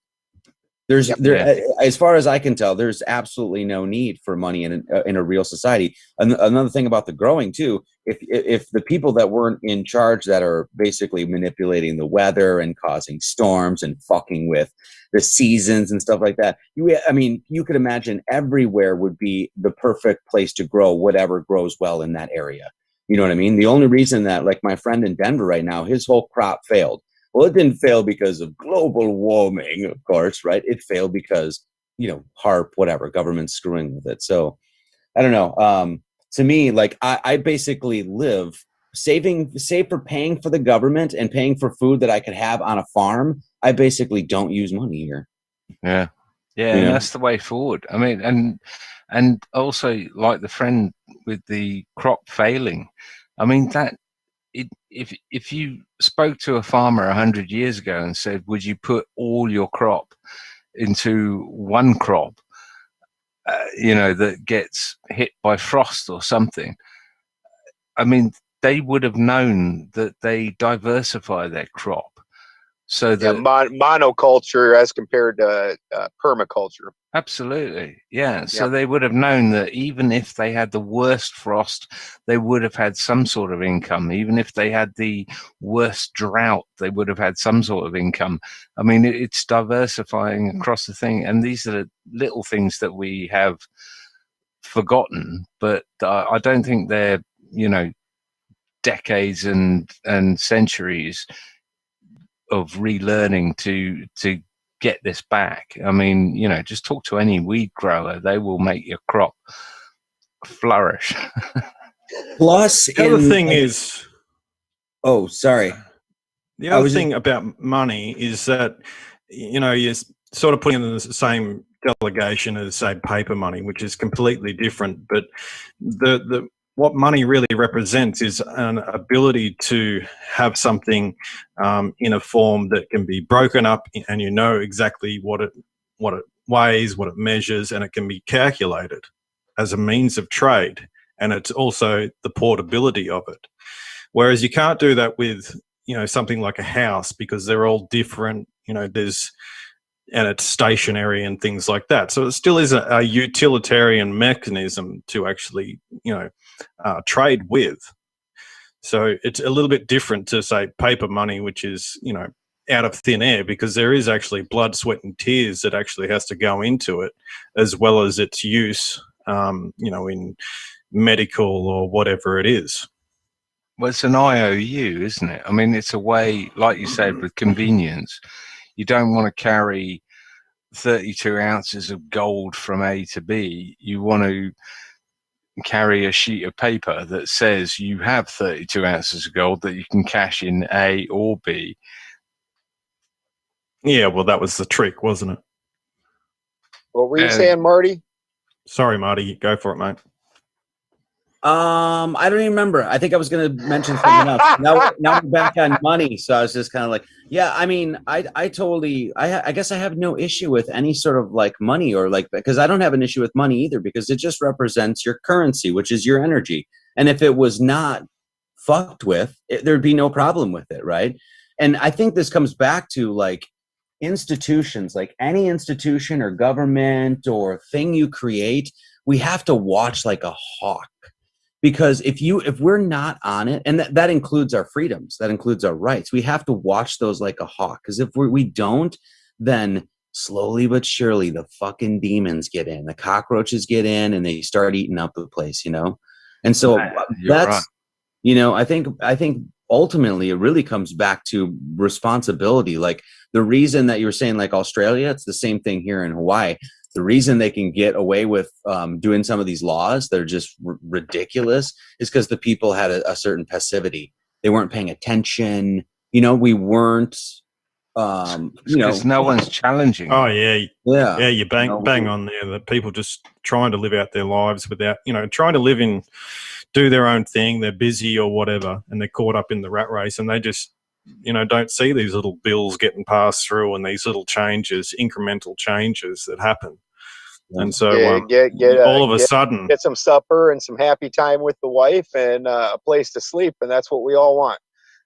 As far as I can tell, there's absolutely no need for money in a real society. Another thing about the growing too, if the people that weren't in charge, that are basically manipulating the weather and causing storms and fucking with the seasons and stuff like that, you could imagine everywhere would be the perfect place to grow whatever grows well in that area. You know what I mean? The only reason that, like my friend in Denver right now, his whole crop failed. Well, it didn't fail because of global warming, of course, right? It failed because, HARP, whatever, government's screwing with it. So I don't know. To me, like I basically live save for paying for the government and paying for food that I could have on a farm. I basically don't use money here. Yeah. Yeah, and that's the way forward. I mean, and also like the friend with the crop failing. I mean, if you spoke to a farmer 100 years ago and said, would you put all your crop into one crop, that gets hit by frost or something, I mean, they would have known that they diversify their crop. So that monoculture as compared to permaculture. Absolutely. Yeah. So they would have known that even if they had the worst frost, they would have had some sort of income. Even if they had the worst drought, they would have had some sort of income. I mean, it's diversifying across the thing. And these are the little things that we have forgotten, but I don't think they're, decades and centuries of relearning to get this back. I mean, just talk to any weed grower; they will make your crop flourish. Plus, the other thing is, oh, sorry. The other thing about money is that you're sort of putting in the same delegation as, say, paper money, which is completely different. But the what money really represents is an ability to have something in a form that can be broken up, and exactly what it weighs, what it measures, and it can be calculated as a means of trade. And it's also the portability of it. Whereas you can't do that with something like a house, because they're all different. And it's stationary and things like that. So it still is a utilitarian mechanism to actually, trade with. So it's a little bit different to, say, paper money, which is, out of thin air, because there is actually blood, sweat and tears that actually has to go into it, as well as its use, in medical or whatever it is. Well, it's an IOU, isn't it? I mean, it's a way, like you said, with convenience. You don't want to carry 32 ounces of gold from A to B. You want to carry a sheet of paper that says you have 32 ounces of gold that you can cash in A or B. Yeah, well, that was the trick, wasn't it? What were you saying, Marty? Sorry, Marty. Go for it, mate. I don't even remember. I think I was going to mention something else. Now we're back on money. So I was just kind of like, yeah, I mean, I guess I have no issue with any sort of like money, or like, because I don't have an issue with money either, because it just represents your currency, which is your energy. And if it was not fucked with, there'd be no problem with it. Right. And I think this comes back to like institutions, like any institution or government or thing you create, we have to watch like a hawk. Because if we're not on it, and that includes our freedoms, that includes our rights, we have to watch those like a hawk. Because if we don't, then slowly but surely the fucking demons get in, the cockroaches get in, and they start eating up the place, And so that's, right. I think ultimately it really comes back to responsibility. Like the reason that you were saying like Australia, it's the same thing here in Hawaii. The reason they can get away with doing some of these laws that are just ridiculous is because the people had a certain passivity. They weren't paying attention. We weren't. Because no one's challenging. Oh yeah. You bang on there. The people just trying to live out their lives without, trying to do their own thing. They're busy or whatever, and they're caught up in the rat race, and they just, don't see these little bills getting passed through and these little changes, incremental changes that happen. And so all of a sudden, get some supper and some happy time with the wife and a place to sleep. And that's what we all want.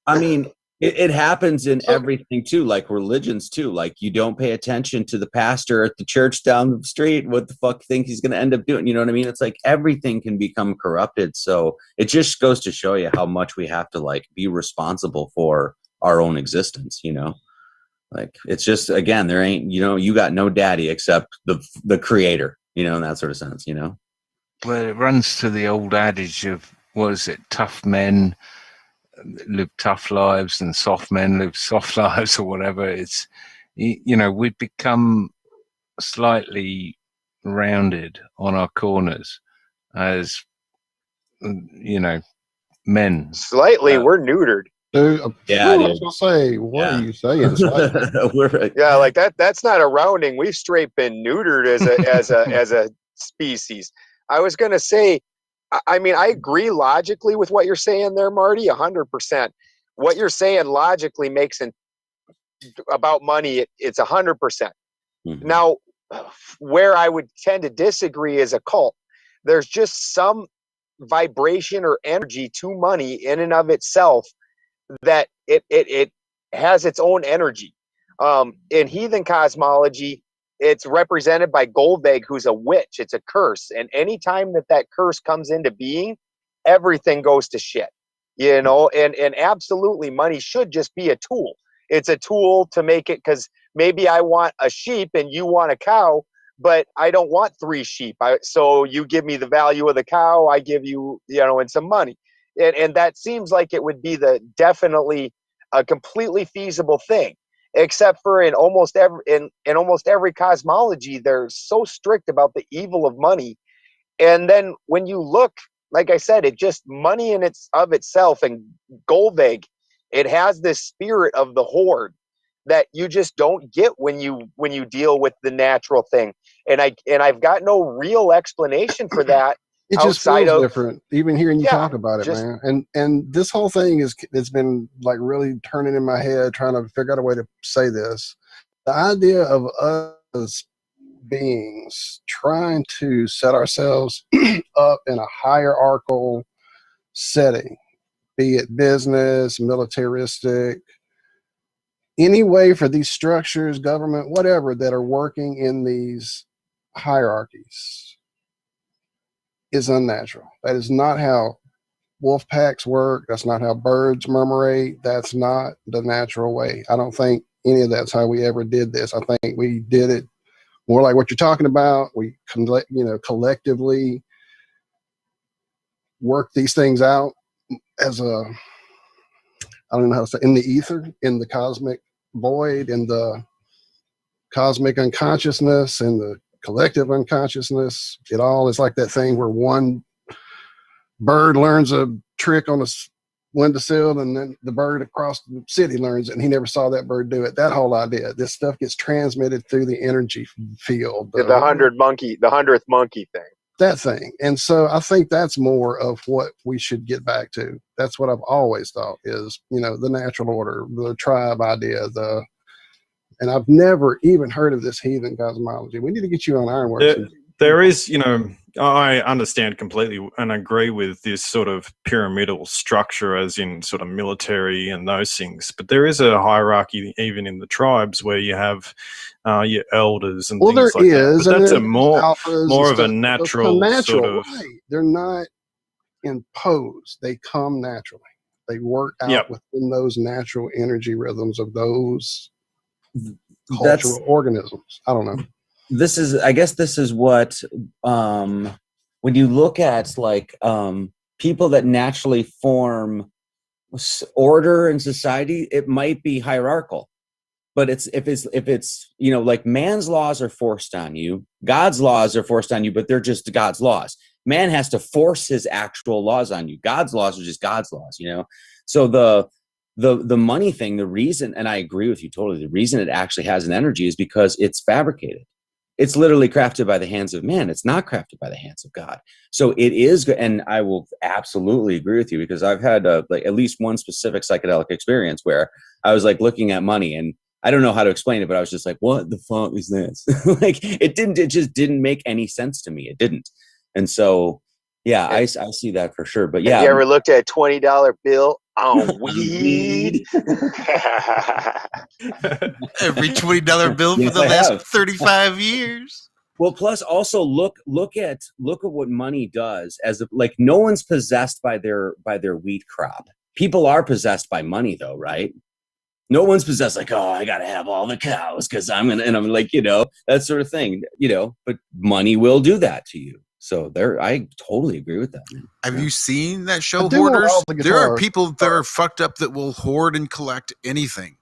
I mean, it happens in everything too, like religions too. Like you don't pay attention to the pastor at the church down the street. What the fuck think he's going to end up doing? You know what I mean? It's like everything can become corrupted. So it just goes to show you how much we have to like be responsible for our own existence, Like it's just, again, there ain't, you got no daddy except the creator, in that sort of sense, Well, it runs to the old adage of, what is it, tough men live tough lives and soft men live soft lives or whatever. It's, we've become slightly rounded on our corners as, men. Slightly, we're neutered. Dude, Yeah, I dude. was gonna say, what Yeah. are you saying? Slightly? Yeah, like that's not a rounding. We've straight been neutered as a species. I was gonna say, I mean, I agree logically with what you're saying there, Marty, 100%. What you're saying logically makes it about money. It's 100%. Now, where I would tend to disagree is a cult. There's just some vibration or energy to money in and of itself that it has its own energy. In heathen cosmology, it's represented by Goldveg, who's a witch. It's a curse, and anytime that curse comes into being, everything goes to shit. And absolutely, money should just be a tool. It's a tool to make it, because maybe I want a sheep and you want a cow, but I don't want 3 sheep. So you give me the value of the cow, I give you, and some money. And that seems like it would be definitely a completely feasible thing, except for in almost every cosmology, they're so strict about the evil of money. And then when you look, like I said, it just money in itself, and Goldveg, it has this spirit of the horde that you just don't get when you deal with the natural thing. And I've got no real explanation for that. It just feels different, even hearing you talk about it, man. And this whole thing it's been like really turning in my head, trying to figure out a way to say this. The idea of us beings trying to set ourselves up in a hierarchical setting, be it business, militaristic, any way for these structures, government, whatever, that are working in these hierarchies is unnatural. That is not how wolf packs work. That's not how birds murmurate. That's not the natural way. I don't think any of that's how we ever did this. I think we did it more like what you're talking about. We collectively work these things out as I don't know how to say, in the ether, in the cosmic void, in the cosmic unconsciousness, in the collective unconsciousness. It all is like that thing where one bird learns a trick on a windowsill, and then the bird across the city learns it, and he never saw that bird do it. That whole idea, this stuff gets transmitted through the energy field. The 100th monkey thing. That thing. And so I think that's more of what we should get back to. That's what I've always thought is, the natural order, the tribe idea, and I've never even heard of this heathen cosmology. We need to get you on Ironworks. There is, I understand completely and agree with this sort of pyramidal structure, as in sort of military and those things. But there is a hierarchy even in the tribes where you have your elders and things like that. But that's a more of a natural sort of. Right. They're not imposed. They come naturally. They work out within those natural energy rhythms of those cultural organisms. I don't know. I guess this is what, when you look at people that naturally form order in society, it might be hierarchical, but if it's like man's laws are forced on you, God's laws are forced on you, but they're just God's laws. Man has to force his actual laws on you. God's laws are just God's laws, So the money thing, the reason, and I agree with you totally, the reason it actually has an energy is because it's fabricated. It's literally crafted by the hands of man. It's not crafted by the hands of God. So it is, and I will absolutely agree with you, because I've had at least one specific psychedelic experience where I was looking at money, and I don't know how to explain it, but I was just like, what the fuck is this? It just didn't make any sense to me. It didn't. And so, yeah, I see that for sure. But yeah. Have you ever looked at a $20 bill on weed? Every $20 bill for the last 35 years. Well, plus also look at what money does no one's possessed by their wheat crop. People are possessed by money though, right? No one's possessed I gotta have all the cows because I'm that sort of thing, but money will do that to you. So I totally agree with that, man. Have you seen that show, I do want Hoarders? all the There are guitars. people that are fucked up that will hoard and collect anything.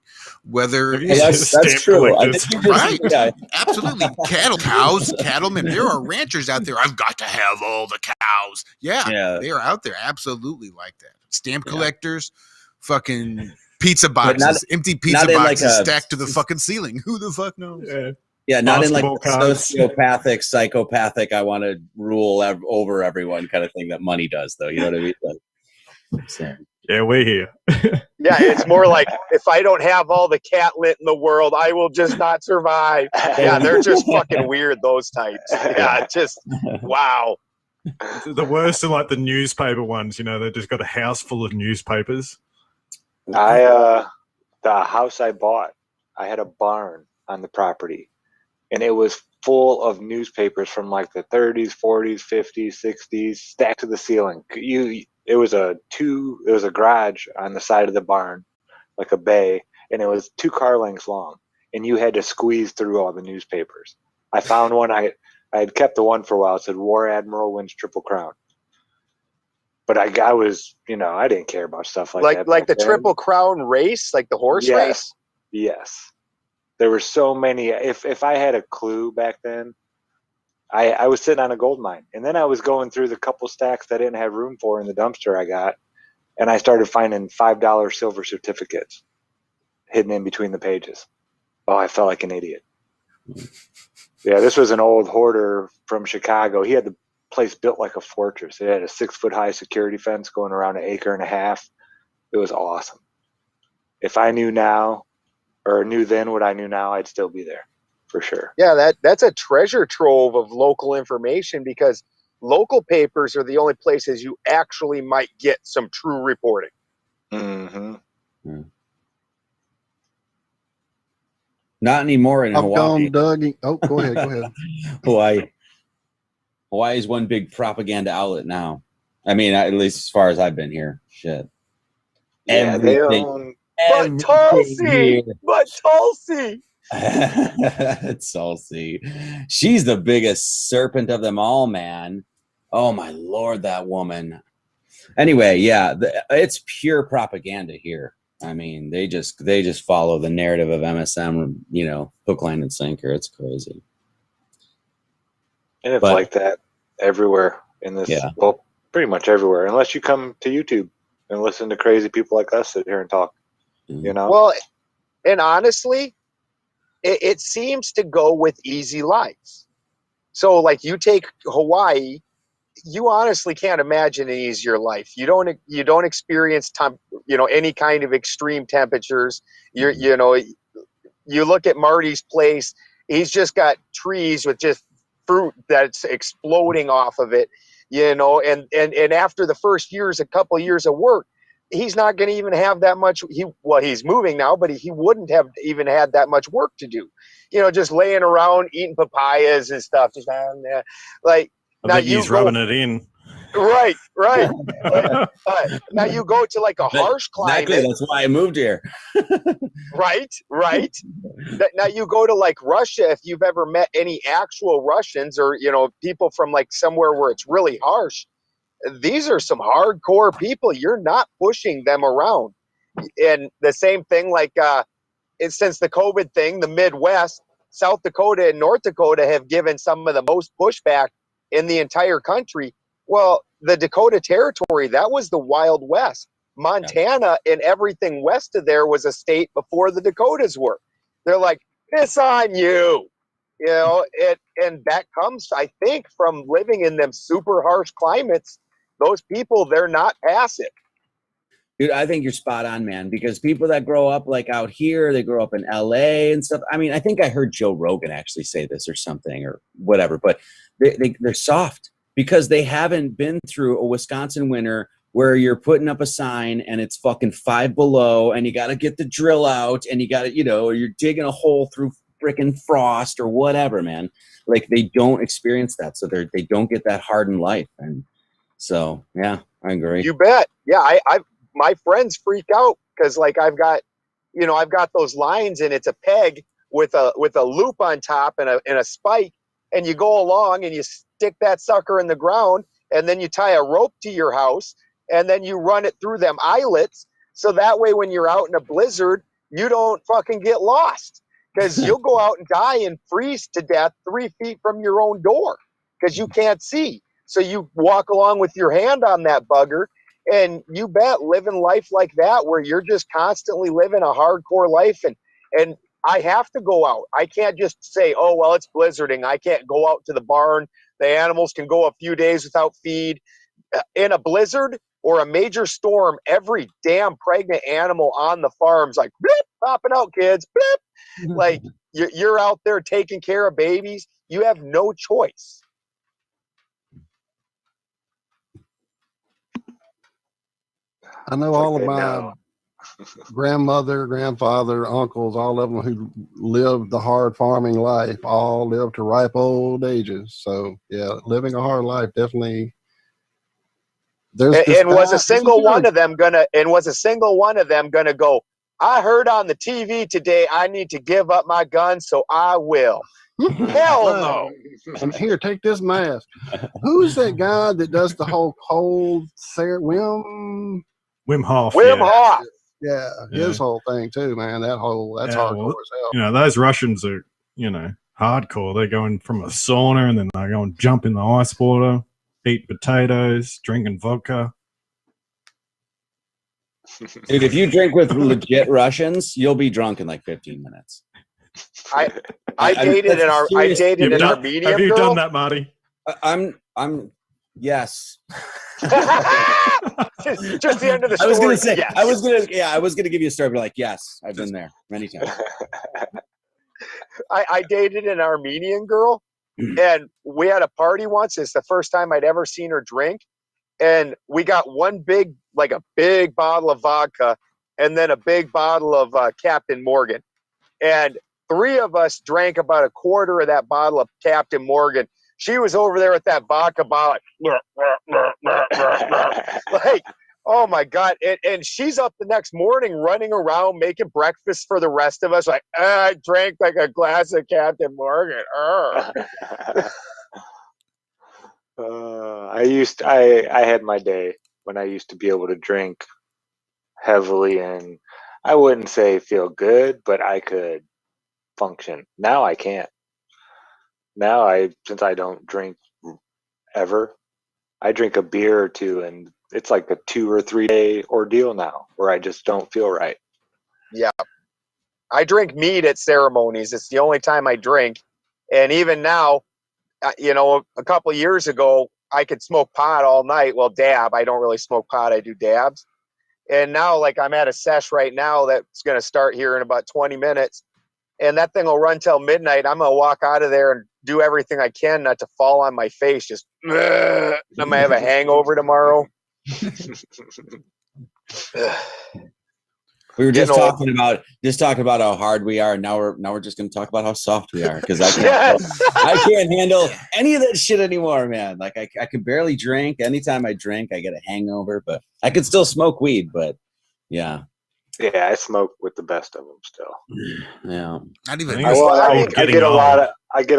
Whether Have you Well, seen that's stamp true. I collectors? think you just, right, yeah. absolutely, cows, cattlemen. There are ranchers out there. I've got to have all the cows. Yeah, they are out there, absolutely like that. Stamp collectors, fucking pizza boxes, empty pizza not in like boxes a- stacked to the fucking ceiling. Who the fuck knows? Yeah, not in like Basketball the cards. sociopathic, psychopathic, I want to rule over everyone kind of thing that money does, though. You know what I mean? Like, so. Yeah, we're here. Yeah, it's more like, if I don't have all the catlit in the world, I will just not survive. Yeah, they're just fucking weird, those types. Yeah, just, wow. The worst are like the newspaper ones. You know, they've just got a house full of newspapers. The house I bought, I had a barn on the property, and it was full of newspapers from like the 30s, 40s, 50s, 60s, stacked to the ceiling. It was a garage on the side of the barn, like a bay, and it was 2 car lengths long, and you had to squeeze through all the newspapers. I found one. I had kept the one for a while. It said War Admiral wins Triple Crown. But I was, I didn't care about stuff like that. Like the back then. Triple Crown race, like the horse race? Yes. There were so many. If I had a clue back then, I was sitting on a gold mine. And then I was going through the couple stacks that I didn't have room for in the dumpster I got. And I started finding $5 silver certificates hidden in between the pages. Oh, I felt like an idiot. Yeah, this was an old hoarder from Chicago. He had the place built like a fortress. It had a 6-foot high security fence going around 1.5 acres. It was awesome. If I knew now, or knew then what I knew now, I'd still be there for sure. Yeah, that's a treasure trove of local information, because local papers are the only places you actually might get some true reporting. Mm-hmm. Yeah. Not anymore in I've Hawaii. gone dug. Oh, go ahead. Hawaii is one big propaganda outlet now. I mean, at least as far as I've been here. Shit. Yeah, they own. But Tulsi! Tulsi. She's the biggest serpent of them all, man. Oh my Lord, that woman. Anyway, yeah, it's pure propaganda here. I mean, they just follow the narrative of MSM, hook, line, and sinker. It's crazy. And it's like that everywhere in this. Yeah. Well, pretty much everywhere, unless you come to YouTube and listen to crazy people like us sit here and talk. Well, and honestly, it seems to go with easy lives. So, like, you take Hawaii, you honestly can't imagine an easier life. You don't experience any kind of extreme temperatures. You look at Marty's place. He's just got trees with just fruit that's exploding off of it. And after the first a couple years of work, he's not going to even have that much. He's moving now, but he wouldn't have even had that much work to do. Just laying around eating papayas and stuff. Just like. I think he's rubbing it in. Right. Now you go to like a harsh climate. Exactly. That's why I moved here. Right. Now you go to like Russia. If you've ever met any actual Russians or people from like somewhere where it's really harsh, these are some hardcore people. You're not pushing them around. And the same thing, like since the COVID thing, the Midwest, South Dakota and North Dakota have given some of the most pushback in the entire country. Well, the Dakota Territory, that was the Wild West. Montana and everything west of there was a state before the Dakotas were. They're like, it's on you. And that comes, I think, from living in them super harsh climates. Those people, they're not passive. Dude, I think you're spot on, man, because people that grow up like out here, they grow up in LA and stuff. I mean, I think I heard Joe Rogan actually say this or something or whatever, but they're soft because they haven't been through a Wisconsin winter where you're putting up a sign and it's fucking 5 below and you got to get the drill out and you got to, or you're digging a hole through freaking frost or whatever, man. Like they don't experience that. So they don't get that hard in life. And so, yeah, I agree. You bet. Yeah. My friends freak out because like I've got those lines and it's a peg with a loop on top and a spike, and you go along and stick that sucker in the ground, and then you tie a rope to your house, and then you run it through them eyelets. So that way, when you're out in a blizzard, you don't fucking get lost, because you'll go out and die and freeze to death 3 feet from your own door because you can't see. So you walk along with your hand on that bugger, and you bet living life like that, where you're just constantly living a hardcore life. And I have to go out. I can't just say, oh, well, it's blizzarding, I can't go out to the barn. The animals can go a few days without feed. In a blizzard or a major storm, every damn pregnant animal on the farm's like, blip, popping out, kids, blip. Like, you're out there taking care of babies. You have no choice. I know all of my grandmother, grandfather, uncles, all of them who lived the hard farming life, all lived to ripe old ages. So yeah, living a hard life definitely. Was a single one of them gonna go, I heard on the TV today I need to give up my gun, so I will. Hell no. And here, take this mask. Who's that guy that does the whole cold Wim Hof. Wim Hof. Yeah, his whole thing too, man. That's hardcore as hell. You know, those Russians are, hardcore. They're going from a sauna and then they're going jump in the ice water, eat potatoes, drinking vodka. Dude, if you drink with legit Russians, you'll be drunk in like 15 minutes. I dated an Armenian girl. Have you done that, Marty? I'm yes. just the end of the story. I was gonna say, yes. I was gonna give you a story, but like, yes, I've been there many times. I dated an Armenian girl, and we had a party once. It's the first time I'd ever seen her drink, and we got a big bottle of vodka, and then a big bottle of Captain Morgan, and 3 of us drank about a quarter of that bottle of Captain Morgan. She was over there with that vodka bottle, like, oh my God. And she's up the next morning running around making breakfast for the rest of us. Like, I drank like a glass of Captain Morgan. I had my day when I used to be able to drink heavily, and I wouldn't say feel good, but I could function. Now I can't. Now since I don't drink ever, I drink a beer or two, and it's like a 2 or 3 day ordeal now where I just don't feel right. Yeah. I drink mead at ceremonies. It's the only time I drink. And even now, a couple of years ago, I could smoke pot all night. Well, dab. I don't really smoke pot. I do dabs. And now, like, I'm at a sesh right now that's going to start here in about 20 minutes. And that thing will run till midnight. I'm going to walk out of there and do everything I can not to fall on my face. Just, I'm going to have a hangover tomorrow. We were just talking about how hard we are, and now we're just going to talk about how soft we are, because I can't handle any of that shit anymore, man. Like, I can barely drink. Anytime I drink, I get a hangover. But I can still smoke weed. But yeah. Yeah, I smoke with the best of them still. Yeah, not even. I get a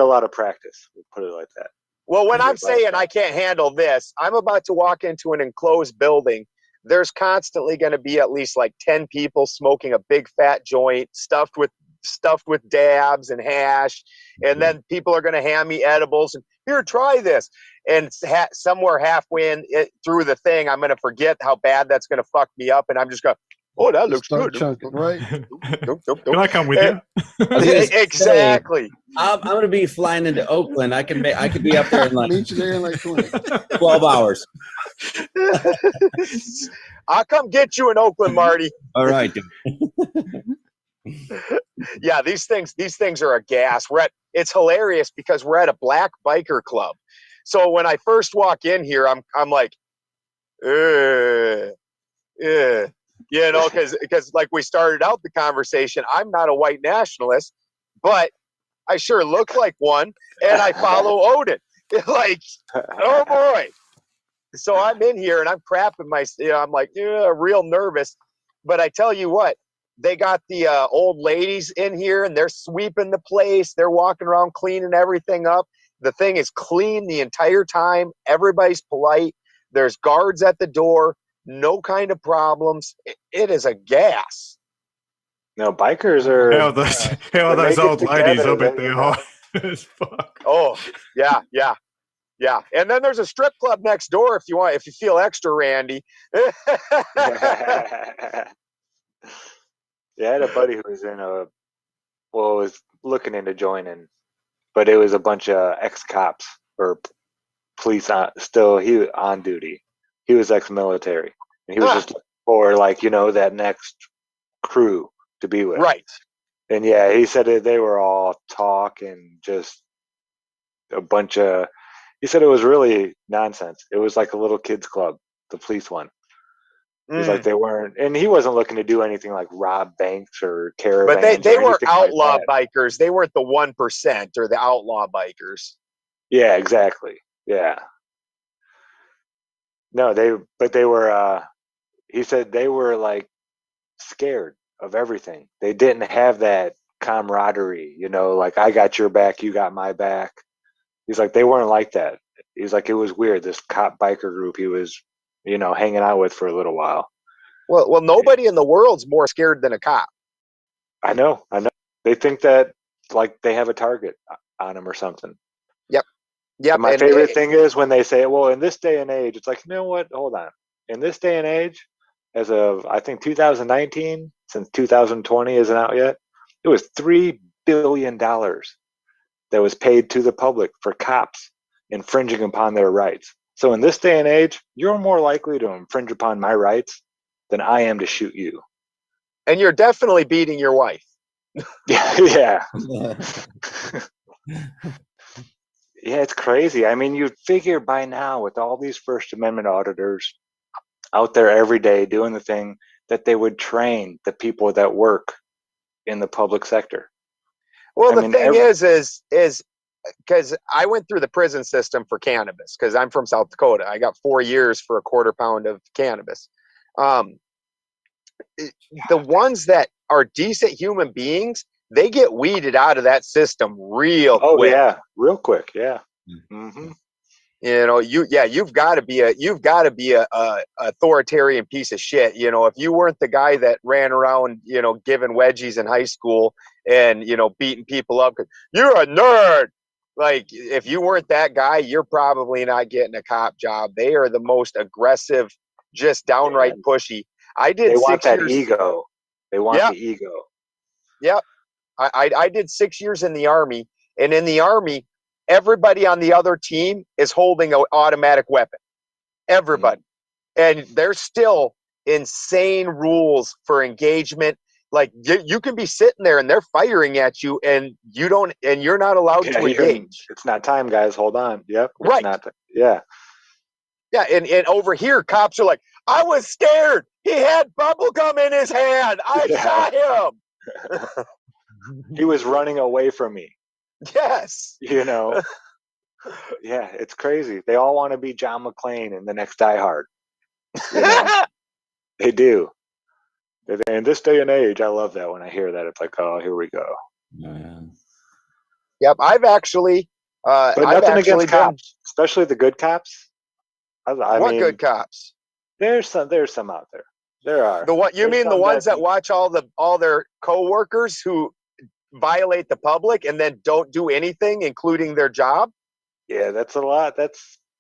lot of practice. We'll put it like that. Well, when I'm saying I can't handle this, I'm about to walk into an enclosed building. There's constantly going to be at least like 10 people smoking a big fat joint stuffed with dabs and hash, and then people are going to hand me edibles and, here, try this. And somewhere halfway through the thing, I'm going to forget how bad that's going to fuck me up, and I'm just going, oh, that looks good. Chunking, right? Can I come with you? Exactly. I'm going to be flying into Oakland. I could be up there in like meet you there in like 12 hours. I'll come get you in Oakland, Marty. All right. Yeah, these things are a gas. It's hilarious because we're at a black biker club. So when I first walk in here, I'm like, because like we started out the conversation, I'm not a white nationalist, but I sure look like one, and I follow Odin. Like, oh boy. So I'm in here and I'm crapping I'm like, real nervous. But I tell you what, they got the old ladies in here and they're sweeping the place. They're walking around cleaning everything up. The thing is clean the entire time. Everybody's polite. There's guards at the door. No kind of problems. It is a gas. No, bikers are. How are when they those get old ladies? I together, bet they, they're you know. hot as fuck. Oh, yeah. And then there's a strip club next door if you feel extra randy. Yeah, I had a buddy who was was looking into joining, but it was a bunch of ex-cops or police he was on duty. He was ex-military, and he was just looking for that next crew to be with. Right. And yeah, he said they were all talk and just a bunch of. He said it was really nonsense. It was like a little kids club, the police one. He's like they weren't, and he wasn't looking to do anything like rob banks or caravans. But they or were anything outlaw like bikers. They weren't the 1% or the outlaw bikers. Yeah, exactly. Yeah. No, they were. He said they were like scared of everything. They didn't have that camaraderie, like I got your back, you got my back. He's like they weren't like that. He's like it was weird. This cop biker group he was, hanging out with for a little while. Well, nobody in the world's more scared than a cop. I know. They think that like they have a target on them or something. Yep. And my favorite thing is when they say, well, in this day and age, it's like, you know what? Hold on. In this day and age, as of, I think, 2019, since 2020 isn't out yet, it was $3 billion that was paid to the public for cops infringing upon their rights. So in this day and age, you're more likely to infringe upon my rights than I am to shoot you. And you're definitely beating your wife. Yeah. Yeah, it's crazy. I mean, you'd figure by now with all these First Amendment auditors out there every day doing the thing that they would train the people that work in the public sector. Well, the thing is because I went through the prison system for cannabis because I'm from South Dakota. I got 4 years for a quarter pound of cannabis. The ones that are decent human beings, they get weeded out of that system real quick. Oh yeah, real quick. Yeah. Mm-hmm. You've got to be a authoritarian piece of shit. If you weren't the guy that ran around, giving wedgies in high school and beating people up, you're a nerd. Like if you weren't that guy, you're probably not getting a cop job. They are the most aggressive, just downright pushy. I did They want 6 that years. ego. They want the ego. Yep. I did 6 years in the Army, and in the Army, everybody on the other team is holding an automatic weapon. Everybody. And there's still insane rules for engagement. Like you can be sitting there and they're firing at you and you're not allowed to engage. It's not time, guys. Hold on. Yep. Right. Yeah. Yeah. And over here, cops are like, I was scared. He had bubble gum in his hand. I shot him. He was running away from me. Yes. Yeah, it's crazy. They all want to be John McClane in the next Die Hard. They do. In this day and age, I love that when I hear that. It's like, oh, here we go. Yep, I've actually. But nothing against cops, especially the good cops. I mean, good cops? There's some out there. There are. The ones that watch all their coworkers who violate the public and then don't do anything, including their job? Yeah, that's a lot.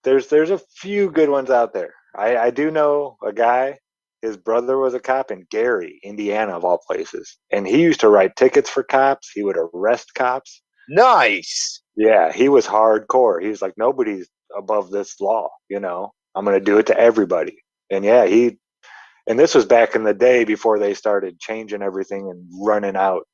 There's a few good ones out there. I do know a guy. His brother was a cop in Gary, Indiana, of all places. And he used to write tickets for cops. He would arrest cops. Nice. Yeah, he was hardcore. He's like, nobody's above this law, I'm going to do it to everybody. And yeah, and this was back in the day before they started changing everything and running out,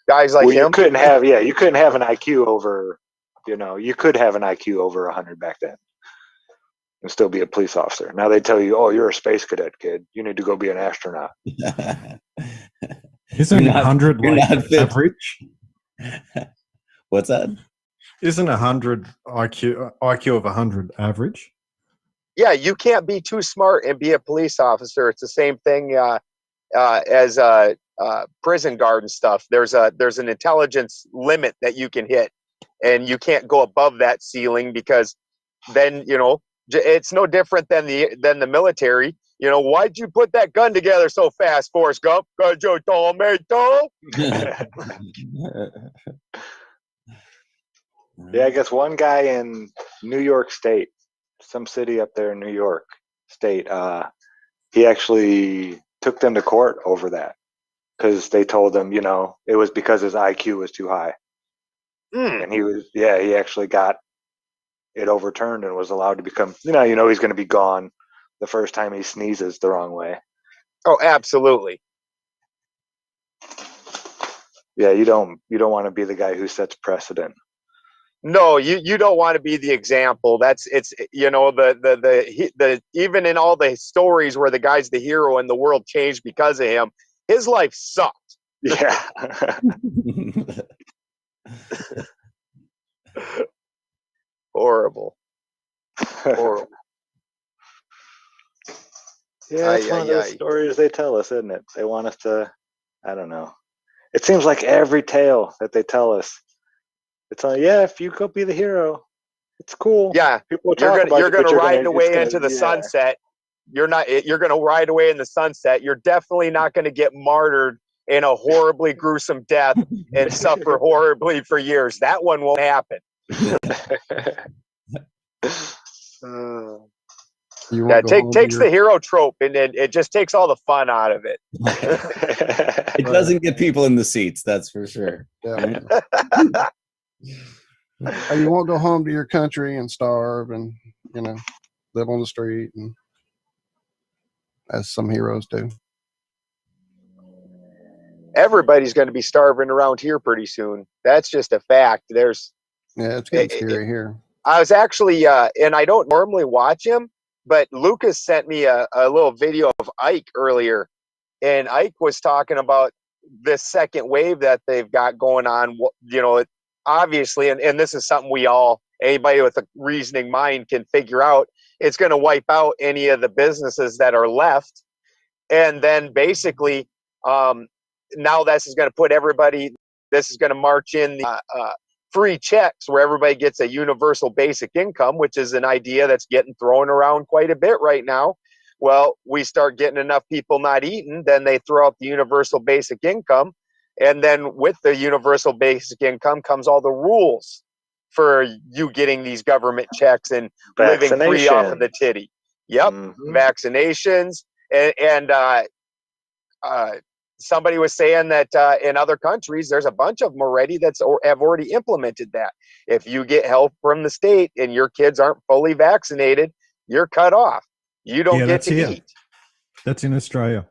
Guys like him. You couldn't have an IQ over, you could have an IQ over 100 back then and still be a police officer. Now they tell you, oh, you're a space cadet, kid. You need to go be an astronaut. Isn't 100 average? What's that? Isn't 100 IQ of 100 average? Yeah, you can't be too smart and be a police officer. It's the same thing as prison guard and stuff. There's an intelligence limit that you can hit. and you can't go above that ceiling, because then, it's no different than the military. Why'd you put that gun together so fast, Forrest Gump? 'Cause you told me to. Yeah, I guess one guy in New York State, some city up there in New York State, he actually took them to court over that because they told him, it was because his IQ was too high. And he actually got it overturned and was allowed to become, he's going to be gone the first time he sneezes the wrong way. Oh, absolutely. Yeah, you don't want to be the guy who sets precedent. No, you don't want to be the example. The even in all the stories where the guy's the hero and the world changed because of him, his life sucked. Yeah. Horrible. Yeah, it's one of those stories they tell us, isn't it? They want us to, I don't know. It seems like every tale that they tell us, it's like, yeah, if you go be the hero, it's cool. Yeah, people you're gonna ride away into the sunset. You're gonna ride away in the sunset. You're definitely not gonna get martyred in a horribly gruesome death and suffer horribly for years. That one won't happen. Takes the hero trope, and it just takes all the fun out of it. It doesn't get people in the seats, that's for sure. Yeah. You won't go home to your country and starve and live on the street, and as some heroes do. Everybody's going to be starving around here pretty soon. That's just a fact. It's getting scary here. I was actually, and I don't normally watch him, but Lucas sent me a little video of Ike earlier, and Ike was talking about this second wave that they've got going on. Obviously, and this is something anybody with a reasoning mind can figure out. It's going to wipe out any of the businesses that are left, and then basically, now this is going to put everybody. This is going to march in the free checks where everybody gets a universal basic income, which is an idea that's getting thrown around quite a bit right now. Well, we start getting enough people not eating, then they throw out the universal basic income. And then with the universal basic income comes all the rules for you getting these government checks and living free off of the titty. Yep. Mm-hmm. Vaccinations. And somebody was saying that in other countries, there's a bunch of them already have already implemented that. If you get help from the state and your kids aren't fully vaccinated, you're cut off. You don't get to eat. That's in Australia.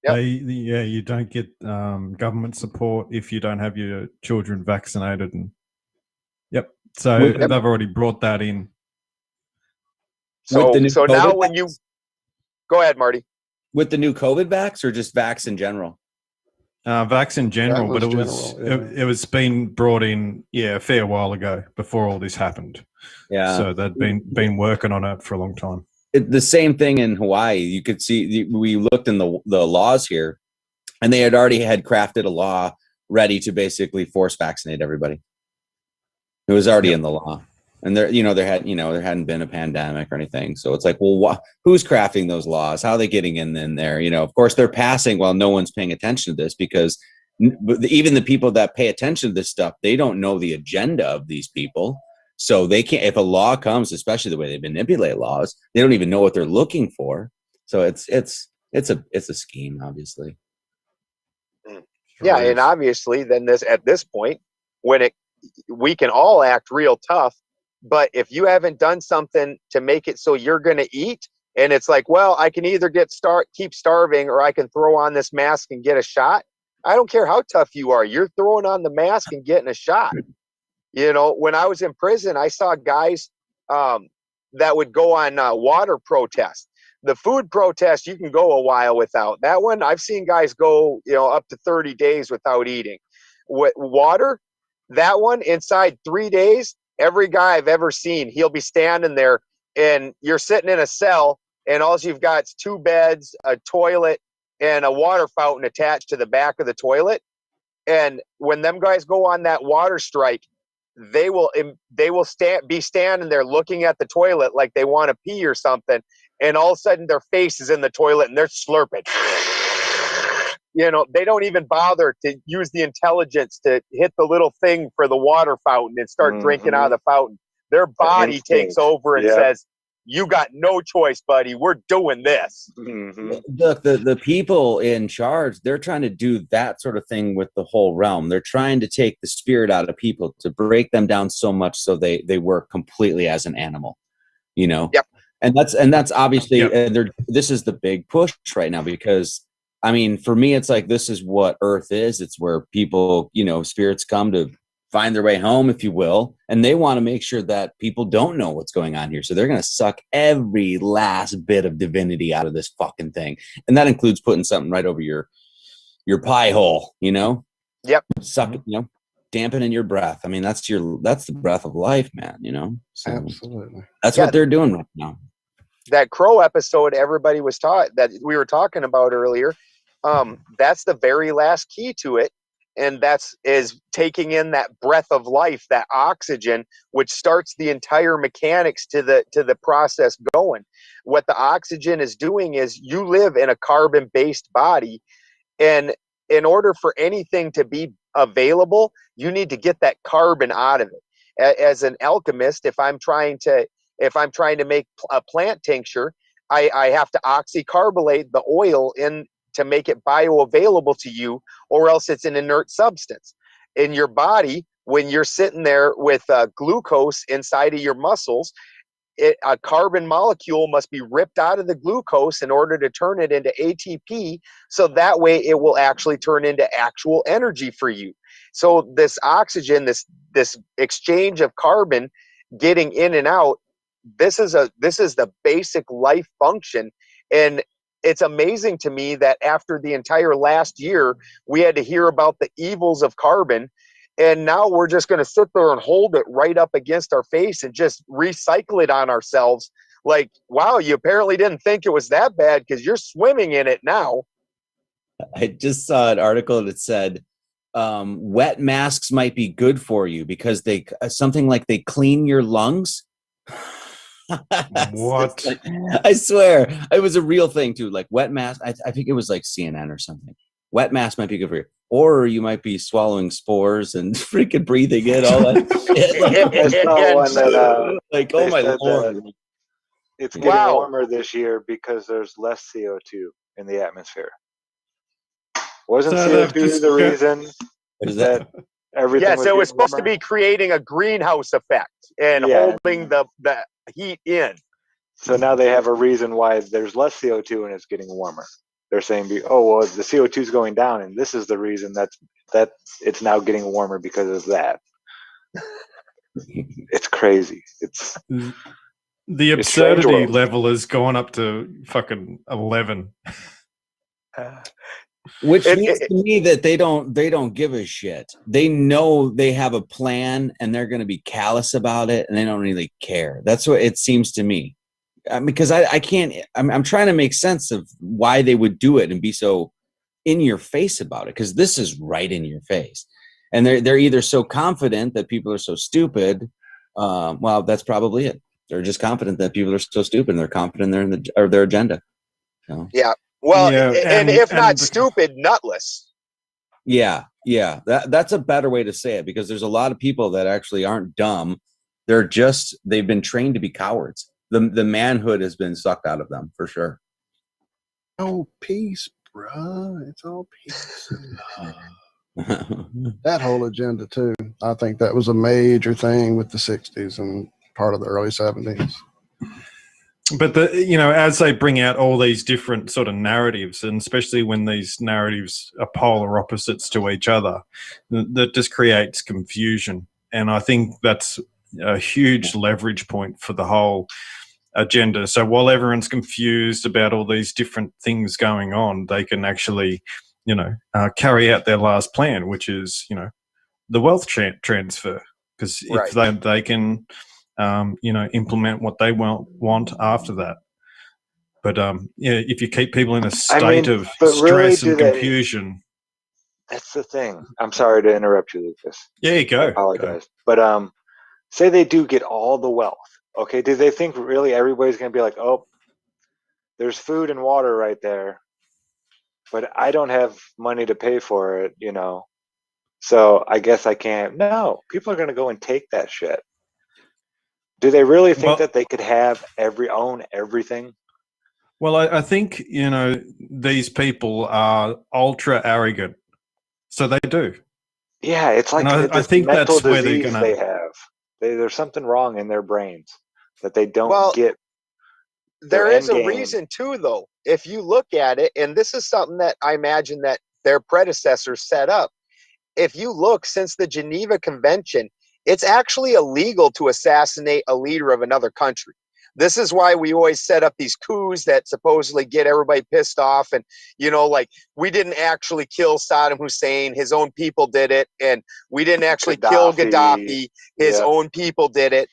Yep. You don't get government support if you don't have your children vaccinated. And so they've already brought that in. So now when you go ahead, Marty. With the new COVID vax or just vax in general? Vax in general, but it was been brought in a fair while ago before all this happened. Yeah. So they'd been working on it for a long time. The same thing in Hawaii. You could see we looked in the laws here, and they had already crafted a law ready to basically force vaccinate everybody. It was already in the law. And there hadn't been a pandemic or anything. So it's like, well, who's crafting those laws? How are they getting in there? Of course they're passing while no one's paying attention to this, because even the people that pay attention to this stuff, they don't know the agenda of these people. So they can't, if a law comes, especially the way they manipulate laws, they don't even know what they're looking for. So it's a scheme, obviously. Yeah. And obviously then at this point, we can all act real tough. But if you haven't done something to make it so you're going to eat, and it's like, well, I can either keep starving, or I can throw on this mask and get a shot. I don't care how tough you are. You're throwing on the mask and getting a shot. When I was in prison, I saw guys that would go on water protests. The food protest, you can go a while without. That one, I've seen guys go, up to 30 days without eating. Water, that one, inside 3 days, every guy I've ever seen, he'll be standing there, and you're sitting in a cell, and all you've got is 2 beds, a toilet, and a water fountain attached to the back of the toilet. And when them guys go on that water strike, they will be standing there looking at the toilet like they want to pee or something, and all of a sudden their face is in the toilet and they're slurping. They don't even bother to use the intelligence to hit the little thing for the water fountain and start drinking out of the fountain. Their body takes over and says, "You got no choice, buddy. We're doing this." Look, the people in charge, they're trying to do that sort of thing with the whole realm. They're trying to take the spirit out of people, to break them down so much so they work completely as an animal, Yep. And that's obviously this is the big push right now, because I mean, for me, it's like, this is what Earth is. It's where people, spirits come to find their way home, if you will, and they want to make sure that people don't know what's going on here. So they're going to suck every last bit of divinity out of this fucking thing, and that includes putting something right over your pie hole. Yep. Suck it. Dampening your breath. I mean, that's the breath of life, man. So absolutely. That's what they're doing right now. That crow episode everybody was taught that we were talking about earlier, that's the very last key to it, and is taking in that breath of life, that oxygen, which starts the entire mechanics to the process going. What the oxygen is doing is, you live in a carbon-based body, and in order for anything to be available, you need to get that carbon out of it. As an alchemist, if I'm trying to make a plant tincture, I have to oxycarbonate the oil in to make it bioavailable to you, or else it's an inert substance. In your body, when you're sitting there with glucose inside of your muscles, a carbon molecule must be ripped out of the glucose in order to turn it into ATP, so that way it will actually turn into actual energy for you. So this oxygen, this exchange of carbon getting in and out, this is the basic life function. And it's amazing to me that after the entire last year, we had to hear about the evils of carbon, and now we're just going to sit there and hold it right up against our face and just recycle it on ourselves. Like, wow, you apparently didn't think it was that bad because you're swimming in it now. I just saw an article that said wet masks might be good for you because they clean your lungs. What? I swear, it was a real thing too. Like, wet mask, I think it was like CNN or something. Wet mask might be good for you, or you might be swallowing spores and freaking breathing in all that shit. I saw one that Like, oh my lord, it's getting warmer this year because there's less CO2 in the atmosphere. Wasn't CO2 the reason that everything? Yes, it was supposed to be creating a greenhouse effect and holding the heat in. So now they have a reason why there's less CO2 and it's getting warmer. They're saying, "Oh, well, the CO2 is going down, and this is the reason that it's now getting warmer because of that." It's crazy. It's the absurdity level has gone up to fucking 11. Which means to me that they don't give a shit. They know they have a plan and they're going to be callous about it, and they don't really care. That's what it seems to me. Because I can't. I'm trying to make sense of why they would do it and be so in your face about it. Because this is right in your face, and they're either so confident that people are so stupid. Well, that's probably it. They're just confident that people are so stupid, and they're confident they're in their agenda. So. Yeah. Well, and if not stupid, nutless. Yeah. That's a better way to say it, because there's a lot of people that actually aren't dumb. They've been trained to be cowards. The manhood has been sucked out of them for sure. Oh, peace, bruh. It's all peace and love. That whole agenda too. I think that was a major thing with the 60s and part of the early 70s. But as they bring out all these different sort of narratives, and especially when these narratives are polar opposites to each other, that just creates confusion. And I think that's a huge leverage point for the whole agenda. So while everyone's confused about all these different things going on, they can actually, carry out their last plan, which is, the wealth transfer. Because if they can, implement what they want after that. But if you keep people in a state of stress and confusion. That's the thing. I'm sorry to interrupt you, Lucas. Yeah, you I go. apologize. But say they do get all the wealth. Okay, do they think really everybody's going to be like, oh, there's food and water right there, but I don't have money to pay for it, so I guess I can't. No, people are going to go and take that shit. Do they really think that they could own everything? Well, I think, these people are ultra arrogant. So they do. Yeah, it's like I this think mental that's where they're disease gonna. they have. There's something wrong in their brains that they don't Well, get. there Their is end a game. reason too, though. If you look at it, and this is something that I imagine that their predecessors set up. If you look, since the Geneva Convention, it's actually illegal to assassinate a leader of another country. This is why we always set up these coups that supposedly get everybody pissed off. And, like, we didn't actually kill Saddam Hussein. His own people did it. And we didn't actually kill Gaddafi. His own people did it.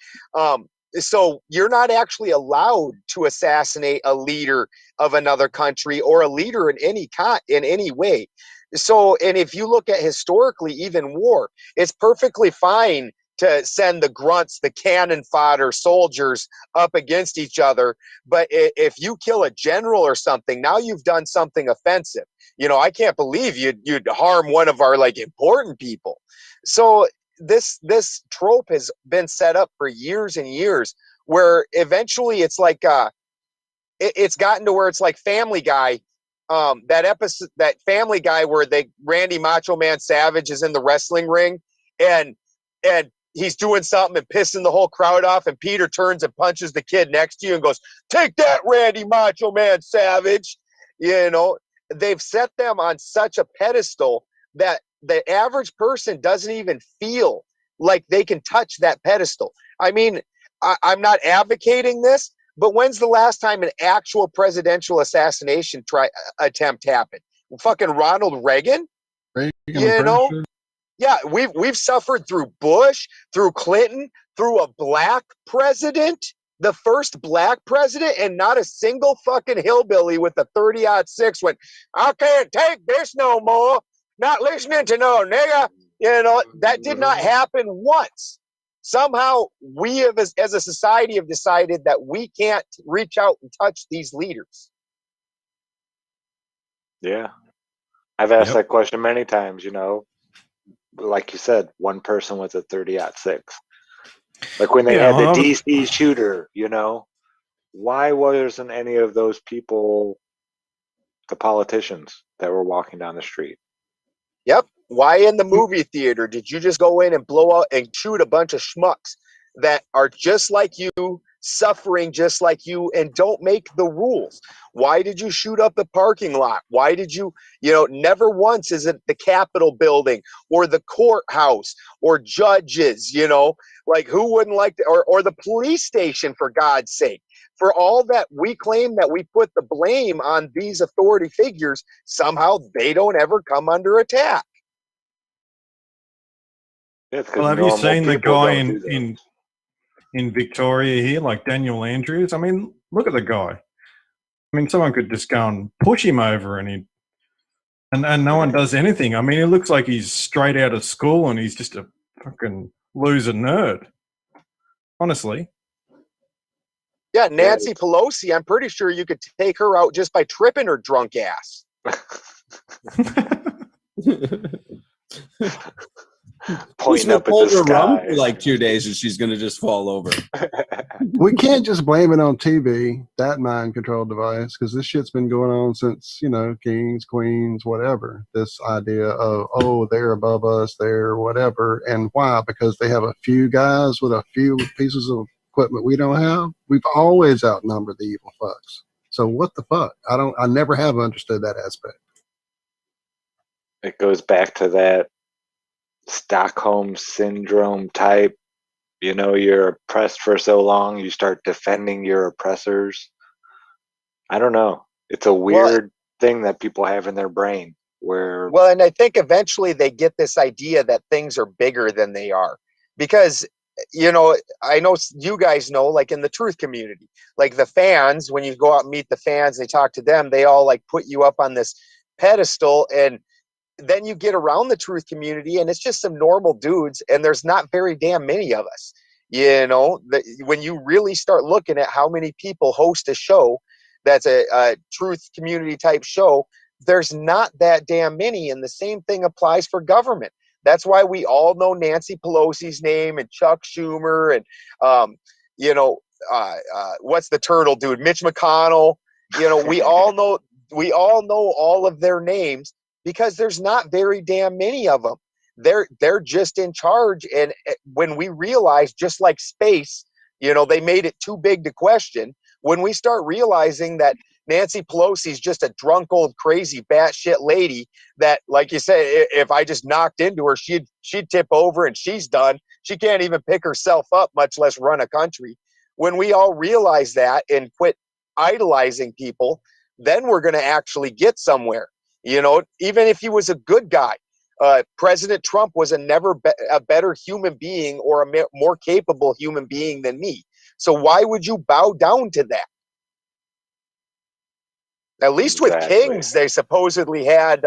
So you're not actually allowed to assassinate a leader of another country or a leader in any way. So, and if you look at historically, even war, it's perfectly fine to send the grunts, the cannon fodder soldiers up against each other. But if you kill a general or something, now you've done something offensive. I can't believe you'd harm one of our important people. So this trope has been set up for years and years, where eventually it's like it's gotten to where it's like Family Guy. That episode, that Family Guy where Randy Macho Man Savage is in the wrestling ring and he's doing something and pissing the whole crowd off, and Peter turns and punches the kid next to you and goes, "Take that, Randy Macho Man Savage." They've set them on such a pedestal that the average person doesn't even feel like they can touch that pedestal. I mean, I'm not advocating this, but when's the last time an actual presidential assassination attempt happened? Fucking Ronald Reagan? Yeah, we've suffered through Bush, through Clinton, through a black president, the first black president, and not a single fucking hillbilly with a 30-06 went, "I can't take this no more. Not listening to no nigga." That did not happen once. Somehow we have, as a society, have decided that we can't reach out and touch these leaders. Yeah. I've asked that question many times, like you said, one person with a 30-06. Like when they had the DC shooter, why wasn't any of those people the politicians that were walking down the street? Yep. Why in the movie theater did you just go in and blow out and shoot a bunch of schmucks that are just like you, suffering just like you, and don't make the rules? Why did you shoot up the parking lot? Why did you, never once is it the Capitol building or the courthouse or judges, like who wouldn't like to, or the police station, for God's sake? For all that we claim that we put the blame on these authority figures, somehow they don't ever come under attack. Well, have you seen the guy in Victoria here, like Daniel Andrews? I mean, look at the guy. I mean, someone could just go and push him over and no one does anything. I mean, he looks like he's straight out of school and he's just a fucking loser nerd. Honestly. Yeah, Nancy Pelosi, I'm pretty sure you could take her out just by tripping her drunk ass. Pointing up at the sky for like 2 days and she's going to just fall over. We can't just blame it on TV, that mind control device, because this shit's been going on since, kings, queens, whatever. This idea of, oh, they're above us, they're whatever. And why? Because they have a few guys with a few pieces of equipment we don't have. We've always outnumbered the evil fucks. So what the fuck? I never have understood that aspect. It goes back to that Stockholm syndrome type. You're oppressed for so long, you start defending your oppressors. I don't know. It's a weird thing that people have in their brain where. Well, and I think eventually they get this idea that things are bigger than they are. Because, I know you guys know, like in the truth community, like the fans, when you go out and meet the fans, they talk to them, they all like put you up on this pedestal, and then you get around the truth community, and it's just some normal dudes, and there's not very damn many of us. You know, when you really start looking at how many people host a show that's a truth community type show, there's not that damn many. And the same thing applies for government. That's why we all know Nancy Pelosi's name and Chuck Schumer and, you know, what's the turtle dude? Mitch McConnell. You know, we all know all of their names because there's not very damn many of them. They're just in charge. And when we realize, just like space, you know, they made it too big to question. When we start realizing that Nancy Pelosi's just a drunk old crazy batshit lady that, like you said, if I just knocked into her, she'd tip over and she's done. She can't even pick herself up, much less run a country. When we all realize that and quit idolizing people, then we're going to actually get somewhere. You know, even if he was a good guy, President Trump was a better human being or a more capable human being than me. So why would you bow down to that? At least with kings, they supposedly had,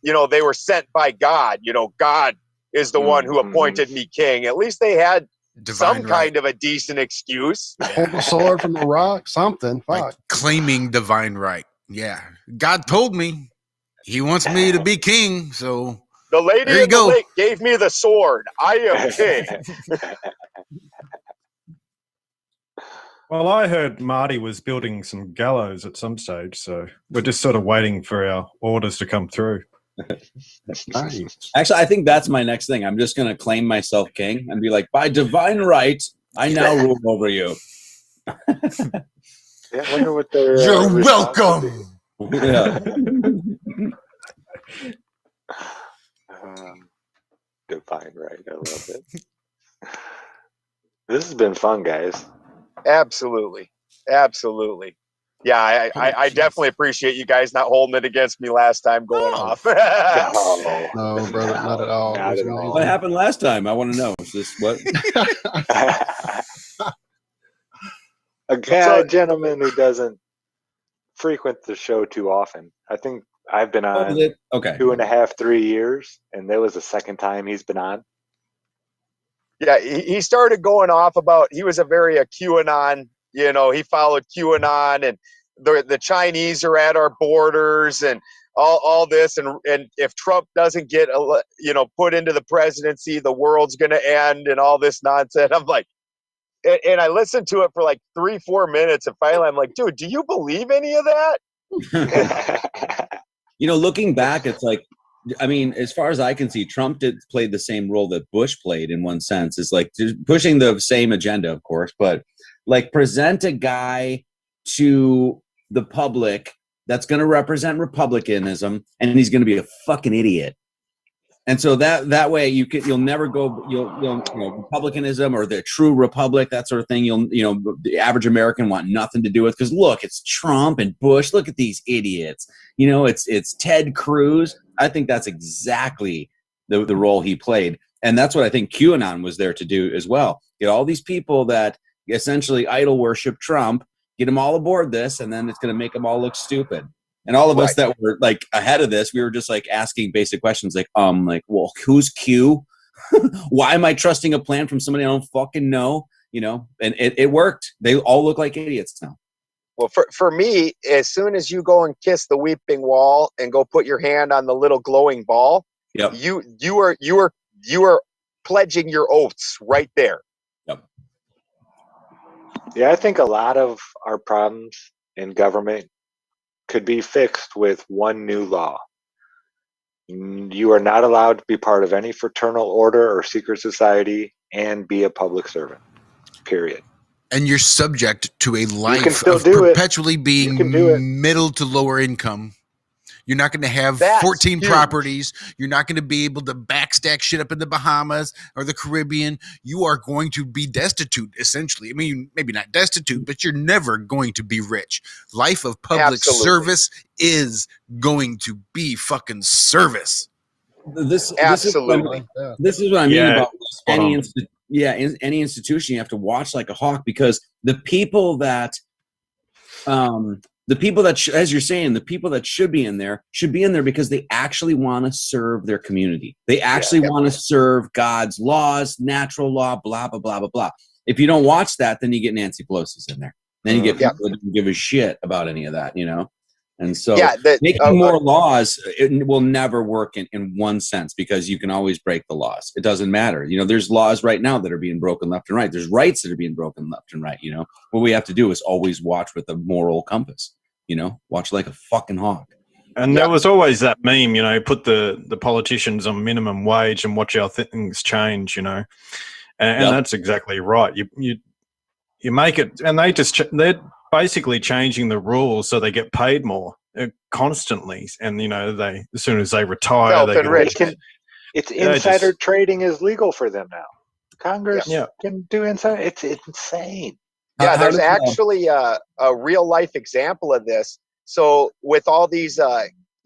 you know, they were sent by God. You know, God is the one who appointed me king. At least they had some kind of a decent excuse. Hold a sword from a rock, something. Fuck. Like claiming divine right. Yeah. God told me he wants me to be king. So the lady in the lake gave me the sword. I am king. Well, I heard Marty was building some gallows at some stage, so we're just sort of waiting for our orders to come through. Nice. Actually, I think that's my next thing. I'm just going to claim myself king and be like, by divine right, I now rule over you. Yeah, I wonder what their You're welcome. Yeah. Divine right. I love it. This has been fun, guys. Absolutely. Yeah, I definitely appreciate you guys not holding it against me last time going off. No, brother, not at all. Not at all. What happened last time? I want to know. Is this what? A gentleman who doesn't frequent the show too often. I think I've been on 2.5, 3 years, and there was the second time he's been on. Yeah, he started going off about, he was a very QAnon, you know, he followed QAnon, and the Chinese are at our borders and all this. And if Trump doesn't get, you know, put into the presidency, the world's going to end and all this nonsense. I'm like, and I listened to it for like 3-4 minutes. And finally I'm like, dude, do you believe any of that? You know, looking back, it's like, I mean, as far as I can see, Trump played the same role that Bush played in one sense. It's like pushing the same agenda, of course, but like present a guy to the public that's going to represent republicanism, and he's going to be a fucking idiot. And so that way you'll never go, you know, republicanism or the true republic, that sort of thing. The average American want nothing to do with, because look, it's Trump and Bush. Look at these idiots. You know, it's Ted Cruz. I think that's exactly the role he played. And that's what I think QAnon was there to do as well. Get all these people that essentially idol worship Trump, get them all aboard this, and then it's going to make them all look stupid. And all of us that were like ahead of this, we were just like asking basic questions like, well, who's Q? Why am I trusting a plan from somebody I don't fucking know? You know, and it worked. They all look like idiots now. Well, for me, as soon as you go and kiss the weeping wall and go put your hand on the little glowing ball, yep. you are pledging your oaths right there. Yep. Yeah, I think a lot of our problems in government could be fixed with one new law. You are not allowed to be part of any fraternal order or secret society and be a public servant. Period. And you're subject to a life of perpetually being middle to lower income. You're not going to have 14 properties. You're not going to be able to backstack shit up in the Bahamas or the Caribbean. You are going to be destitute, essentially. I mean, maybe not destitute, but you're never going to be rich. Life of public service is going to be fucking service. This is what I mean about any any institution. You have to watch like a hawk, because the people that The people that, as you're saying, the people that should be in there because they actually want to serve their community. They actually want to serve God's laws, natural law, blah, blah, blah, blah, blah. If you don't watch that, then you get Nancy Pelosi's in there. Then you get people that don't give a shit about any of that, you know? And so making more laws, it will never work in one sense, because you can always break the laws. It doesn't matter. You know, there's laws right now that are being broken left and right. There's rights that are being broken left and right, you know? What we have to do is always watch with a moral compass, you know? Watch like a fucking hawk. And there was always that meme, you know, put the politicians on minimum wage and watch how things change, you know? And that's exactly right. You make it, and they're basically changing the rules so they get paid more constantly, and you know, they, as soon as they retire, it's insider trading is legal for them now. Congress can do insider. It's insane. Yeah, there's actually a real life example of this. So with all these,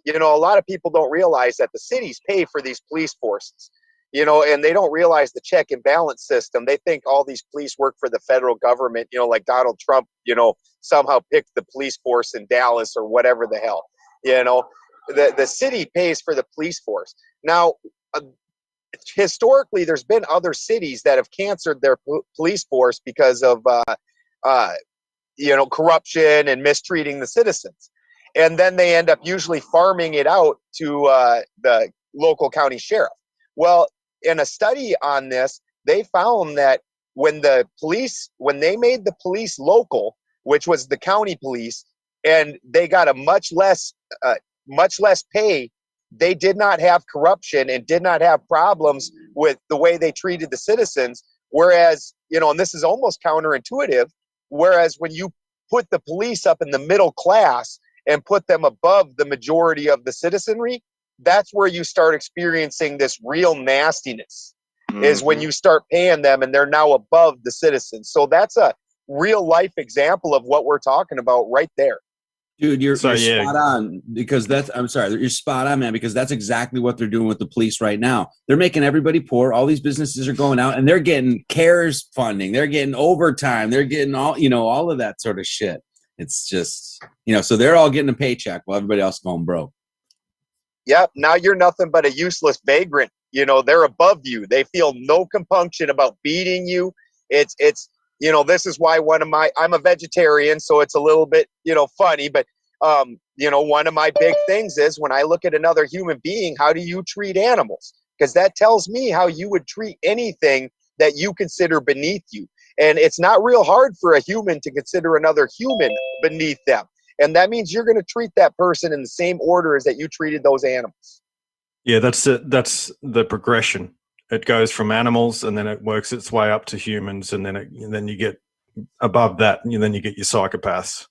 you know, a lot of people don't realize that the cities pay for these police forces. You know, and they don't realize the check and balance system. They think all these police work for the federal government, you know, like Donald Trump, you know, somehow picked the police force in Dallas or whatever the hell. You know, the city pays for the police force. Now, historically, there's been other cities that have canceled their police force because of, you know, corruption and mistreating the citizens. And then they end up usually farming it out to the local county sheriff. Well, in a study on this, they found that when they made the police local, which was the county police, and they got a much less pay, they did not have corruption and did not have problems with the way they treated the citizens. Whereas, you know, and this is almost counterintuitive, whereas when you put the police up in the middle class and put them above the majority of the citizenry, that's where you start experiencing this real nastiness, is when you start paying them and they're now above the citizens. So that's a real life example of what we're talking about right there. Dude, you're spot on, because you're spot on, man, because that's exactly what they're doing with the police right now. They're making everybody poor. All these businesses are going out and they're getting CARES funding. They're getting overtime. They're getting all of that sort of shit. It's just, you know, so they're all getting a paycheck while everybody else is going broke. Yep. Now you're nothing but a useless vagrant. You know, they're above you. They feel no compunction about beating you. It's, you know, this is why I'm a vegetarian, so it's a little bit, you know, funny, but, you know, one of my big things is when I look at another human being, how do you treat animals? Because that tells me how you would treat anything that you consider beneath you. And it's not real hard for a human to consider another human beneath them. And that means you're going to treat that person in the same order as that you treated those animals. Yeah, that's the progression. It goes from animals, and then it works its way up to humans, and then you get above that, and then you get your psychopaths.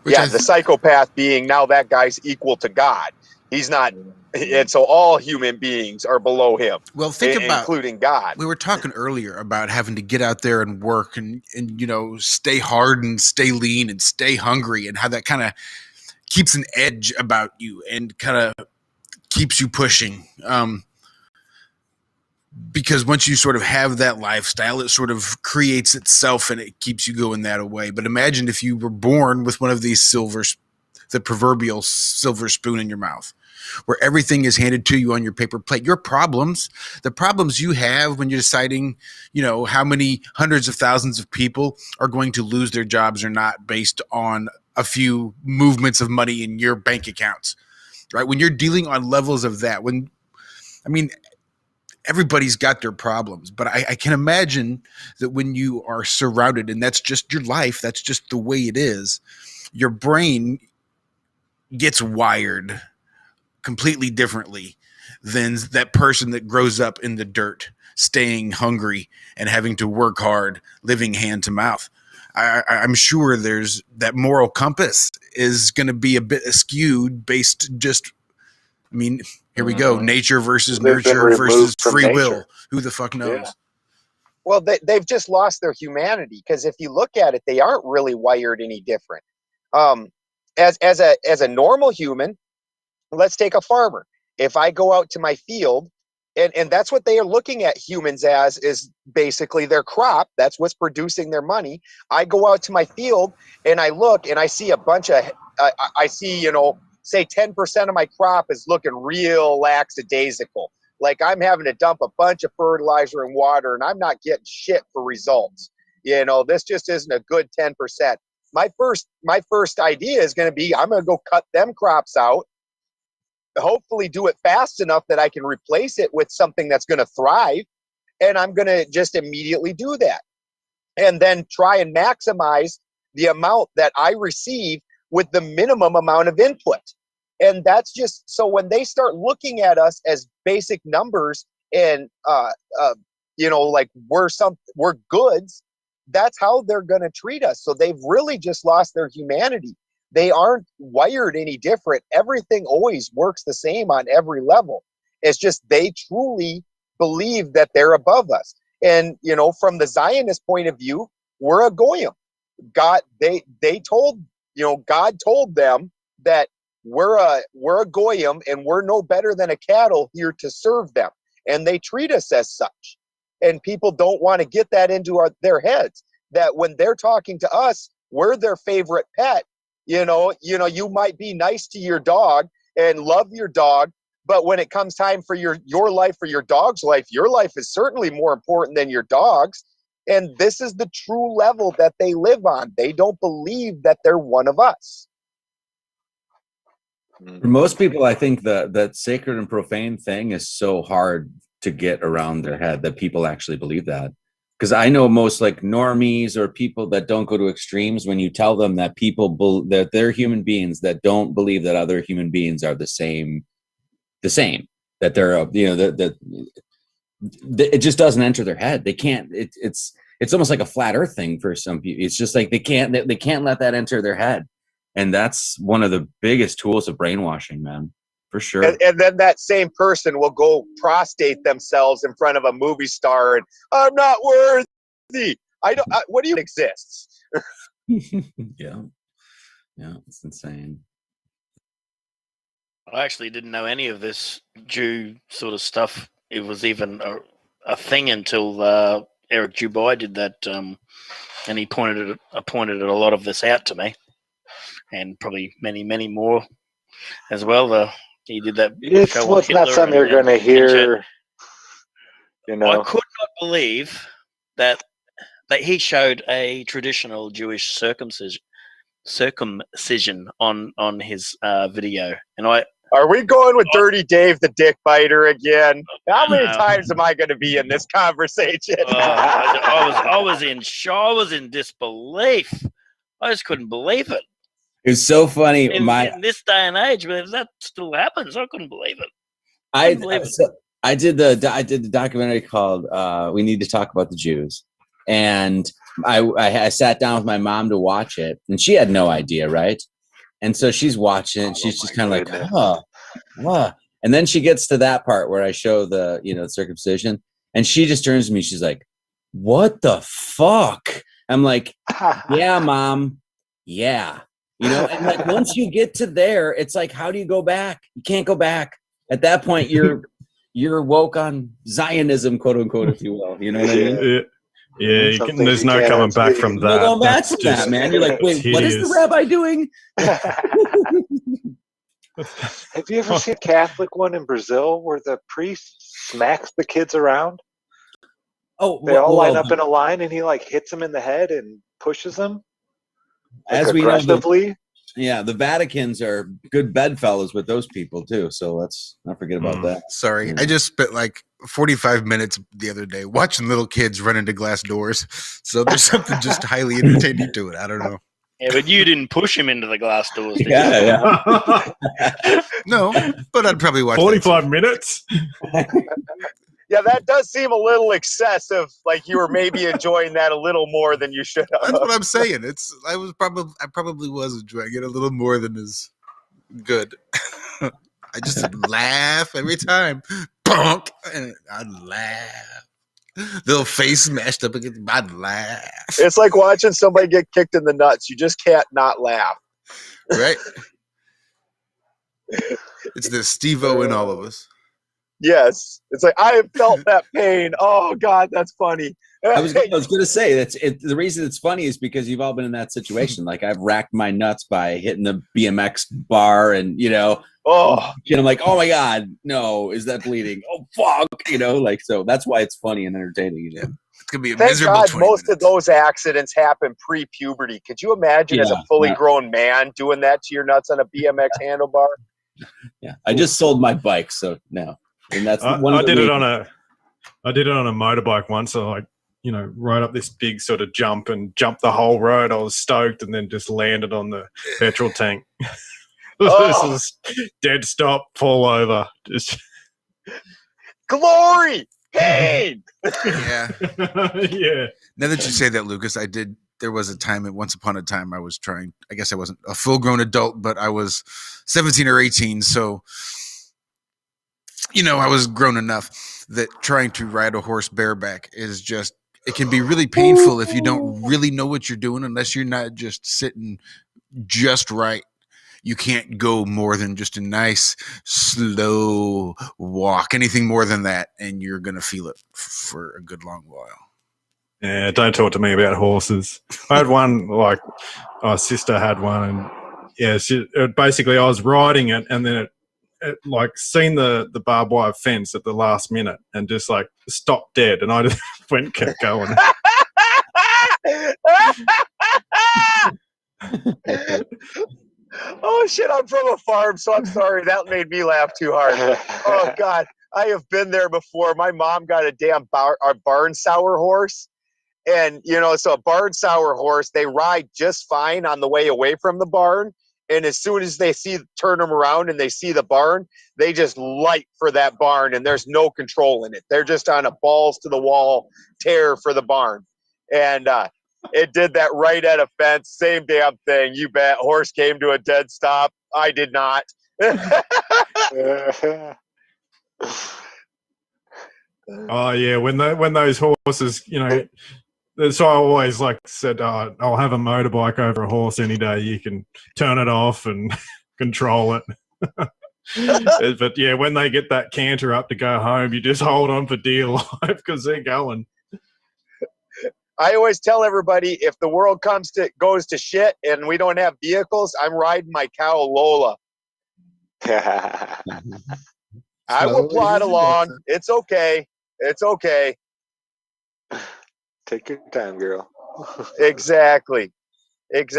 The psychopath being now that guy's equal to God. He's not, and so all human beings are below him. Well, think about, including God. We were talking earlier about having to get out there and work and you know, stay hard and stay lean and stay hungry, and how that kind of keeps an edge about you and kind of keeps you pushing. Because once you sort of have that lifestyle, it sort of creates itself and it keeps you going that way. But imagine if you were born with one of these the proverbial silver spoon in your mouth, where everything is handed to you on your paper plate. Your problems, the problems you have when you're deciding, you know, how many hundreds of thousands of people are going to lose their jobs or not based on a few movements of money in your bank accounts, right? When you're dealing on levels of that, everybody's got their problems, but I can imagine that when you are surrounded, and that's just your life, that's just the way it is, your brain gets wired completely differently than that person that grows up in the dirt, staying hungry and having to work hard, living hand to mouth. I'm sure there's that moral compass is going to be a bit askewed based just, here we go. Nature versus nurture versus free will. Who the fuck knows? Yeah. Well, they've just lost their humanity, because if you look at it, they aren't really wired any different. As a normal human, let's take a farmer. If I go out to my field And that's what they are looking at humans as, is basically their crop. That's what's producing their money. I go out to my field and I look and I see a bunch of, I see, say 10% of my crop is looking real lackadaisical. Like I'm having to dump a bunch of fertilizer and water and I'm not getting shit for results. This just isn't a good 10%. My first idea is going to be, I'm going to go cut them crops out, hopefully do it fast enough that I can replace it with something that's going to thrive. And I'm going to just immediately do that. And then try and maximize the amount that I receive with the minimum amount of input. And that's just, so when they start looking at us as basic numbers and, like we're goods, that's how they're going to treat us. So they've really just lost their humanity. They aren't wired any different. Everything always works the same on every level. It's just they truly believe that they're above us. And, from the Zionist point of view, we're a goyim. God, they told, God told them that we're a goyim and we're no better than a cattle here to serve them. And they treat us as such. And people don't want to get that into their heads, that when they're talking to us, we're their favorite pet. You might be nice to your dog and love your dog, but when it comes time for your life or your dog's life, your life is certainly more important than your dog's. And this is the true level that they live on. They don't believe that they're one of us. For most people, I think that sacred and profane thing is so hard to get around their head that people actually believe that. Because I know most like normies or people that don't go to extremes, when you tell them that that they're human beings that don't believe that other human beings are the same, that they're, that it just doesn't enter their head. They can't, it's almost like a flat earth thing for some people. It's just like they can't let that enter their head. And that's one of the biggest tools of brainwashing, man. For sure. And then that same person will go prostrate themselves in front of a movie star and I'm not worthy. What do you exists? Yeah, it's insane. I actually didn't know any of this Jew sort of stuff. It was even a thing until Eric Dubai did that, and he pointed a lot of this out to me, and probably many, many more as well. He did that. It's not something you're going to hear. I could not believe that he showed a traditional Jewish circumcision on his video, and Are we going with Dirty Dave the Dick Biter again? How many times am I going to be in this conversation? I was in shock. I was in disbelief. I just couldn't believe it. It's so funny. In this day and age, but if that still happens, I couldn't believe it. I did the documentary called "We Need to Talk About the Jews," and I sat down with my mom to watch it, and she had no idea, right? And so she's watching it. She's just kind of like, what? And then she gets to that part where I show the circumcision, and she just turns to me. She's like, "What the fuck?" I'm like, "Yeah, Mom, yeah." And like once you get to there, it's like, how do you go back? You can't go back. At that point, you're woke on Zionism, quote unquote, if you will. You know what I mean? Yeah, there's no coming back from that. No going back from that, man. You're like, wait, what is the rabbi doing? Have you ever seen a Catholic one in Brazil where the priest smacks the kids around? Oh, they all line up in a line, and he like hits them in the head and pushes them. As we know, the Vaticans are good bedfellows with those people too. So let's not forget about that. Sorry, I just spent like 45 minutes the other day watching little kids run into glass doors. So there's something just highly entertaining to it. I don't know. Yeah, but you didn't push him into the glass doors, did you? Yeah. No, but I'd probably watch 45 minutes. Yeah, that does seem a little excessive. Like you were maybe enjoying that a little more than you should have. That's what I'm saying. I probably was enjoying it a little more than is good. I just laugh every time. Bonk, and I'd laugh. Little face smashed up against. I'd laugh. It's like watching somebody get kicked in the nuts. You just can't not laugh. Right. It's the Steve-O in all of us. Yes. It's like, I have felt that pain. Oh, God, that's funny. I was going to say the reason it's funny is because you've all been in that situation. Like I've racked my nuts by hitting the BMX bar, and oh, and I'm like, oh my God, no, is that bleeding? Oh fuck, like so. That's why it's funny and entertaining. It's gonna be a thank miserable God 20 most minutes. of those accidents happen pre-puberty. Could you imagine as a fully grown man doing that to your nuts on a BMX handlebar? Yeah, I just sold my bike, so no. And that's one of I the did it reasons. I did it on a motorbike once. So rode up this big sort of jump and jumped the whole road. I was stoked, and then just landed on the petrol tank. This is dead stop, fall over. Just glory, pain. Yeah. Yeah. Now that you say that, Lucas, I did. There was a time, once upon a time, I was trying. I guess I wasn't a full-grown adult, but I was 17 or 18. So, I was grown enough that trying to ride a horse bareback is just. It can be really painful if you don't really know what you're doing, unless you're not just sitting just right. You can't go more than just a nice slow walk. Anything more than that, and you're gonna feel it for a good long while. Yeah, don't talk to me about horses. I had one, like, my sister had one, and yeah, basically I was riding it, and then it like seen the barbed wire fence at the last minute and just like stopped dead, and I just kept going. Oh shit, I'm from a farm, so I'm sorry. That made me laugh too hard. Oh God, I have been there before. My mom got a damn barn sour horse. And, so a barn sour horse, they ride just fine on the way away from the barn. And as soon as they turn them around and they see the barn, they just light for that barn, and there's no control in it. They're just on a balls to the wall tear for the barn. And it did that right at a fence. Same damn thing. You bet. Horse came to a dead stop. I did not. Oh yeah, when those horses, so I always said, I'll have a motorbike over a horse any day. You can turn it off and control it. But yeah, when they get that canter up to go home, you just hold on for dear life because they're going. I always tell everybody, if the world goes to shit and we don't have vehicles, I'm riding my cow Lola. I will plod along. It's okay. It's okay. Take your time, girl. Exactly. And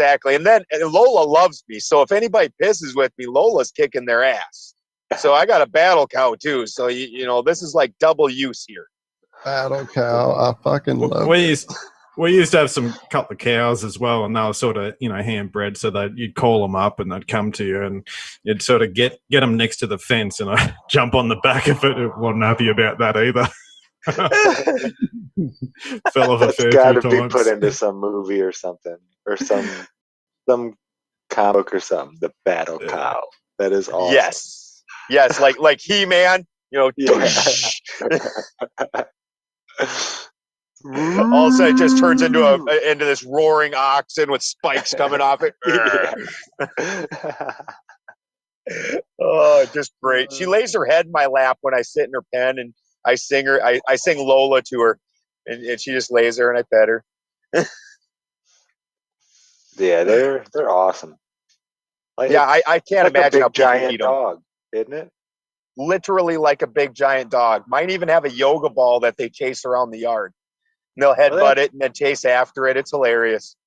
Lola loves me. So if anybody pisses with me, Lola's kicking their ass. So I got a battle cow too. So this is like double use here. Battle cow. I fucking love it. We used to have some couple of cows as well, and they were sort of, hand bred, so that you'd call them up and they'd come to you, and you'd sort of get them next to the fence, and I jump on the back of it. It wasn't happy about that either. Fell off a fair That's got to few be times. put into some movie or something, or some comic or something. The battle cow. That is awesome. Yes, like He-Man. Yeah. All of a sudden, it just turns into this roaring oxen with spikes coming off it. Oh, just great. She lays her head in my lap when I sit in her pen, and I sing her. I sing Lola to her, and she just lays there, and I pet her. Yeah, they're awesome. I can't imagine a big how people giant eat them. dog, isn't it? Literally like a big giant dog. Might even have a yoga ball that they chase around the yard. And they'll headbutt it and then chase after it. It's hilarious.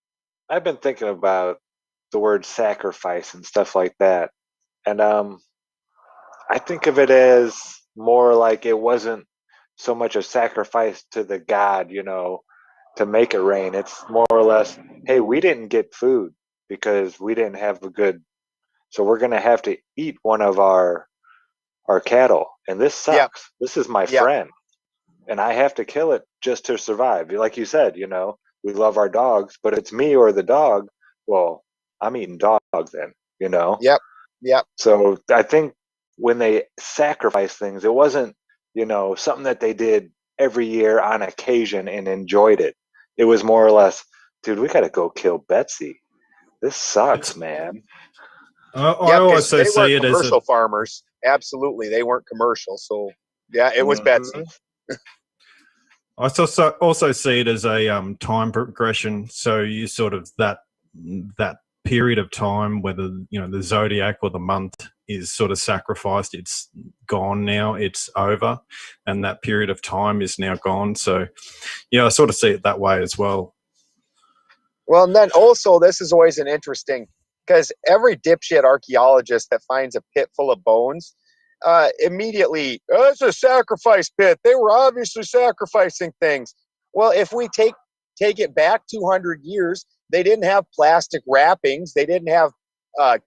I've been thinking about the word sacrifice and stuff like that. And I think of it as more like it wasn't so much a sacrifice to the god, to make it rain. It's more or less, hey, we didn't get food because we didn't have so we're going to have to eat one of our cattle. And this sucks. Yep. This is my friend. And I have to kill it just to survive. Like you said, we love our dogs, but it's me or the dog. Well, I'm eating dog then, Yep. So I think when they sacrifice things, it wasn't, something that they did every year on occasion and enjoyed it. It was more or less, dude, we got to go kill Betsy. This sucks, man. I always they see weren't it as commercial farmers. Absolutely, they weren't commercial. So Yeah, it was Betsy. I also see it as a time progression. So you sort of that period of time, whether the zodiac or the month is sort of sacrificed. It's gone now. It's over, and that period of time is now gone. So yeah, I sort of see it that way as well. Well, and then also this is always an interesting, because every dipshit archaeologist that finds a pit full of bones immediately, oh, it's a sacrifice pit. They were obviously sacrificing things. Well, if we take it back 200 years, they didn't have plastic wrappings. They didn't have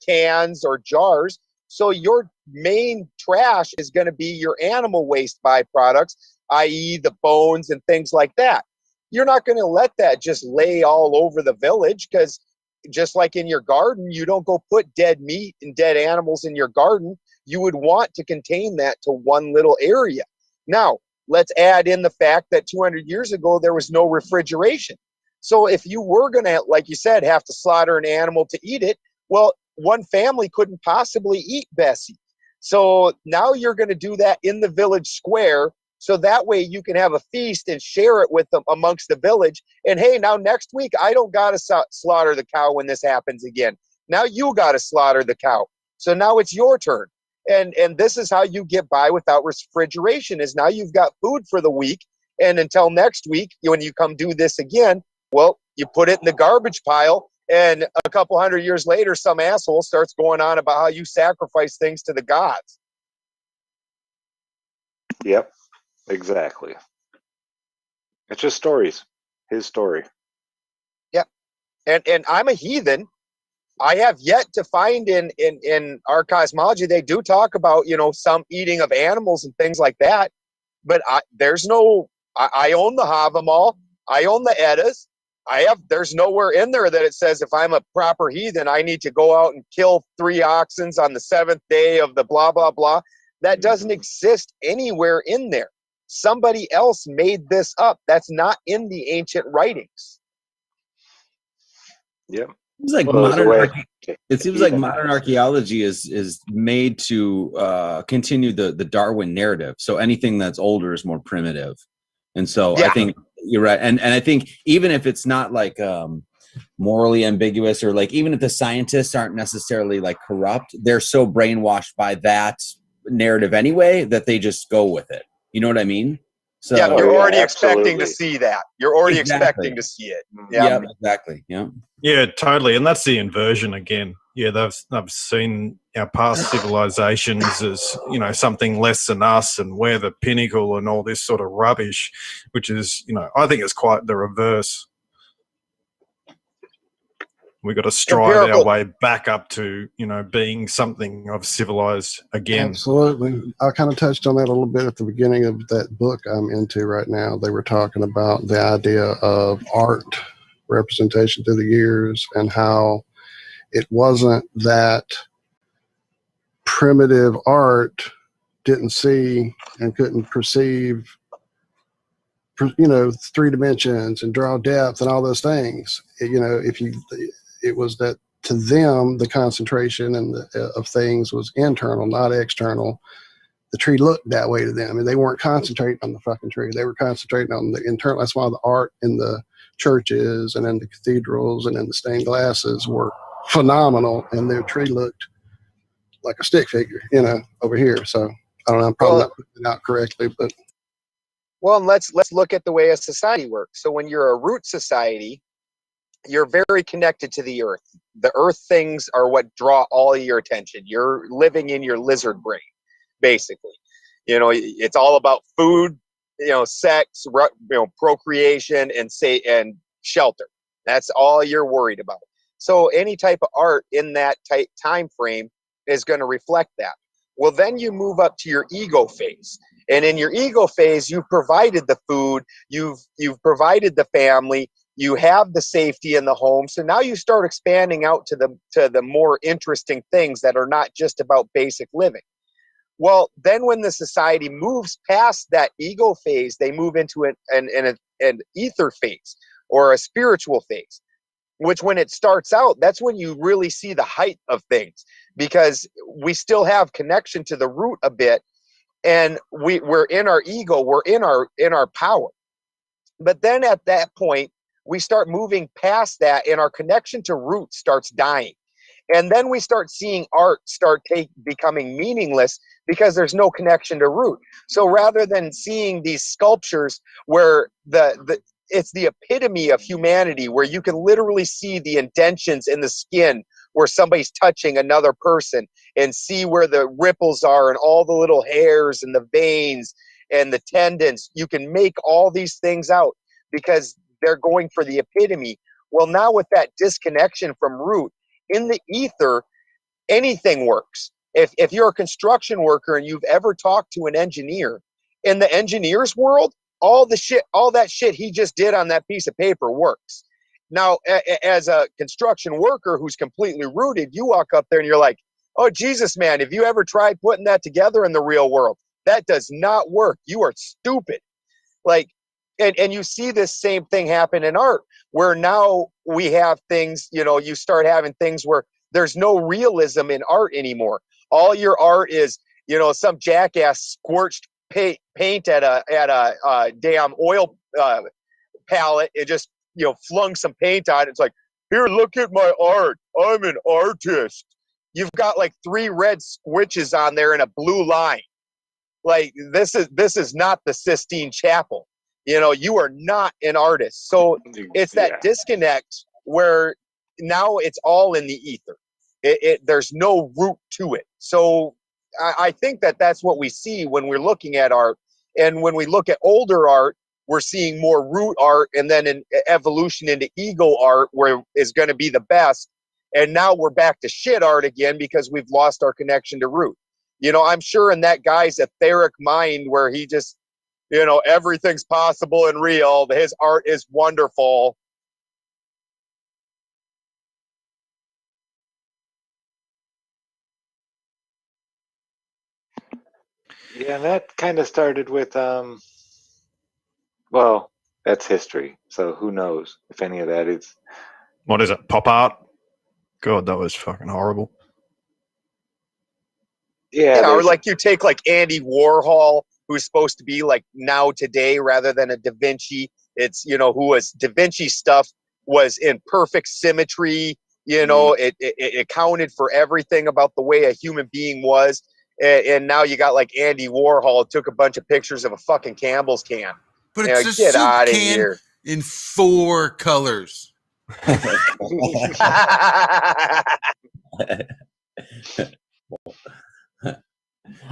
cans or jars. So your main trash is going to be your animal waste byproducts, i.e. the bones and things like that. You're not going to let that just lay all over the village, because just like in your garden, you don't go put dead meat and dead animals in your garden. You would want to contain that to one little area. Now, let's add in the fact that 200 years ago, there was no refrigeration. So if you were going to, like you said, have to slaughter an animal to eat it, well, one family couldn't possibly eat Bessie. So now you're going to do that in the village square. So that way you can have a feast and share it with them amongst the village. And hey, now next week, I don't got to slaughter the cow when this happens again. Now you got to slaughter the cow. So now it's your turn. And this is how you get by without refrigeration, is now you've got food for the week. And until next week, when you come do this again, well, you put it in the garbage pile. And a couple hundred years later, some asshole starts going on about how you sacrifice things to the gods. Yep, exactly. It's just stories. His story. Yep. And I'm a heathen. I have yet to find in our cosmology, they do talk about, some eating of animals and things like that. But I own the Havamal. I own the Eddas. There's nowhere in there that it says if I'm a proper heathen, I need to go out and kill 3 oxens on the 7th day of the blah, blah, blah. That doesn't exist anywhere in there. Somebody else made this up. That's not in the ancient writings. Yep. It's like it seems like modern archaeology is made to continue the Darwin narrative. So anything that's older is more primitive. And so I think you're right. And I think even if it's not like morally ambiguous, or like even if the scientists aren't necessarily like corrupt, they're so brainwashed by that narrative anyway that they just go with it. You know what I mean? So yeah, you're already expecting to see that. You're already expecting to see it. Yeah, exactly. Yeah. Yeah, totally. And that's the inversion again. Yeah, they've seen our past civilizations as, something less than us, and we're the pinnacle and all this sort of rubbish, which is, I think it's quite the reverse. We've got to strive our way back up to, being something of civilized again. Absolutely. I kind of touched on that a little bit at the beginning of that book I'm into right now. They were talking about the idea of art representation through the years, and how it wasn't that primitive art didn't see and couldn't perceive, 3 dimensions and draw depth and all those things. It was that to them, the concentration and of things was internal, not external. The tree looked that way to them, and they weren't concentrating on the fucking tree. They were concentrating on the internal. That's why the art in the churches and in the cathedrals and in the stained glasses were phenomenal, and their tree looked like a stick figure, over here. So I don't know, I'm probably not putting it out correctly, but and let's look at the way a society works. So when you're a root society, you're very connected to the earth. The earth things are what draw all of your attention. You're living in your lizard brain, basically. It's all about food, sex, procreation, and shelter. That's all you're worried about. So any type of art in that time frame is going to reflect that. Well, then you move up to your ego phase. And in your ego phase, you've provided the food, you've provided the family, you have the safety in the home. So now you start expanding out to the more interesting things that are not just about basic living. Well, then when the society moves past that ego phase, they move into an ether phase, or a spiritual phase, which when it starts out, that's when you really see the height of things, because we still have connection to the root a bit. and we're in our ego, we're in our power. But then at that point, we start moving past that, and our connection to root starts dying. And then we start seeing art start becoming meaningless because there's no connection to root. So rather than seeing these sculptures where it's the epitome of humanity, where you can literally see the indentions in the skin where somebody's touching another person, and see where the ripples are and all the little hairs and the veins and the tendons. You can make all these things out because they're going for the epitome. Well, now with that disconnection from root, in the ether, anything works. If you're a construction worker and you've ever talked to an engineer, in the engineer's world, all that shit he just did on that piece of paper works. Now, as a construction worker who's completely rooted, you walk up there and you're like, oh, Jesus, man, have you ever tried putting that together in the real world? That does not work. You are stupid. Like, and you see this same thing happen in art, where now we have things, you start having things where there's no realism in art anymore. All your art is, some jackass scorched paint at a damn oil palette and just, flung some paint on it. It's like, here, look at my art. I'm an artist. You've got like 3 red squitches on there and a blue line. Like, this is not the Sistine Chapel. You are not an artist. So it's that disconnect where now it's all in the ether. There's no root to it. So I think that's what we see when we're looking at art. And when we look at older art, we're seeing more root art, and then an evolution into ego art where is going to be the best. And now we're back to shit art again because we've lost our connection to root. I'm sure in that guy's etheric mind where he just, everything's possible and real, his art is wonderful. Yeah, and that kind of started with well, that's history. So who knows if any of that is. What is it? Pop art? God, that was fucking horrible. Yeah, or like you take like Andy Warhol, who's supposed to be like now today rather than a Da Vinci. It's, who was Da Vinci stuff was in perfect symmetry. It accounted for everything about the way a human being was. And now you got like Andy Warhol took a bunch of pictures of a fucking Campbell's can. But it's a get soup out of can here. in 4 colors.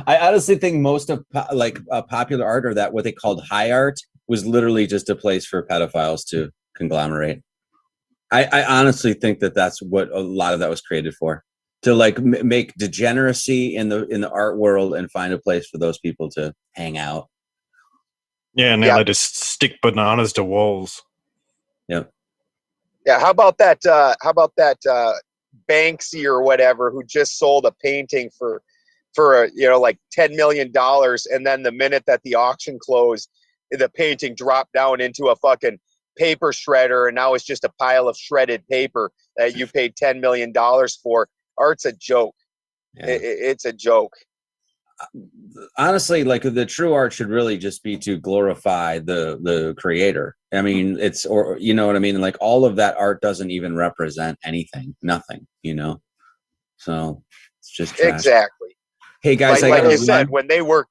I honestly think most of popular art, or that what they called high art, was literally just a place for pedophiles to conglomerate. I honestly think that's what a lot of that was created for, to like make degeneracy in the art world and find a place for those people to hang out. Yeah, now they just stick bananas to walls. Yep. Yeah, how about that Banksy or whatever, who just sold a painting for like $10 million, and then the minute that the auction closed, the painting dropped down into a fucking paper shredder, and now it's just a pile of shredded paper that you paid $10 million for. Art's a joke. Yeah. It's a joke. Honestly, like the true art should really just be to glorify the creator. I mean, you know what I mean? Like all of that art doesn't even represent anything, nothing, so it's just trash. Exactly. Hey guys, like I said, when they were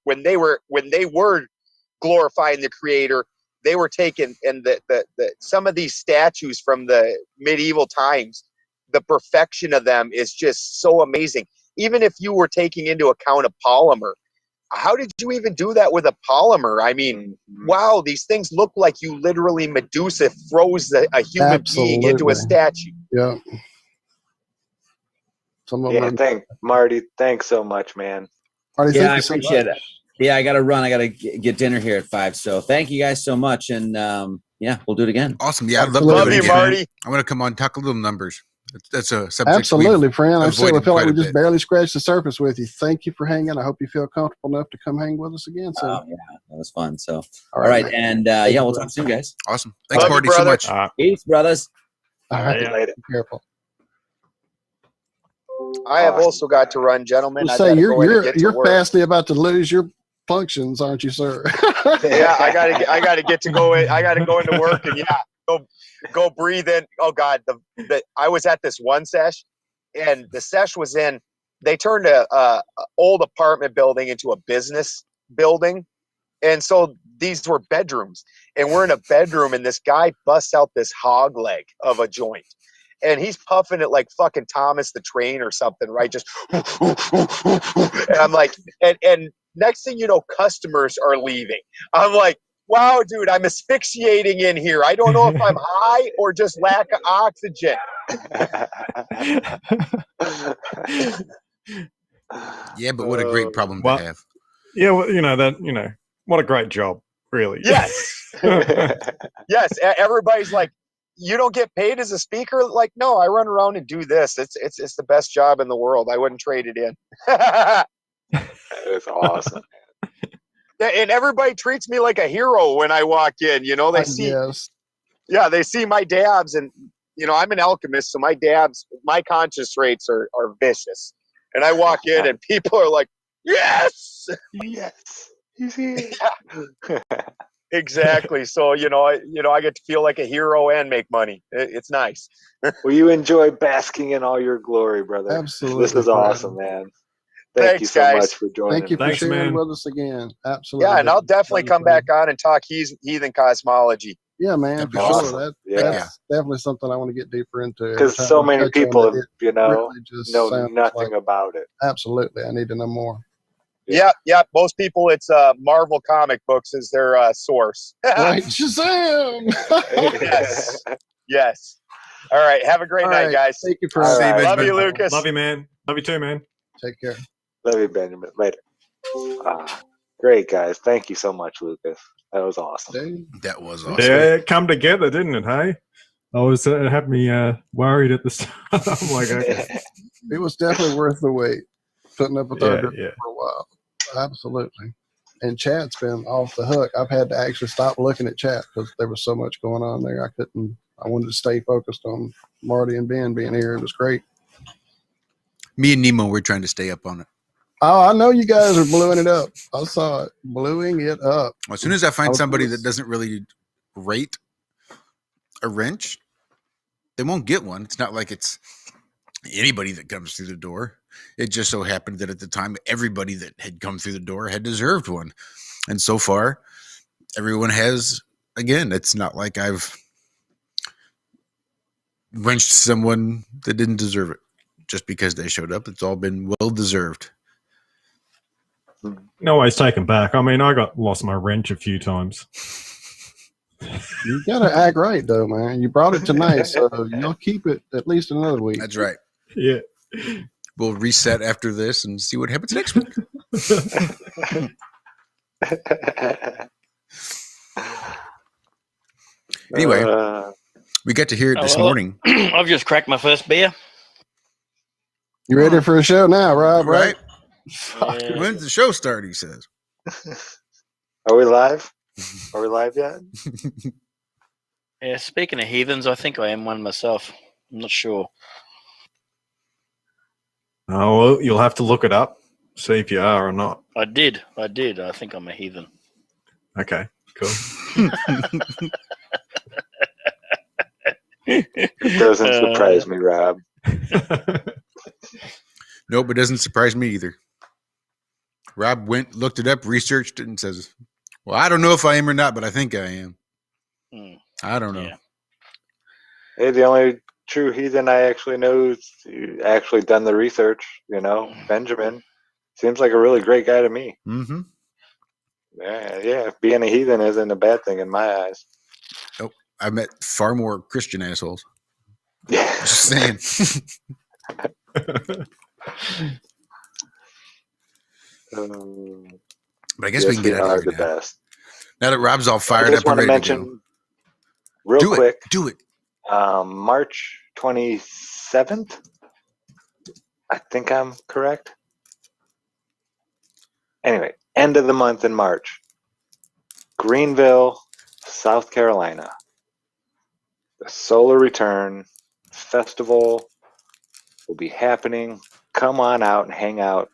glorifying the creator, they were taking, and the some of these statues from the medieval times, the perfection of them is just so amazing. Even if you were taking into account a polymer, how did you even do that with a polymer? I mean, wow, these things look like you literally Medusa froze a human being into a statue. Yeah. Marty, thanks so much, man. Marty, I appreciate it. Yeah, I got to run. I got to get dinner here at 5. So thank you guys so much. And we'll do it again. Awesome. Yeah, I'd love to do it again. Marty. I want to come on, talk a little numbers. That's a subject. Absolutely, friend. I feel like we just barely scratched the surface with you. Thank you for hanging. I hope you feel comfortable enough to come hang with us again. So yeah, that was fun. So all right. And we'll talk soon, guys. Awesome. Thanks, Marty, so much. Peace, brothers. All right. Later. Be careful. I have also got to run, gentlemen. We'll say you're fastly about to lose your functions, aren't you, sir? Yeah, I gotta get to go in. I gotta go into work and go breathe in. Oh God, I was at this one sesh, and the sesh was in. They turned a old apartment building into a business building, and so these were bedrooms, and we're in a bedroom, and this guy busts out this hog leg of a joint, and he's puffing it like fucking Thomas the Train or something, right? Just, and I'm like, and next thing you know, customers are leaving. I'm like, wow, dude, I'm asphyxiating in here. I don't know if I'm high or just lack of oxygen. Yeah, but what a great problem to well, have. Yeah, well, what a great job, really. Yes. Yes. Everybody's like, you don't get paid as a speaker? Like, no, I run around and do this. It's the best job in the world. I wouldn't trade it in. It's awesome. And everybody treats me like a hero when I walk in. They see, they see my dabs, and I'm an alchemist, so my conscious rates are vicious. And I walk in, and people are like, "Yes, yes, he's here." Yeah. Exactly. So I get to feel like a hero and make money. It's nice. Well, you enjoy basking in all your glory, brother. Absolutely. This is awesome, man. Thank you Thanks, so guys. much for joining. Thank you for sharing with us again. Absolutely. Yeah, and I'll definitely come back on and talk heathen cosmology. Yeah, man, for awesome. sure. That's definitely something I want to get deeper into. Because so many people, know sounds nothing about it. Absolutely. I need to know more. Yeah. Most people, it's Marvel comic books is their source. Right, Shazam! Yes. All right. Have a great night, guys. Thank you for Love you, Lucas. Love you, man. Love you too, man. Take care. Love you, Benjamin. Later. Great, guys. Thank you so much, Lucas. That was awesome. That was awesome. Yeah, it come together, didn't it? Hey, it had me worried at the start. I'm like, okay. It was definitely worth the wait. Putting up with our Yeah. for a while. Absolutely. And chat's been off the hook. I've had to actually stop looking at chat because there was so much going on there. I wanted to stay focused on Marty and Ben being here. It was great. Me and Nemo were trying to stay up on it. Oh, I know you guys are blowing it up. I saw it. Blowing it up. Well, as soon as I find somebody that doesn't really rate a wrench, they won't get one. It's not like it's anybody that comes through the door. It just so happened that at the time, everybody that had come through the door had deserved one. And so far, everyone has. Again, it's not like I've wrenched someone that didn't deserve it just because they showed up. It's all been well deserved. No ways taken back. I mean, I lost my wrench a few times. You gotta act right though, man. You brought it tonight, so you'll keep it at least another week. That's right. Yeah. We'll reset after this and see what happens next week. Anyway, we got to hear it this morning. I've just cracked my first beer. You ready for a show now, Rob? Right? When's the show start? He says. Are we live? Are we live yet? Yeah, speaking of heathens, I think I am one myself. I'm not sure. Oh, well, you'll have to look it up, see if you are or not. I did. I think I'm a heathen. Okay, cool. It doesn't surprise me, Rob. Nope, it doesn't surprise me either. Rob looked it up, researched it, and says, well, I don't know if I am or not, but I think I am. I don't know. Yeah. Hey, the only true heathen I actually know is actually done the research, Benjamin. Seems like a really great guy to me. Mm-hmm. Yeah. Being a heathen isn't a bad thing in my eyes. Nope. I've met far more Christian assholes. Yeah. Just saying. But I guess we can get out of here now. Best. Now that Rob's all fired I just up and want to ready to mention go. real quick. Do it. March 27th. I think I'm correct. Anyway, end of the month in March. Greenville, South Carolina. The Solar Return Festival will be happening. Come on out and hang out.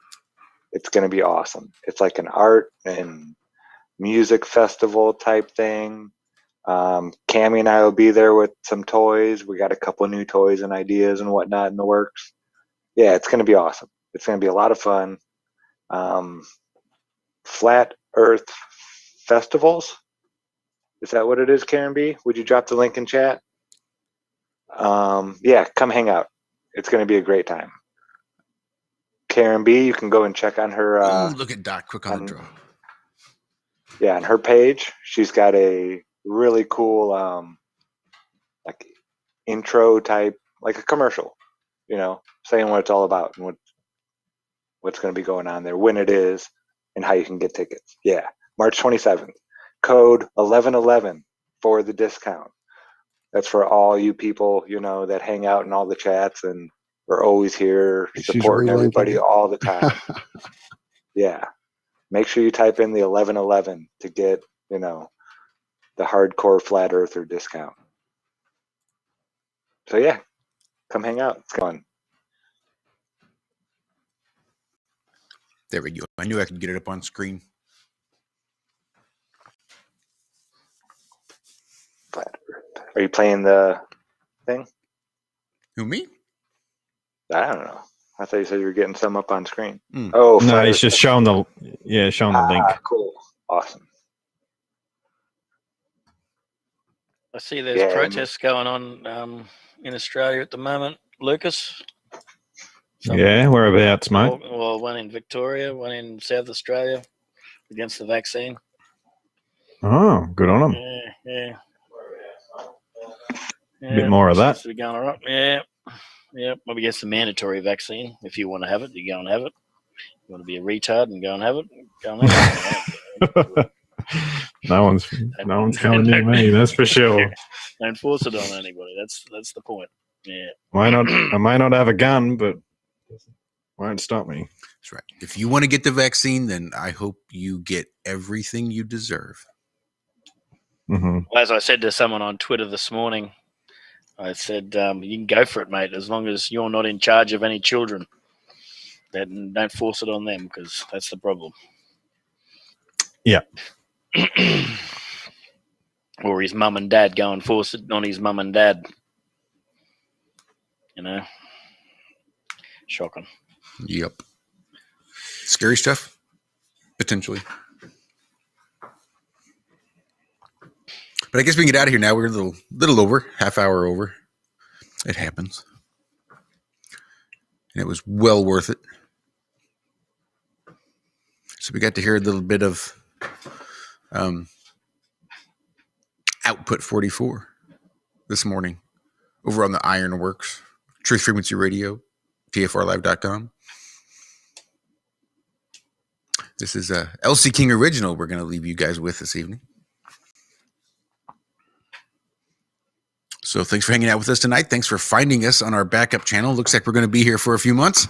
It's going to be awesome. It's like an art and music festival type thing. Cammie and I will be there with some toys. We got a couple new toys and ideas and whatnot in the works. Yeah, it's going to be awesome. It's going to be a lot of fun. Flat Earth Festivals. Is that what it is, Karen B? Would you drop the link in chat? Yeah, come hang out. It's going to be a great time. Karen B, you can go and check on her. Ooh, look at Doc, quick on the draw. Yeah, on her page, she's got a really cool, like intro type, like a commercial, you know, saying what it's all about and what's going to be going on there, when it is, and how you can get tickets. Yeah, March 27th. Code 1111 for the discount. That's for all you people, you know, that hang out in all the chats and are always here supporting everybody all the time. Yeah. Make sure you type in the 1111 to get, you know, the hardcore flat earther discount. So yeah, come hang out. It's fun. There we go. I knew I could get it up on screen. Flat earth. Are you playing the thing? Who, me? I don't know. I thought you said you were getting some up on screen. Oh, no, he's just showing the link. Cool. Awesome. I see there's protests going on in Australia at the moment, Lucas. Yeah, whereabouts, mate? Well, one in Victoria, one in South Australia against the vaccine. Oh, good on them. Yeah. A bit more of that. Seems to be going all right. Yeah. Maybe against the mandatory vaccine. If you want to have it, you go and have it. You want to be a retard and go and have it, go and have it. No one's coming near me, that's for sure. Don't force it on anybody. That's the point. Yeah. I may not have a gun, but won't stop me. That's right. If you want to get the vaccine, then I hope you get everything you deserve. Mm-hmm. Well, as I said to someone on Twitter this morning, I said, you can go for it, mate, as long as you're not in charge of any children. Then don't force it on them, because that's the problem. Yeah. Or his mum and dad go and force it on his mum and dad. You know? Shocking. Yep. Scary stuff? Potentially. But I guess we can get out of here now. We're a little over, half hour over. It happens. And it was well worth it. So we got to hear a little bit of Output 44 this morning over on the Ironworks, Truth Frequency Radio, TFRlive.com. This is a LC King original we're going to leave you guys with this evening. So thanks for hanging out with us tonight. Thanks for finding us on our backup channel. Looks like we're going to be here for a few months.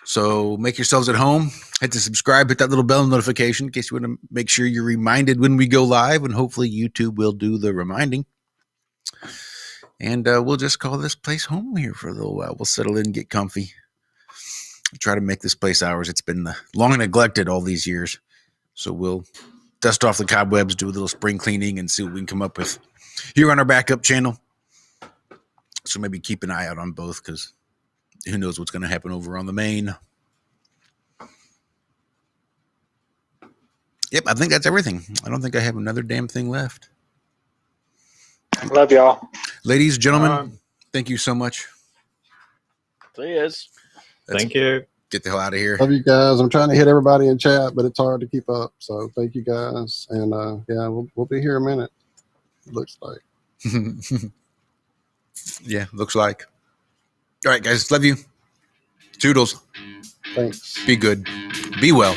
So make yourselves at home. Hit the subscribe, hit that little bell notification in case you want to make sure you're reminded when we go live, and hopefully YouTube will do the reminding. And we'll just call this place home here for a little while. We'll settle in, get comfy. Try to make this place ours. It's been long neglected all these years. So we'll dust off the cobwebs, do a little spring cleaning, and see what we can come up with here on our backup channel. So maybe keep an eye out on both, because who knows what's going to happen over on the main. Yep, I think that's everything. I don't think I have another damn thing left. Love y'all. Ladies, gentlemen, thank you so much. Cheers. Thank you. Get the hell out of here. Love you guys. I'm trying to hit everybody in chat, but it's hard to keep up. So thank you guys. And yeah, we'll be here a minute. It looks like. Yeah, looks like. All right, guys. Love you. Toodles. Thanks. Be good. Be well.